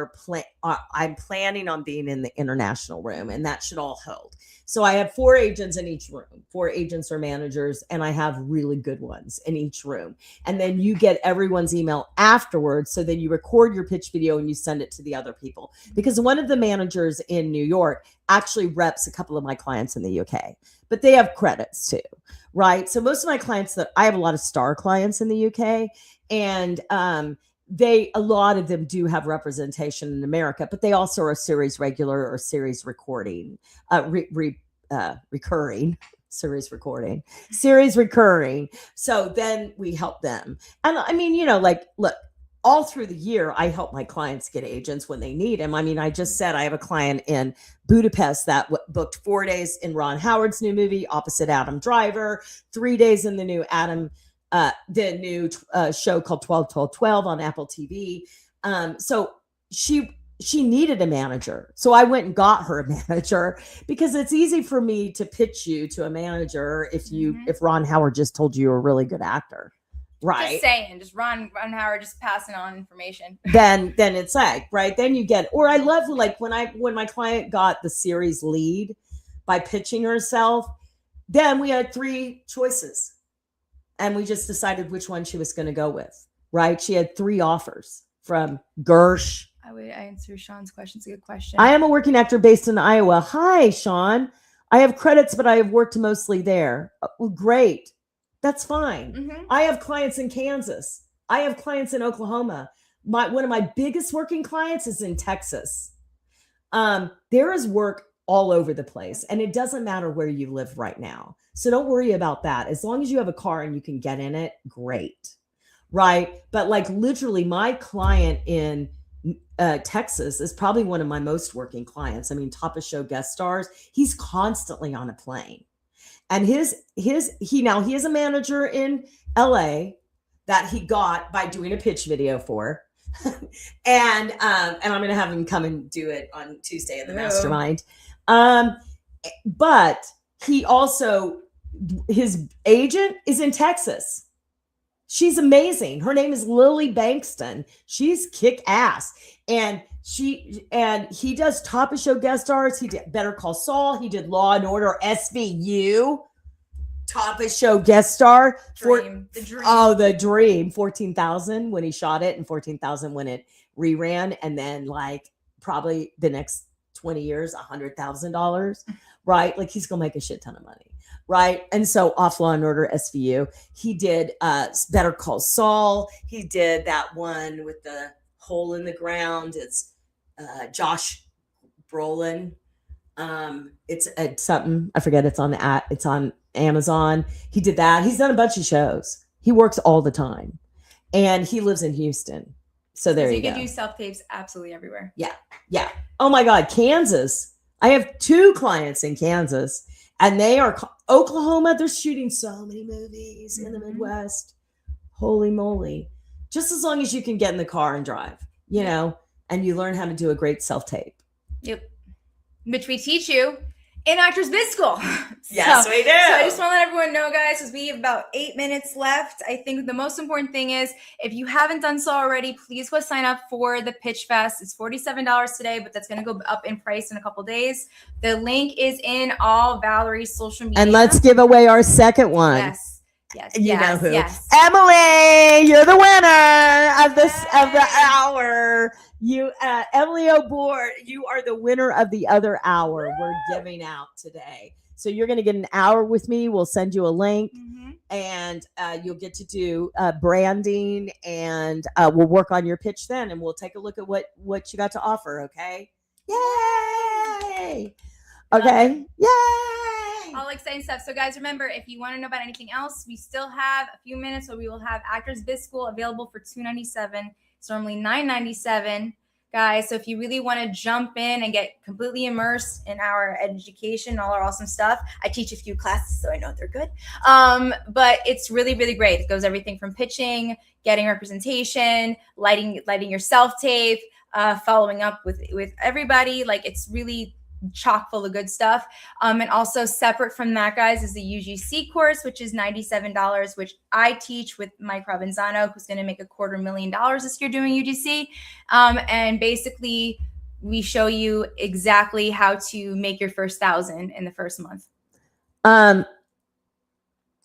[SPEAKER 1] I'm planning on being in the international room, and that should all hold. So I have 4 agents in each room, 4 agents or managers, and I have really good ones in each room. And then you get everyone's email afterwards. So then you record your pitch video and you send it to the other people. Because one of the managers in New York actually reps a couple of my clients in the UK, but they have credits too, right? So most of my clients I have a lot of star clients in the UK, and a lot of them do have representation in America, but they also are series regular or series recording, recurring. So then we help them. And I mean, look, all through the year, I help my clients get agents when they need them. I mean, I just said I have a client in Budapest that booked 4 days in Ron Howard's new movie, opposite Adam Driver, 3 days in the new show called 12-12-12 on Apple TV. So she needed a manager. So I went and got her a manager because it's easy for me to pitch you to a manager if Ron Howard just told you you're a really good actor. Right.
[SPEAKER 2] Just saying, just Ron Howard just passing on information.
[SPEAKER 1] Then it's like, right. Then you get, or I love like when my client got the series lead by pitching herself, then we had 3 choices. And we just decided which one she was going to go with, right? She had 3 offers from Gersh.
[SPEAKER 2] I answer Sean's question. It's a good question.
[SPEAKER 1] I am a working actor based in Iowa. Hi, Sean. I have credits, but I have worked mostly there. Well, great. That's fine. Mm-hmm. I have clients in Kansas. I have clients in Oklahoma. One of my biggest working clients is in Texas. There is work all over the place, and it doesn't matter where you live right now. So don't worry about that. As long as you have a car and you can get in it, great. Right. But like literally my client in Texas is probably one of my most working clients. I mean, top of show guest stars. He's constantly on a plane. And he has a manager in LA that he got by doing a pitch video for. and I'm going to have him come and do it on Tuesday at the mastermind. But he also, his agent is in Texas. She's amazing. Her name is Lily Bankston. She's kick ass. And he does top of show guest stars. He did Better Call Saul. He did Law and Order SVU. Top of show guest star.
[SPEAKER 2] The Dream.
[SPEAKER 1] Oh, The Dream. 14,000 when he shot it and 14,000 when it reran. And then like probably the next 20 years, $100,000. Right. Like he's going to make a shit ton of money. Right. And so off Law and Order SVU, he did Better Call Saul. He did that one with the hole in the ground. It's Josh Brolin. It's something I forget. It's on Amazon. He did that. He's done a bunch of shows. He works all the time, and he lives in Houston. So there you go.
[SPEAKER 2] You can do self tapes absolutely everywhere.
[SPEAKER 1] Yeah. Oh my God, Kansas. I have 2 clients in Kansas, and they are Oklahoma. They're shooting so many movies in the Midwest. Holy moly. Just as long as you can get in the car and drive, and you learn how to do a great self-tape.
[SPEAKER 2] Yep. Which we teach you in Actors Biz School.
[SPEAKER 1] Yes, we do.
[SPEAKER 2] So I just want to let everyone know, guys, because we have about 8 minutes left. I think the most important thing is, if you haven't done so already, please go sign up for the Pitch Fest. It's $47 today, but that's going to go up in price in a couple days. The link is in all Valerie's social media.
[SPEAKER 1] And let's give away our second one.
[SPEAKER 2] Yes. Yes.
[SPEAKER 1] You know who?
[SPEAKER 2] Yes.
[SPEAKER 1] Emily, you're the winner of this of the hour. You, Emily O'Board, you are the winner of the other hour we're giving out today. So you're going to get an hour with me. We'll send you a link, and you'll get to do branding, and we'll work on your pitch then, and we'll take a look at what you got to offer. Okay? Yay! Okay. Yay!
[SPEAKER 2] All exciting stuff. So guys, remember, if you want to know about anything else, we still have a few minutes where we will have Actors Biz School available for $297. It's normally $997, guys. So if you really want to jump in and get completely immersed in our education, all our awesome stuff, I teach a few classes, so I know they're good. But it's really, really great. It goes everything from pitching, getting representation, lighting your self-tape, following up with everybody. Like, it's really chock full of good stuff. And also separate from that, guys, is the UGC course, which is $97, which I teach with Mike Provenzano, who's going to make $250,000 this year doing UGC. And basically we show you exactly how to make your first 1,000 in the first month.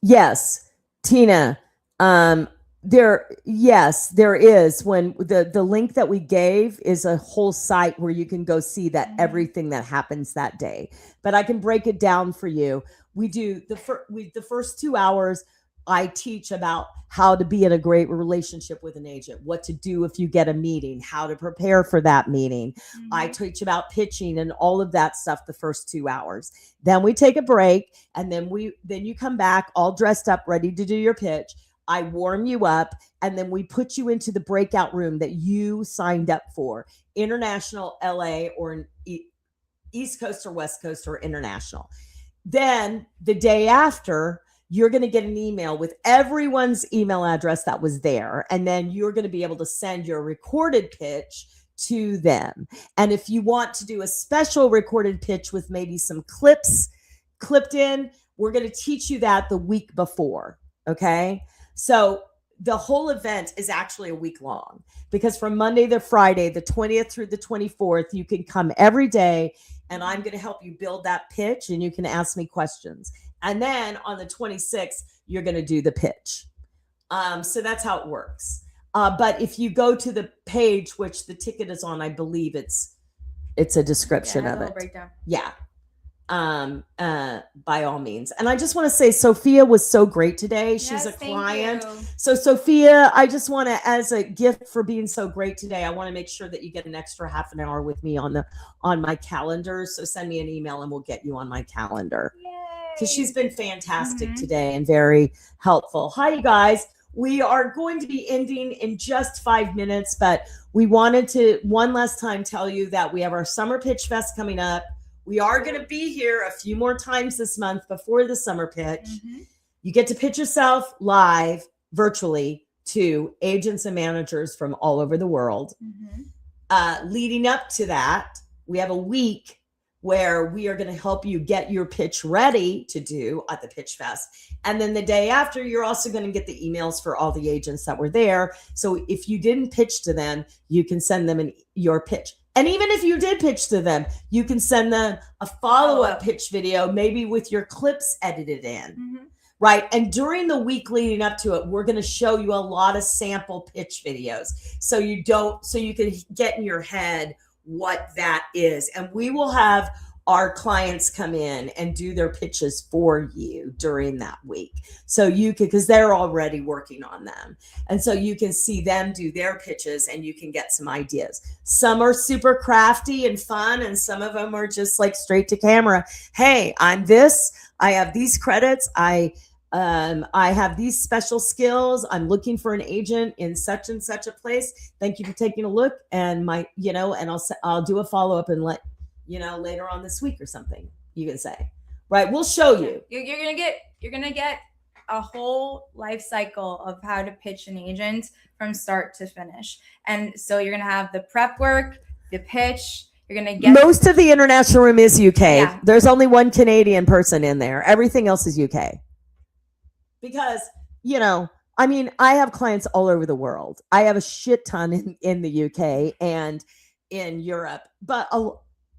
[SPEAKER 1] Yes, Tina. There is. When the link that we gave is a whole site where you can go see that everything that happens that day. But I can break it down for you. We do the first 2 hours. I teach about how to be in a great relationship with an agent, what to do if you get a meeting, how to prepare for that meeting. I teach about pitching and all of that stuff the first 2 hours. Then we take a break, and then you come back all dressed up, ready to do your pitch. I warm you up, and then we put you into the breakout room that you signed up for, international, LA, or East Coast or West Coast or international. Then the day after, you're going to get an email with everyone's email address that was there. And then you're going to be able to send your recorded pitch to them. And if you want to do a special recorded pitch with maybe some clips clipped in, we're going to teach you that the week before. Okay. So the whole event is actually a week long, because from Monday to Friday, the 20th through the 24th, you can come every day, and I'm going to help you build that pitch, and you can ask me questions. And then on the 26th, you're going to do the pitch. So that's how it works. But if you go to the page, which the ticket is on, I believe it's a description of it.
[SPEAKER 2] Breakdown.
[SPEAKER 1] Yeah. By all means. And I just want to say, Sophia was so great today. She's a client. So Sophia, I just want to, as a gift for being so great today, I want to make sure that you get an extra half an hour with me on my calendar. So send me an email and we'll get you on my calendar. Because she's been fantastic today and very helpful. Hi, you guys. We are going to be ending in just 5 minutes, but we wanted to one last time tell you that we have our Summer Pitch Fest coming up. We are going to be here a few more times this month before the summer pitch. You get to pitch yourself live, virtually, to agents and managers from all over the world. Leading up to that, we have a week where we are going to help you get your pitch ready to do at the Pitch Fest. And then the day after, you're also going to get the emails for all the agents that were there. So if you didn't pitch to them, you can send them your pitch. And even if you did pitch to them, you can send them a follow-up pitch video, maybe with your clips edited in, right? And during the week leading up to it, we're going to show you a lot of sample pitch videos. So you can get in your head what that is. And we will have our clients come in and do their pitches for you during that week. So you can, because they're already working on them. And so you can see them do their pitches and you can get some ideas. Some are super crafty and fun, and some of them are just like straight to camera. Hey, I'm this, I have these credits. I have these special skills. I'm looking for an agent in such and such a place. Thank you for taking a look. And and I'll do a follow-up and let later on this week or something, you can say, right? We'll show you.
[SPEAKER 2] You're gonna get a whole life cycle of how to pitch an agent from start to finish. And so you're gonna have the prep work, the pitch. You're gonna get
[SPEAKER 1] most of the international room is UK. Yeah. There's only one Canadian person in there. Everything else is UK. Because I have clients all over the world. I have a shit ton in the UK and in Europe, but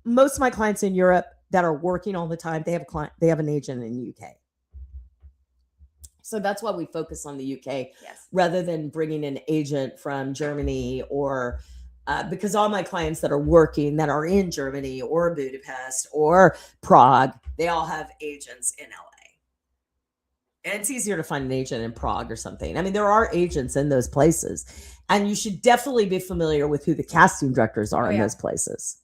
[SPEAKER 1] most of my clients in Europe that are working all the time, they have an agent in the UK. So that's why we focus on the UK
[SPEAKER 2] Yes.
[SPEAKER 1] rather than bringing an agent from Germany or because all my clients that are working that are in Germany or Budapest or Prague, they all have agents in LA. And it's easier to find an agent in Prague or something. I mean, there are agents in those places. And you should definitely be familiar with who the casting directors are in those places.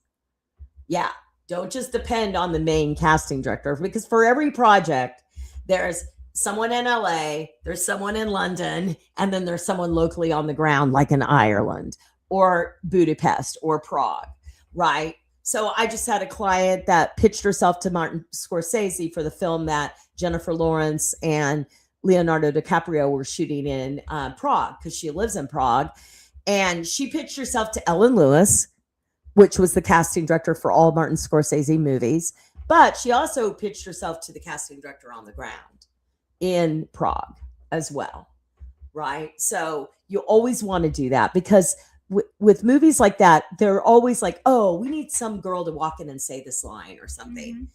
[SPEAKER 1] Yeah. Don't just depend on the main casting director, because for every project, there's someone in LA, there's someone in London, and then there's someone locally on the ground, like in Ireland or Budapest or Prague, right? So I just had a client that pitched herself to Martin Scorsese for the film that Jennifer Lawrence and Leonardo DiCaprio were shooting in Prague, because she lives in Prague. And she pitched herself to Ellen Lewis, which was the casting director for all Martin Scorsese movies. But she also pitched herself to the casting director on the ground in Prague as well, right? So you always want to do that, because with movies like that, they're always like, oh, we need some girl to walk in and say this line or something.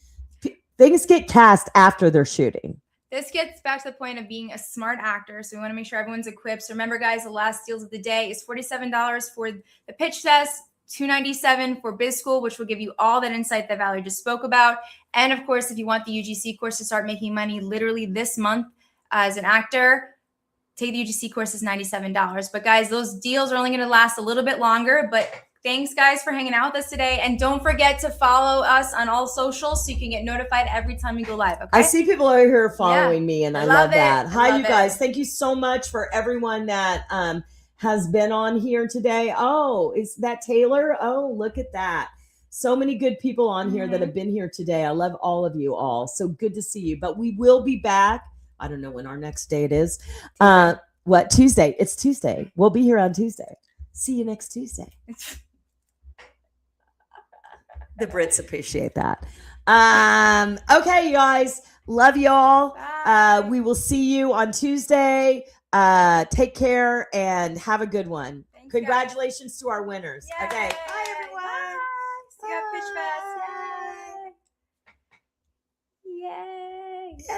[SPEAKER 1] Things get cast after they're shooting.
[SPEAKER 2] This gets back to the point of being a smart actor. So we want to make sure everyone's equipped. So remember, guys, the last deals of the day is $47 for the pitch test, $297 for Biz School, which will give you all that insight that Valerie just spoke about. And of course, if you want the UGC course to start making money literally this month as an actor, take the UGC course is $97. But guys, those deals are only going to last a little bit longer. But thanks, guys, for hanging out with us today. And don't forget to follow us on all socials so you can get notified every time we go live. Okay?
[SPEAKER 1] I see people over here following me, and I love that. Hi, you guys.
[SPEAKER 2] It.
[SPEAKER 1] Thank you so much for everyone that has been on here today. Oh, is that Taylor? Oh, look at that. So many good people on here that have been here today. I love all of you all. So good to see you. But we will be back. I don't know when our next date is. What? Tuesday. It's Tuesday. We'll be here on Tuesday. See you next Tuesday. The Brits appreciate that. Okay, you guys. Love y'all. We will see you on Tuesday. Take care and have a good one.
[SPEAKER 2] Thanks,
[SPEAKER 1] Congratulations to our winners.
[SPEAKER 2] Yay.
[SPEAKER 1] Okay. Bye.